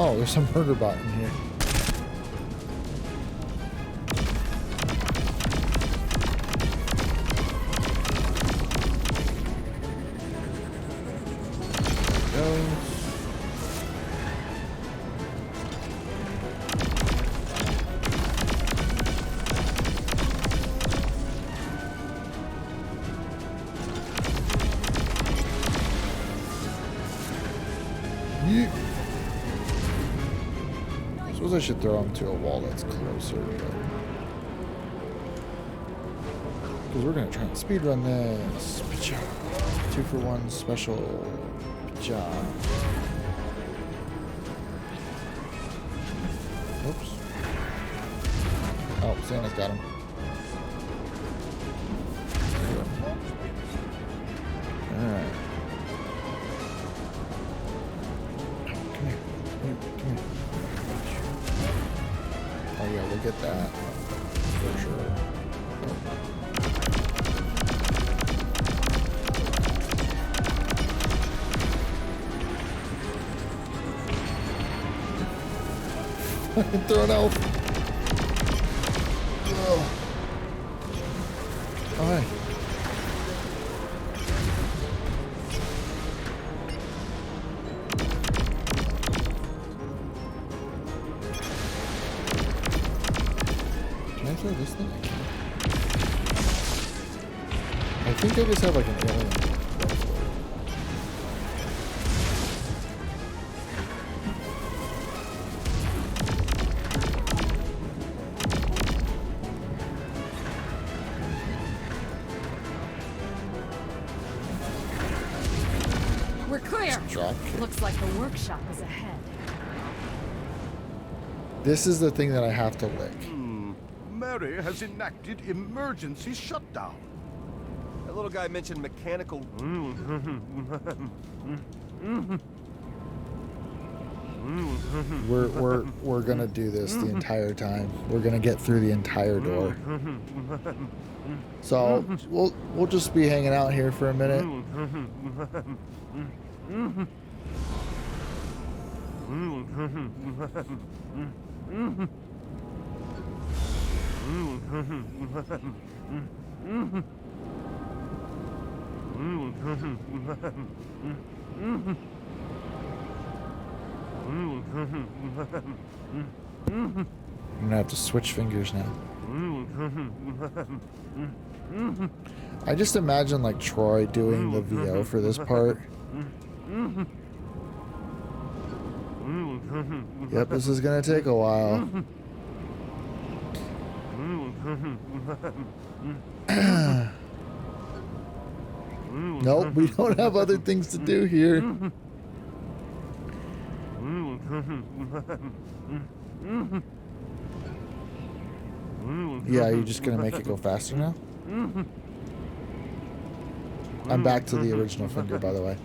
Oh, there's some murder bot in here. There it goes. Yeet. I suppose I should throw him to a wall that's closer, because we're gonna try and speedrun this. 2-for-1 special job. Oops. Oh, Santa's got him. Alright. Come here. Come here. Oh yeah, we'll get that for sure. Throw an elf. Oh. Hi. Can I throw this thing? I think I just have like an alien. We're clear. Looks like the workshop is ahead. This is the thing that I have to lick. Mary has enacted emergency shutdown. That little guy mentioned mechanical. We're gonna do this the entire time. We're gonna get through the entire door. So we'll just be hanging out here for a minute. I'm gonna have to switch fingers now. I just imagine like Troy doing the VO for this part. Yep, this is gonna take a while. Nope, we don't have other things to do here. Yeah, you're just gonna make it go faster now? I'm back to the original finger, by the way.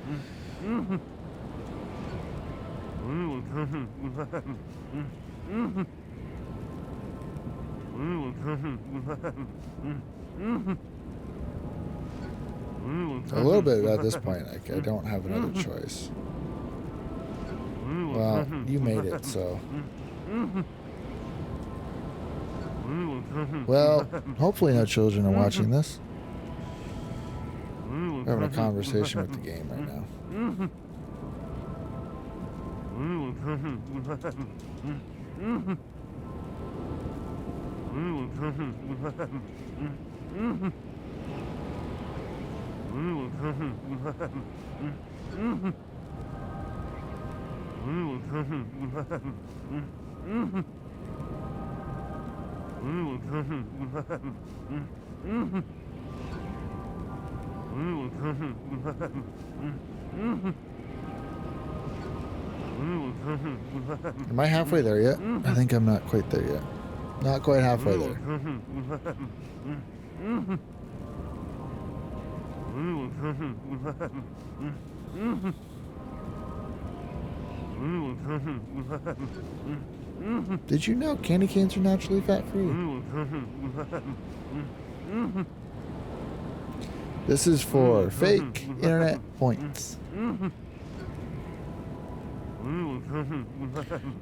A little bit at this point, like I don't have another choice. Well, you made it, so. Well, hopefully no children are watching this. We're having a conversation with the game right now. Am I halfway there yet? I think I'm not quite there yet. Not quite halfway there. Did you know candy canes are naturally fat-free? This is for fake internet points.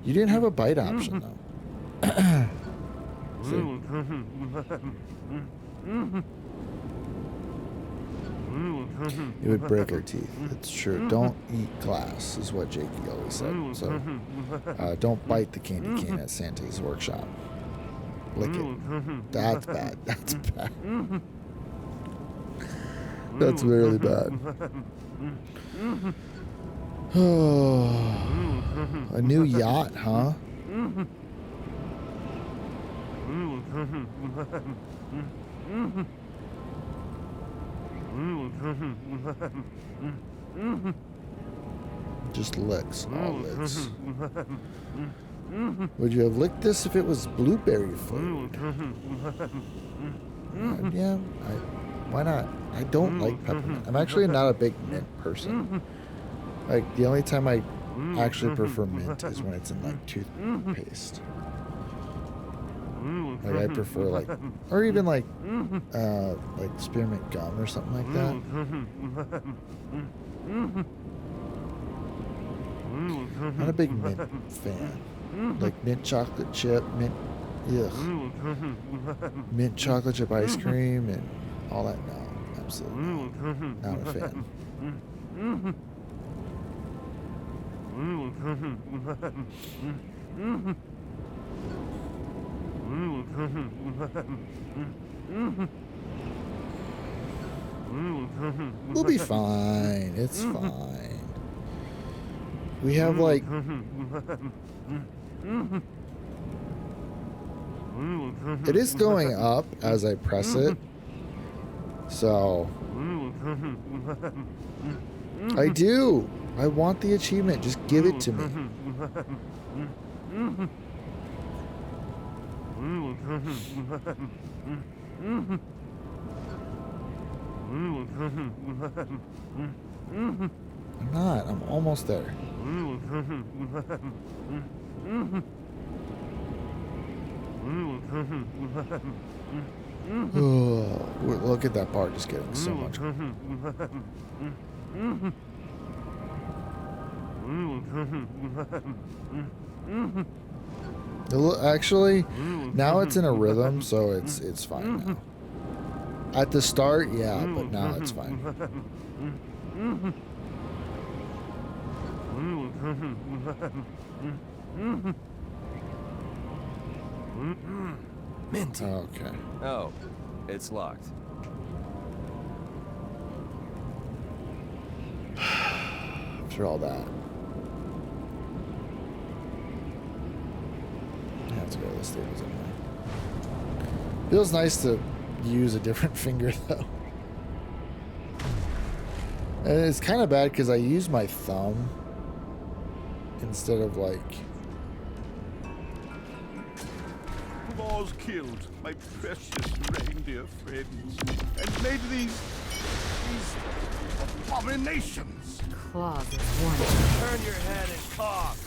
You didn't have a bite option, though. It would break our teeth. It's true. Don't eat glass, is what Jakey always said. So, don't bite the candy cane at Santa's workshop. Lick it. That's bad. That's bad. That's really bad. A new yacht, huh? Just licks, all licks. Would you have licked this if it was blueberry flavored? Yeah, why not? I don't like peppermint. I'm actually not a big mint person. Like, the only time I actually prefer mint is when it's in, like, toothpaste. Like, I prefer, like, or even, like spearmint gum or something like that. Not a big mint fan. Like, mint chocolate chip, mint, ugh. Mint chocolate chip ice cream and all that, no, absolutely not a fan. We'll be fine. It's fine. We have like... It is going up as I press it. So... I do. I want the achievement. Just give it to me. I'm not. I'm almost there. Oh, look at that part just getting so much. Actually, now it's in a rhythm, so it's fine now. At the start, yeah, but now it's fine. Minty. Okay. Oh, it's locked. After all that. I have to go to the stables anyway. Feels nice to use a different finger though. And it's kind of bad because I use my thumb instead of like... Claus killed my precious reindeer friends and made these abominations. Claus is one. Turn your head and talk.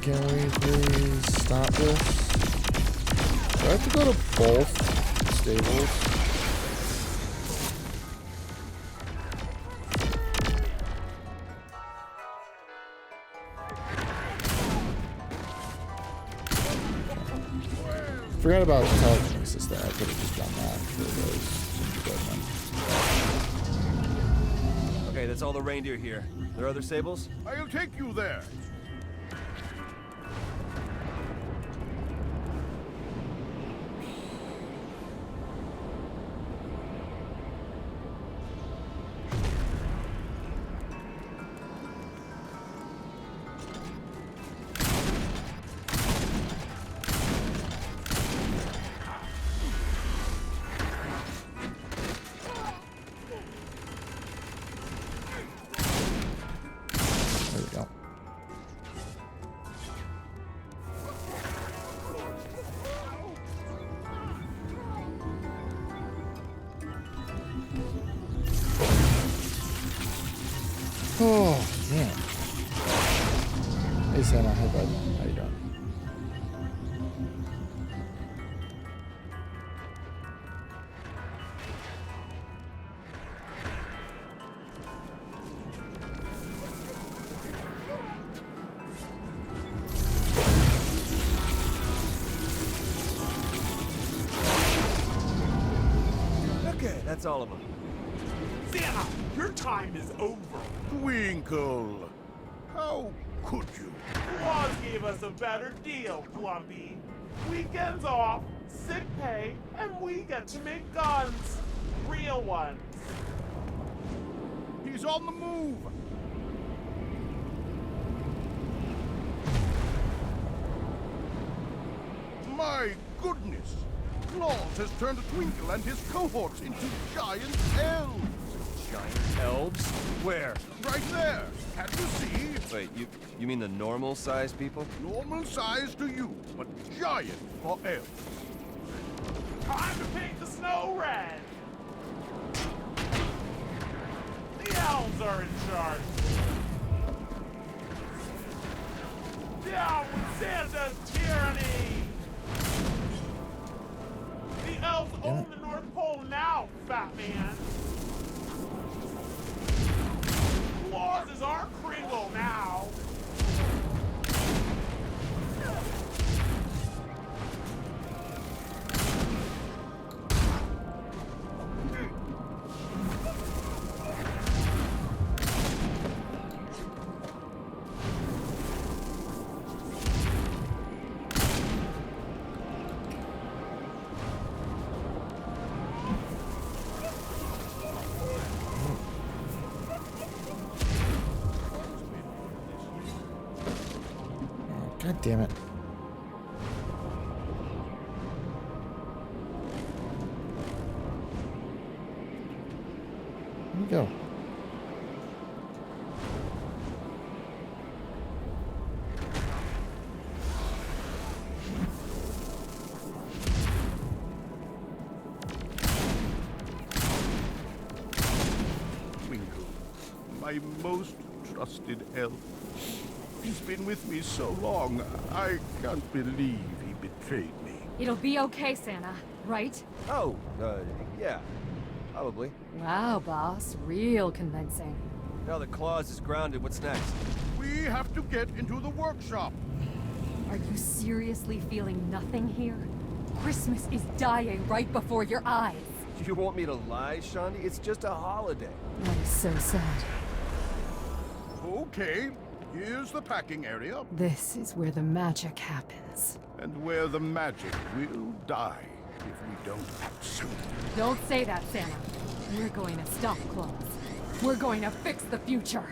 Can we please stop this? Do I have to go to both stables? Forgot about telekinesis there. I could have just done that for those. Okay, that's all the reindeer here. There are other stables? I'll take you there. Oh, man. Hey, Santa. Hey, bud. How you doing? Okay, that's all of them. Santa, your time is over. Twinkle, how could you? Claus gave us a better deal, Plumpy. Weekends off, sick pay, and we get to make guns. Real ones. He's on the move. My goodness! Claus has turned Twinkle and his cohorts into giant elves. Giant elves? Where? Right there. Can't you see? Wait, you mean the normal-sized people? Normal size to you, but giant for elves. Time to paint the snow red. The elves are in charge. Down with Santa's tyranny. The elves own the North Pole now, fat man. damn it. Where'd we go? Twinkle, my most trusted elf. He's been with me so long, I can't believe he betrayed me. It'll be okay, Santa, right? Oh, yeah. Probably. Wow, boss. Real convincing. Now that Claus is grounded, what's next? We have to get into the workshop. Are you seriously feeling nothing here? Christmas is dying right before your eyes. You want me to lie, Shandi? It's just a holiday. That is so sad. Okay, here's the packing area. This is where the magic happens. And where the magic will die if we don't act soon. Don't say that, Santa. We're going to stop Claus. We're going to fix the future.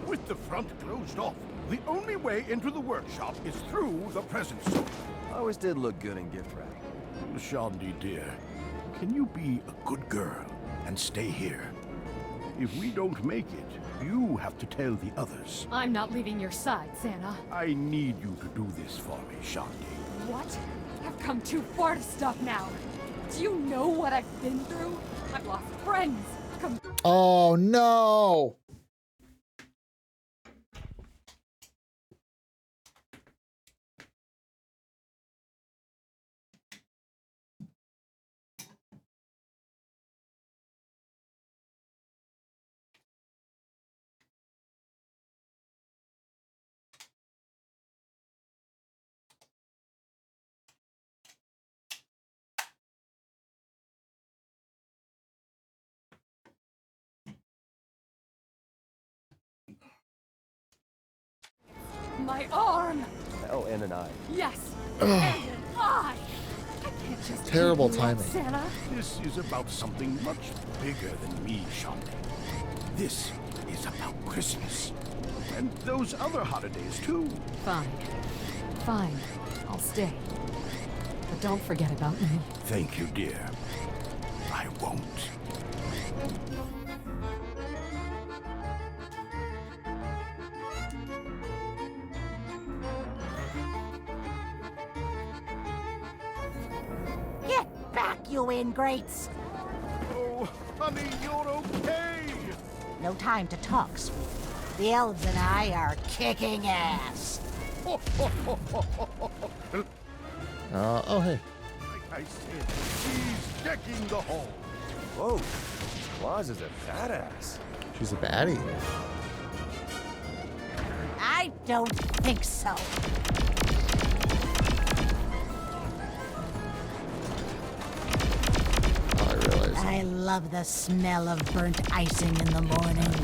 With the front closed off, the only way into the workshop is through the present store. Always did look good in gift wrap. Shandi, dear, can you be a good girl and stay here? If we don't make it, you have to tell the others. I'm not leaving your side, Santa. I need you to do this for me, Shandi. What? I've come too far to stop now. Do you know what I've been through? I've lost friends. Oh no! My arm! Oh, and an eye. Yes! And an eye! I can't just Terrible keep you up, timing. Santa. This is about something much bigger than me, Shandi. This is about Christmas. And those other holidays, too. Fine. Fine. I'll stay. But don't forget about me. Thank you, dear. I won't. Get back, you ingrates! Oh, honey, you're okay! No time to talk, sweet. The elves and I are kicking ass. Oh, hey. Like I said, he's decking the hall. Whoa, Claus is a badass. She's a baddie. I don't think so. Oh, I realize. I love the smell of burnt icing in the morning.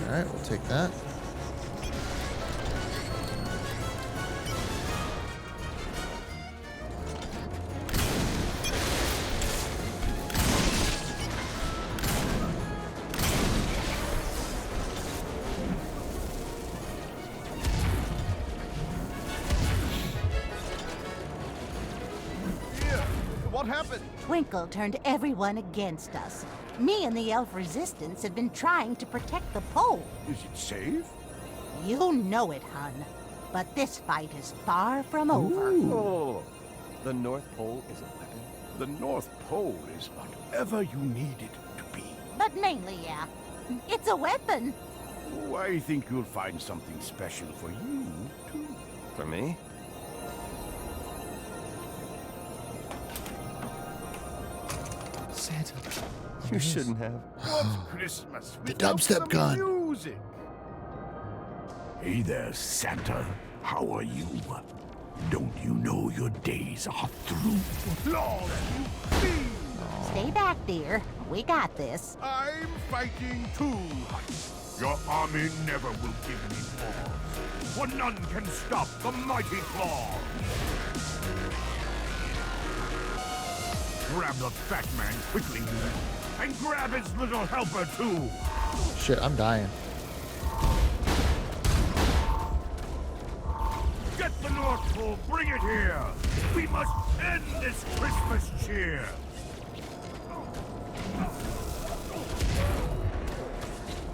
All right, we'll take that. What happened? Twinkle turned everyone against us. Me and the elf resistance have been trying to protect the pole. Is it safe? You know it, hun. But this fight is far from over. Oh, the North Pole is a weapon? The North Pole is whatever you need it to be. But mainly, yeah. It's a weapon. Oh, I think you'll find something special for you, too. For me? Santa, you shouldn't have. What's Christmas The without dubstep some gun. music? Hey there, Santa. How are you? Don't you know your days are through? Lord, you fiend! Stay back, dear. We got this. I'm fighting too hot. Your army never will give me pause, for none can stop the mighty Claus. Grab the fat man quickly. And grab his little helper, too! Shit, I'm dying. Get the North Pole, bring it here! We must end this Christmas cheer!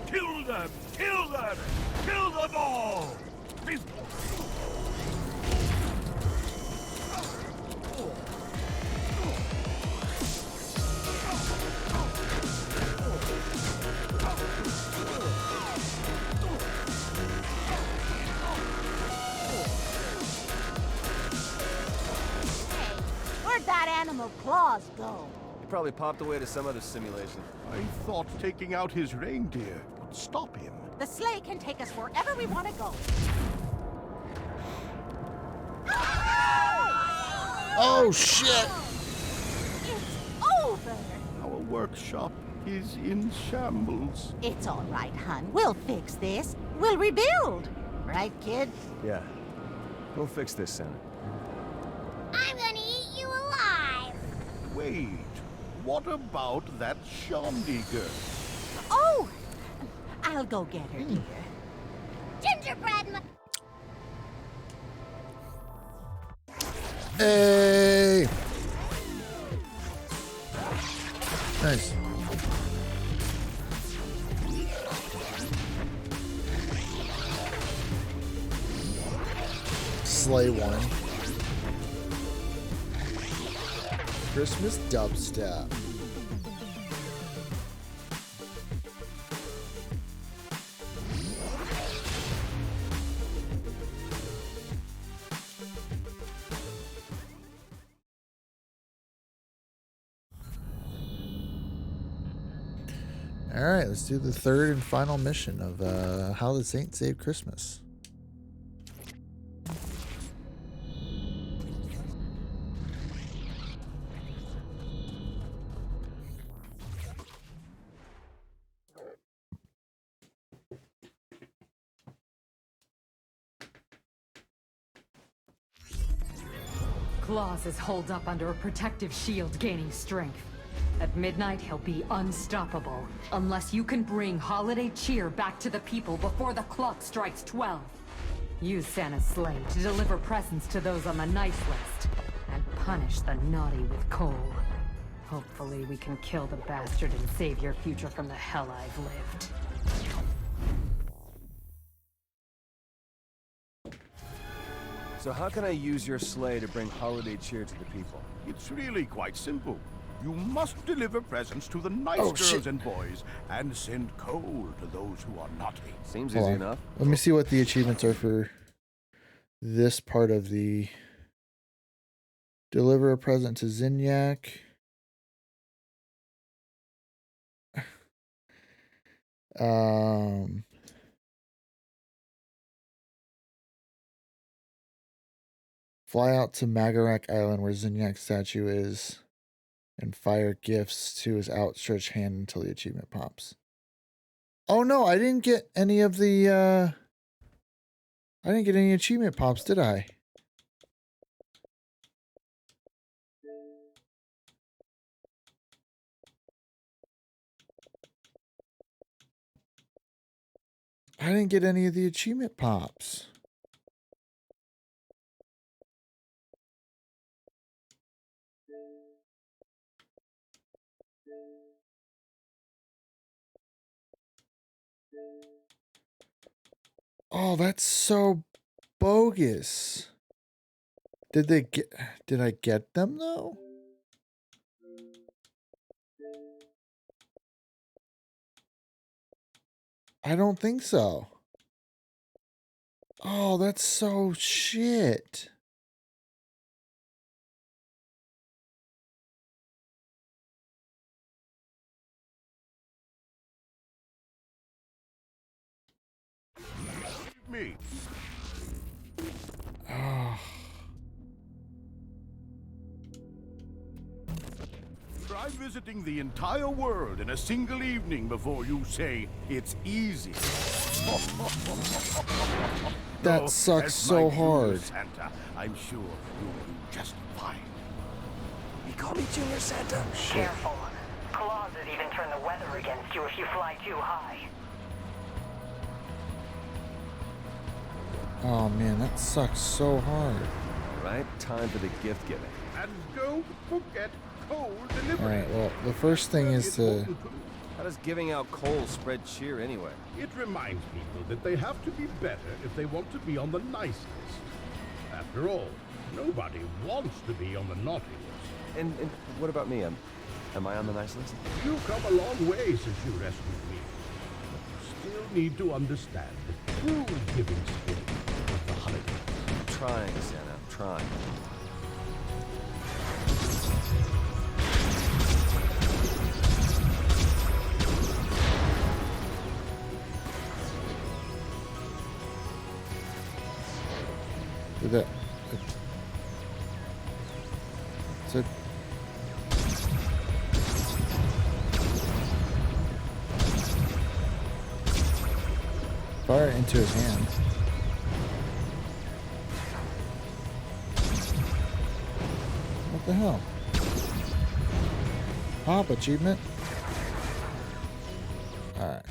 Kill them! Kill them! Kill them all! Where'd that animal Claus go? He probably popped away to some other simulation. I thought taking out his reindeer would stop him. The sleigh can take us wherever we want to go. Oh, shit! It's over! Our workshop is in shambles. It's all right, hon. We'll fix this. We'll rebuild. Right, kid? Yeah. We'll fix this, Santa. I'm gonna eat you alive. Wait, what about that Shondi girl? Oh! I'll go get her, dear. Gingerbread. Hey! Nice. Slay one. Christmas dubstep. All right, let's do the third and final mission of How the Saint Saved Christmas. Claus is holed up under a protective shield, gaining strength. At midnight, he'll be unstoppable, unless you can bring holiday cheer back to the people before the clock strikes 12. Use Santa's sleigh to deliver presents to those on the nice list, and punish the naughty with coal. Hopefully we can kill the bastard and save your future from the hell I've lived. So how can I use your sleigh to bring holiday cheer to the people? It's really quite simple. You must deliver presents to the nice girls and boys, and send coal to those who are naughty. Seems Hold easy on. enough. Let me see what the achievements are for this part of the deliver a present to Zinyak. Fly out to Magarak Island where Zinyak's statue is and fire gifts to his outstretched hand until the achievement pops. Oh no, I didn't get any of the I didn't get any achievement pops, did I? I didn't get any of the achievement pops. Oh, that's so bogus. Did I get them though? I don't think so. Oh, that's so shit. Me. Oh. Try visiting the entire world in a single evening before you say it's easy. That sucks so hard. Santa, I'm sure you'll do just fine. You call me Junior Santa? Careful. Clauses even turn the weather against you if you fly too high. Oh man, that sucks so hard. Right? Time for the gift giving. And don't forget coal delivery. Alright, well, the first thing is to... How does giving out coal spread cheer anyway? It reminds people that they have to be better if they want to be on the nice list. After all, nobody wants to be on the naughty list. And what about me? Am I on the nice list? You've come a long way since you rescued me. But you still need to understand the true giving spirit of the holidays. I'm trying, Santa. I'm trying. Did that... It's a... Fire into his hand. What the hell? Pop achievement? Alright.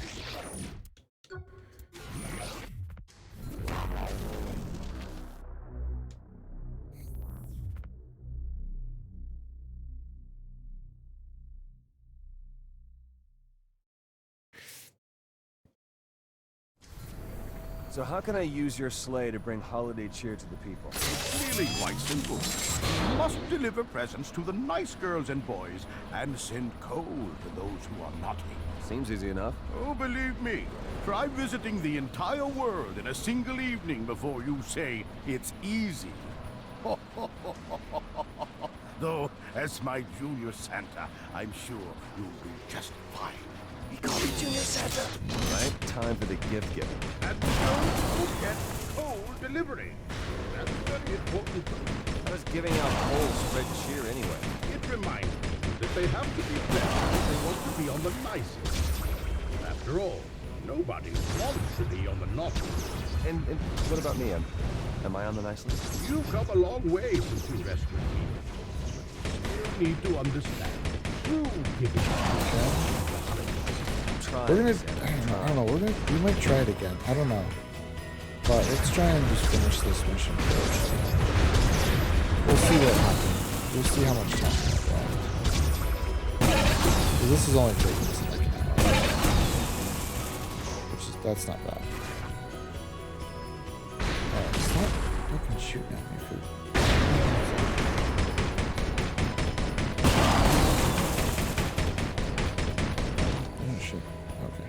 So how can I use your sleigh to bring holiday cheer to the people? It's really quite simple. You must deliver presents to the nice girls and boys and send coal to those who are naughty. Seems easy enough. Oh, believe me, try visiting the entire world in a single evening before you say it's easy. Though, as my junior Santa, I'm sure you'll be just fine. He called me Junior Santa. Right? Time for the gift giving. And don't forget coal delivery. That's very important too. How does giving out coal spread cheer anyway? It reminds people that they have to be better if they want to be on the nice list. After all, nobody wants to be on the naughty list. And what about me? Am I on the nice list? You've come a long way since you rescued me. But you need to understand the true giving. We're gonna, I don't know, we might try it again. I don't know. But let's try and just finish this mission first. We'll see what happens. We'll see how much time we have left. 'Cause this is only taking us like an hour. Which is, that's not bad. Alright, stop fucking shooting at me for... Oh shit. Okay.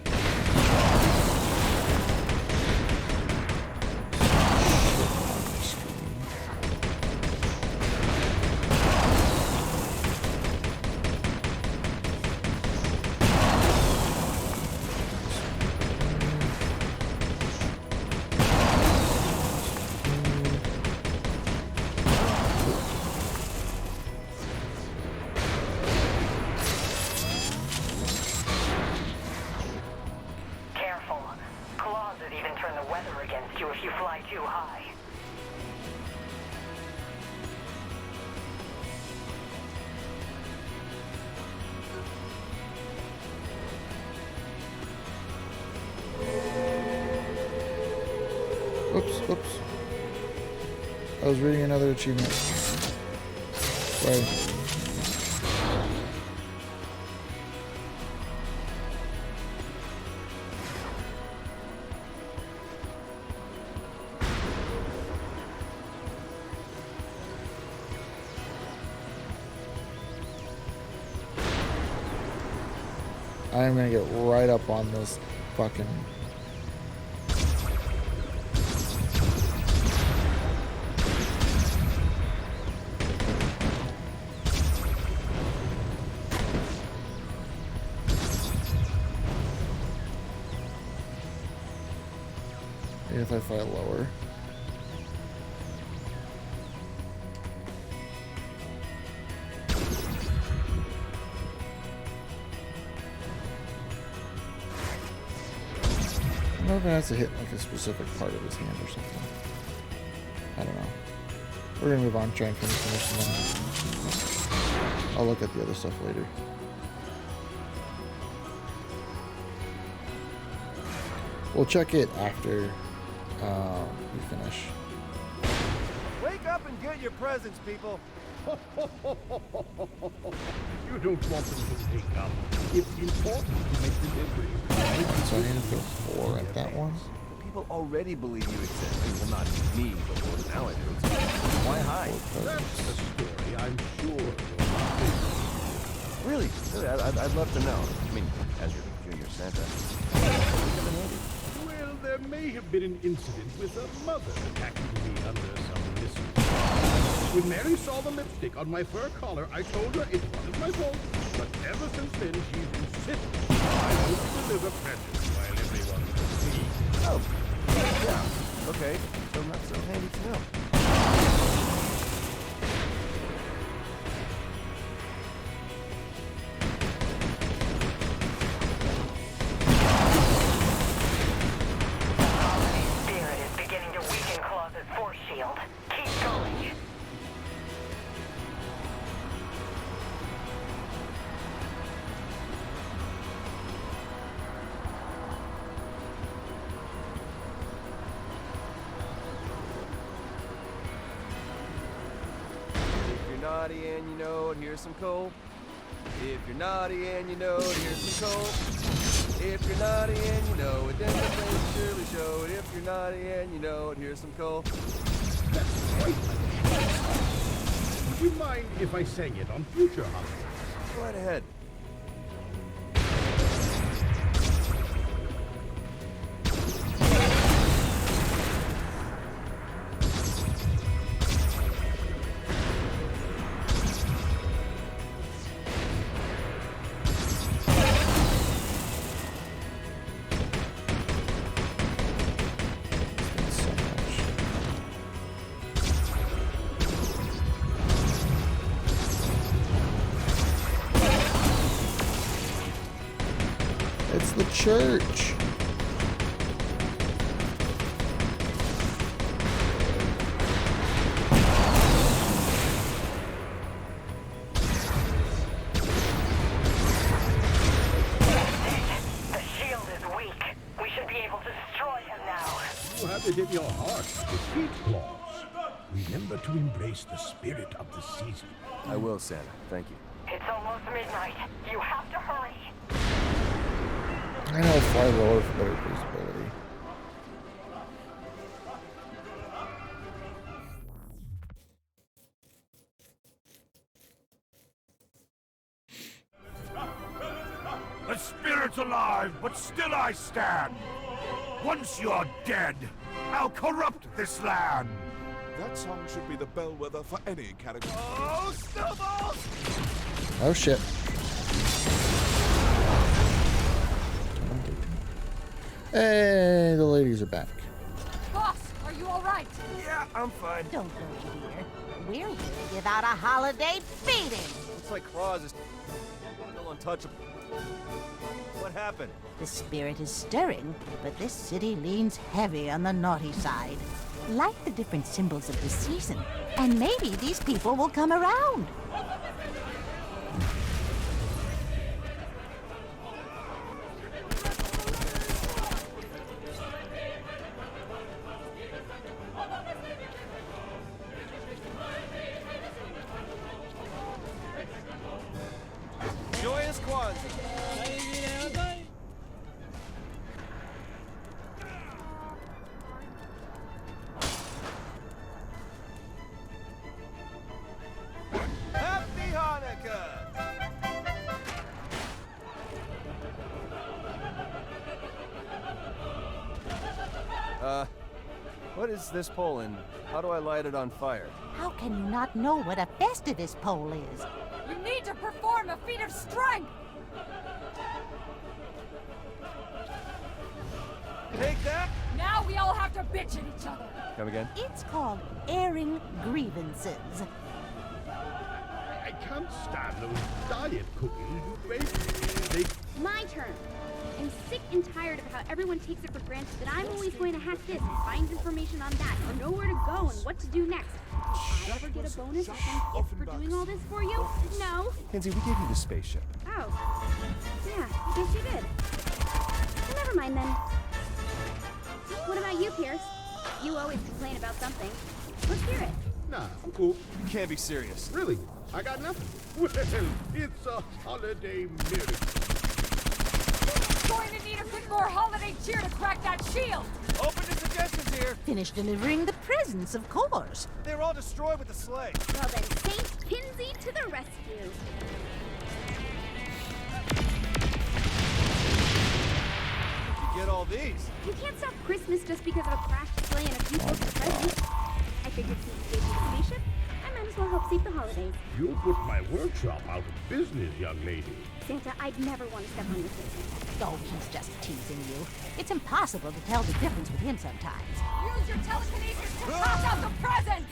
Careful. Clauses even turn the weather against you if you fly too high. Oops, oops. I was reading another achievement. Sorry. I'm gonna get right up on this fucking... Maybe if I fly lower. I don't know if it has to hit like a specific part of his hand or something. I don't know. We're gonna move on, try and finish the mission, then I'll look at the other stuff later. We'll check it after we finish. Wake up and get your presents, people. You don't want them to wake up. It's important to make delivery. So I need to put 4 at that one. People already believe you exist. Well, not me, but more than now I do. Why hide? That's the story, I'm sure. Really? I'd love to know. I mean, as your junior Santa. Well, there may have been an incident with a mother attacking me under some mystery. When Mary saw the lipstick on my fur collar, I told her it wasn't my fault. But ever since then, she's insisted I will deliver presents while everyone can see. Oh, yeah. Okay. So not so handy to know. Spirit is beginning to weaken Claus's force shield. Keep going. If you're naughty and you know it, here's some coal. If you're naughty and you know it, here's some coal. If you're naughty and you know it, then the flames surely show it. If you're naughty and you know it, here's some coal. Would you mind if I sang it on future holidays? Go right ahead. It's the church. The shield is weak. We should be able to destroy him now. You have it in your heart to defeat Claus. Remember to embrace the spirit of the season. I will, Santa. Thank you. It's almost midnight. You have to hurry. I know, fly lower for better visibility. The spirit's alive, but still I stand. Once you're dead, I'll corrupt this land. That song should be the bellwether for any character. Oh, snowballs! Oh shit. Hey, the ladies are back. Boss, are you all right? Yeah, I'm fine. Don't worry, dear. We're here to give out a holiday feeding. Looks like Claus is still untouchable. What happened? The spirit is stirring, but this city leans heavy on the naughty side. Like the different symbols of the season. And maybe these people will come around. Joyous Kwanzaa. Happy Hanukkah! What is this pole and how do I light it on fire? How can you not know what a Festivus pole is? You need to perform a feat of strength! Take that! Now we all have to bitch at each other! Come again? It's called airing grievances. I can't stand those diet cookies you bake me. They... My turn. I'm sick and tired of how everyone takes it for granted that I'm always going to hack this and find information on that, or know where to go and what to do next. Will I ever get a bonus or some gift for doing all this for you? No. Kenzie, we gave you the spaceship. Oh. Yeah, I guess you did. Well, never mind then. What about you, Pierce? You always complain about something. Let's hear it. Nah, I'm cool. You can't be serious. Really? I got nothing. Well, it's a holiday miracle. Going to need a bit more holiday cheer to crack that shield! Open to suggestions here. Finish delivering the presents, of course. They were all destroyed with the sleigh. Well then, Saint Pinsy to the rescue. You get all these. You can't stop Christmas just because of a crashed sleigh and a few broken presents. I figured since you gave me the spaceship, I might as well help save the holidays. You'll put my workshop out of business, young lady. Santa, I'd never want to step on your face. Oh, he's just teasing you. It's impossible to tell the difference with him sometimes. Use your telekinesis to pass out the presents!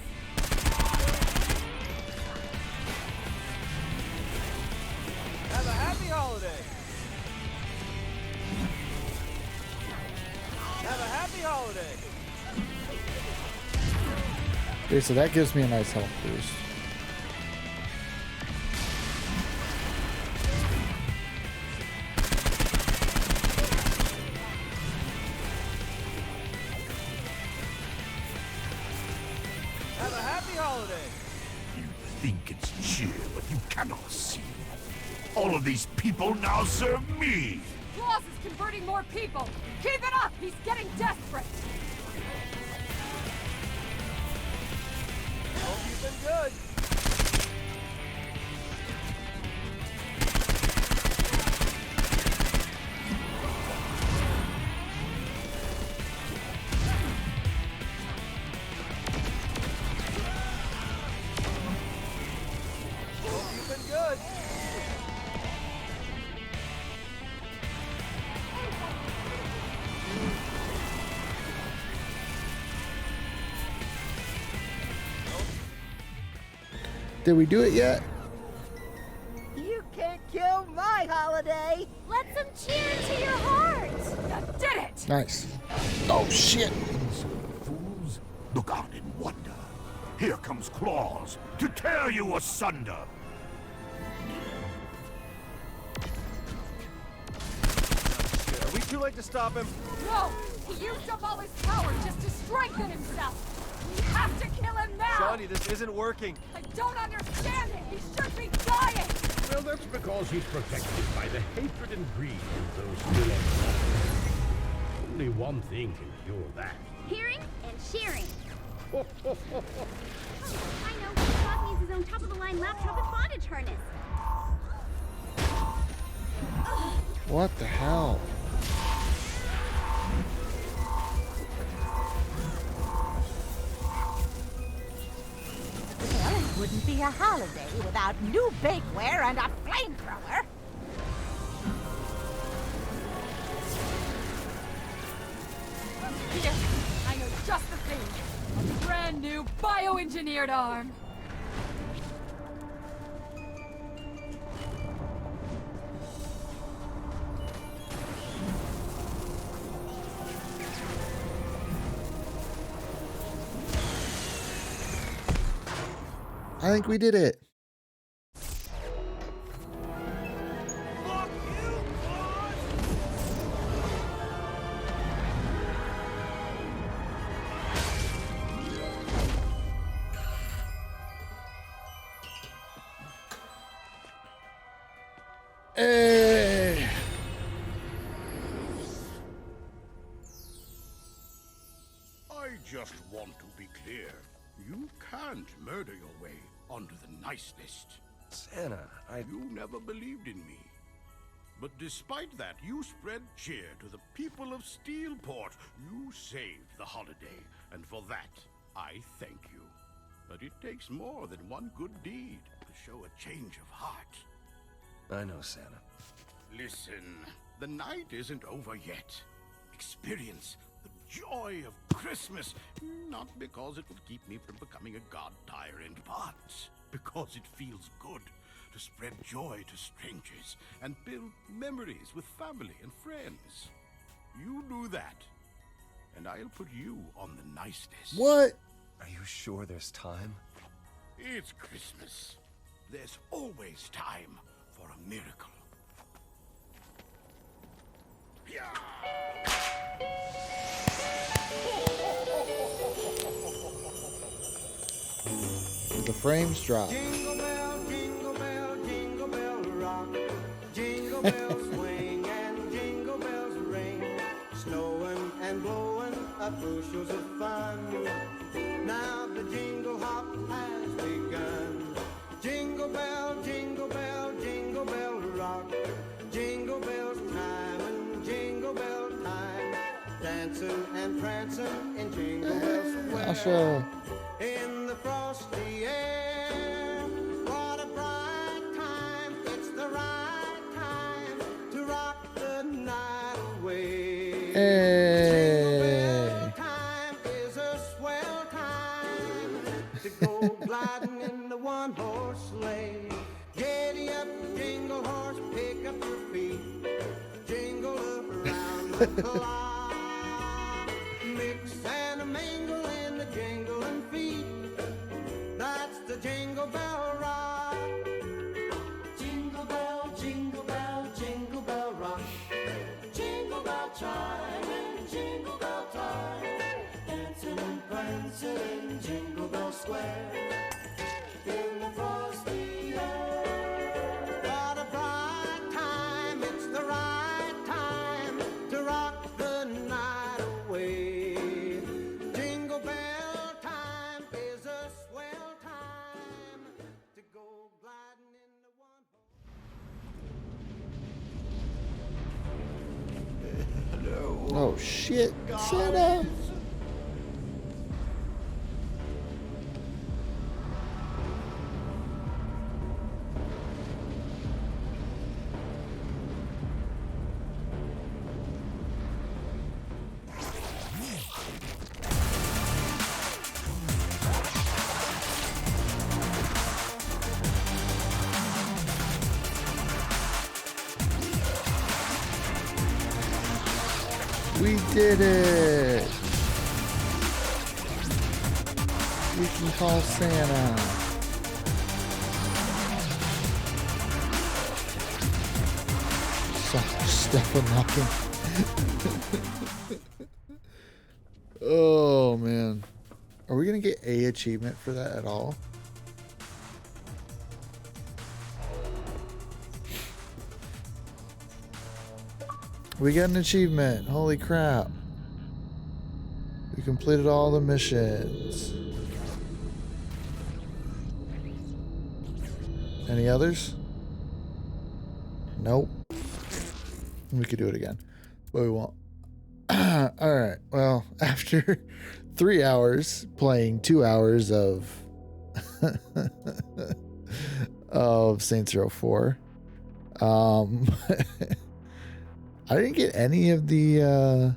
Have a happy holiday. Have a happy holiday. Okay, so that gives me a nice health boost. Have a happy holiday. You think it's cheer, but you cannot see. All of these people now serve me. Claus is converting more people! Keep it up! He's getting desperate! Hope you've been good. Hope you've been good. Did we do it yet? You can't kill my holiday. Let some cheer into your heart. You did it! Nice. Oh, shit. Fools, look out in wonder. Here comes Claus to tear you asunder. Are we too late to stop him? No! He used up all his power just to strengthen himself! We have to kill him now! Shawnee, this isn't working. I don't understand it! He should be dying! Well, that's because he's protected by the hatred and greed of those still alive. Only one thing can cure that. Hearing and cheering. I know. Claus needs his own top-of-the-line laptop with bondage harness. What the hell? Well, it wouldn't be a holiday without new bakeware and a flamethrower. Here, I know just the thing. A brand new bioengineered arm. I think we did it. Hey. I just want to be clear. You can't murder your way onto the nice list. Santa, You never believed in me. But despite that, you spread cheer to the people of Steelport. You saved the holiday, and for that, I thank you. But it takes more than one good deed to show a change of heart. I know, Santa. Listen, the night isn't over yet. Experience the joy of Christmas, not because it will keep me from becoming a god tyrant, but because it feels good to spread joy to strangers and build memories with family and friends. You do that, and I'll put you on the nice list. What? Are you sure there's time? It's Christmas. There's always time for a miracle. the frames drop. Jingle bell, jingle bell, jingle bell rock. Jingle bells swing and jingle bells ring. Snowing and blowing up bushels of fun. Now the jingle hop has begun. Jingle bell, jingle bell, jingle bell rock. Jingle bells time and jingle bell time. Dancing and prancing in Jingle Bell Square. In the frosty air, what a bright time. It's the right time to rock the night away. Jingle bell time is a swell time to go gliding in the one-horse sleigh. Giddy up, jingle horse, pick up your feet. Jingle around the clock. Mix and a mingle in the jingling feet. That's the Jingle Bell Rock. Jingle bell, jingle bell, jingle bell rock. Jingle bell chime and jingle bell time. Dancing and prancing in Jingle Bell Square. In the frosty air. What a bright time, it's the right time to rock the night away. Jingle bell time is a swell time to go gliding in the one. Oh shit, Santa! We did it! We can call Santa. So much stuff unlocking. Oh man. Are we gonna get a achievement for that at all? We got an achievement. Holy crap. We completed all the missions. Any others? Nope. We could do it again, but we won't. Alright, well, after 3 hours playing 2 hours of Saints Row 4, I didn't get any of the I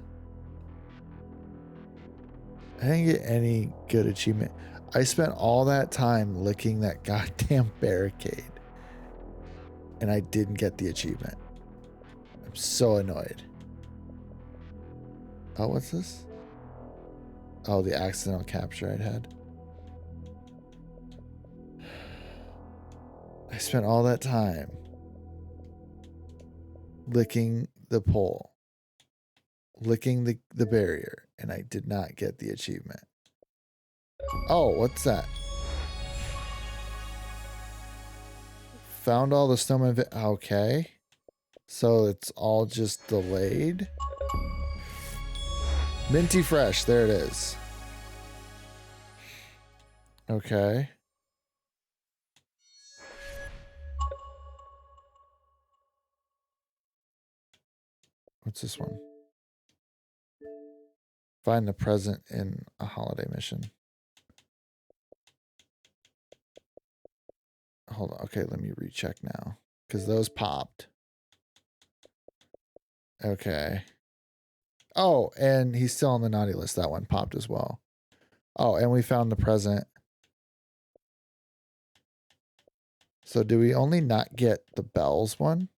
didn't get any good achievement. I spent all that time licking that goddamn barricade and I didn't get the achievement. I'm so annoyed. Oh, what's this? Oh, the accidental capture I'd had. I spent all that time licking the pole, licking the barrier, and I did not get the achievement. Oh, what's that? Found all the snowman. Okay. So it's all just delayed. Minty fresh. There it is. Okay. What's this one? Find the present in a holiday mission. Hold on. Okay, let me recheck now. Because those popped. Okay. Oh, and he's still on the naughty list. That one popped as well. Oh, and we found the present. So do we only not get the bells one?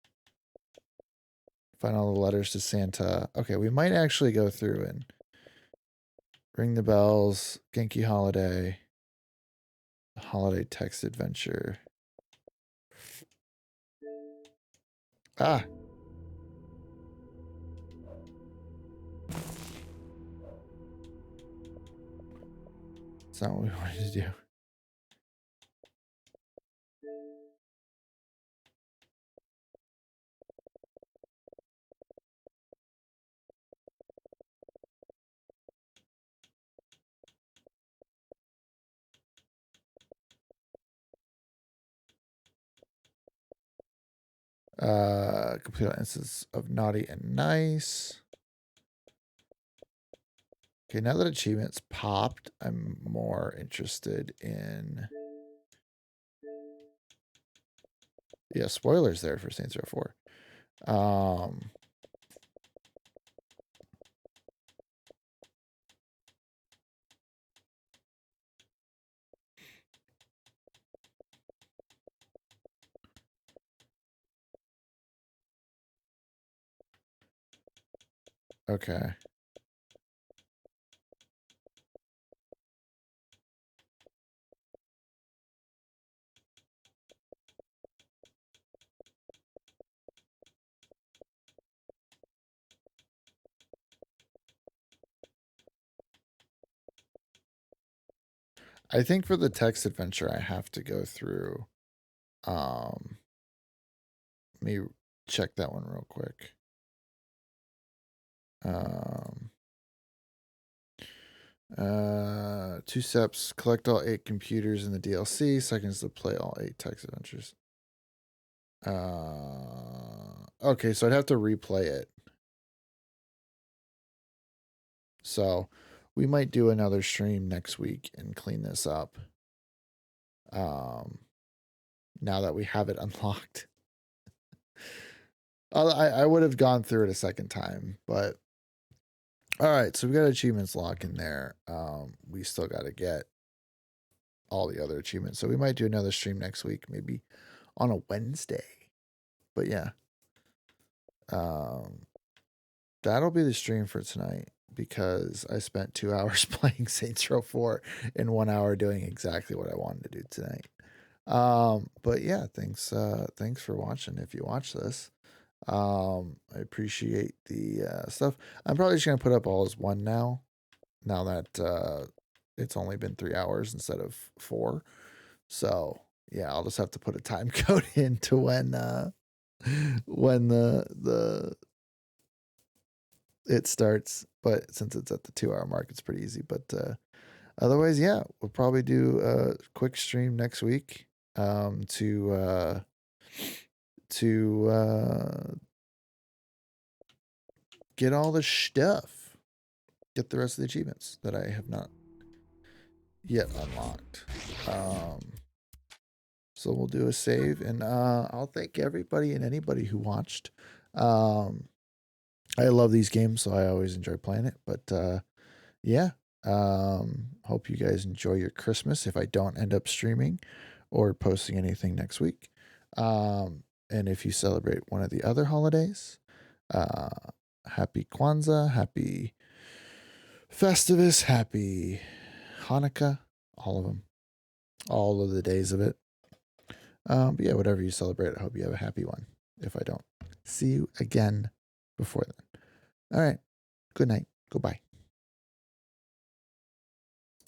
Find all the letters to Santa. Okay, we might actually go through and ring the bells, Genki Holiday, Holiday Text Adventure. Ah. That's not what we wanted to do. Complete all instances of naughty and nice. Okay, now that achievements popped, I'm more interested in... Yeah, spoilers there for Saints Row 4. Okay. I think for the text adventure, I have to go through. Let me check that one real quick. 2 steps: collect all 8 computers in the DLC. Seconds to play all 8 text adventures. Okay, so I'd have to replay it. So we might do another stream next week and clean this up. Now that we have it unlocked. I would have gone through it a second time, but all right, so we got achievements lock in there. We still got to get all the other achievements. So we might do another stream next week, maybe on a Wednesday. But yeah. That'll be the stream for tonight because I spent 2 hours playing Saints Row 4 and 1 hour doing exactly what I wanted to do tonight. But yeah, thanks for watching. If you watch this, I appreciate the stuff. I'm probably just gonna put up all as one now that it's only been 3 hours instead of 4. So yeah, I'll just have to put a time code into when the it starts. But since it's at the 2 hour mark, it's pretty easy. But otherwise, yeah, we'll probably do a quick stream next week to get all the stuff, get the rest of the achievements that I have not yet unlocked. So we'll do a save, and I'll thank everybody and anybody who watched. I love these games, so I always enjoy playing it. But yeah, hope you guys enjoy your Christmas if I don't end up streaming or posting anything next week. And if you celebrate one of the other holidays, happy Kwanzaa, happy Festivus, happy Hanukkah, all of them, all of the days of it. But yeah, whatever you celebrate, I hope you have a happy one. If I don't see you again before then. All right. Good night. Goodbye.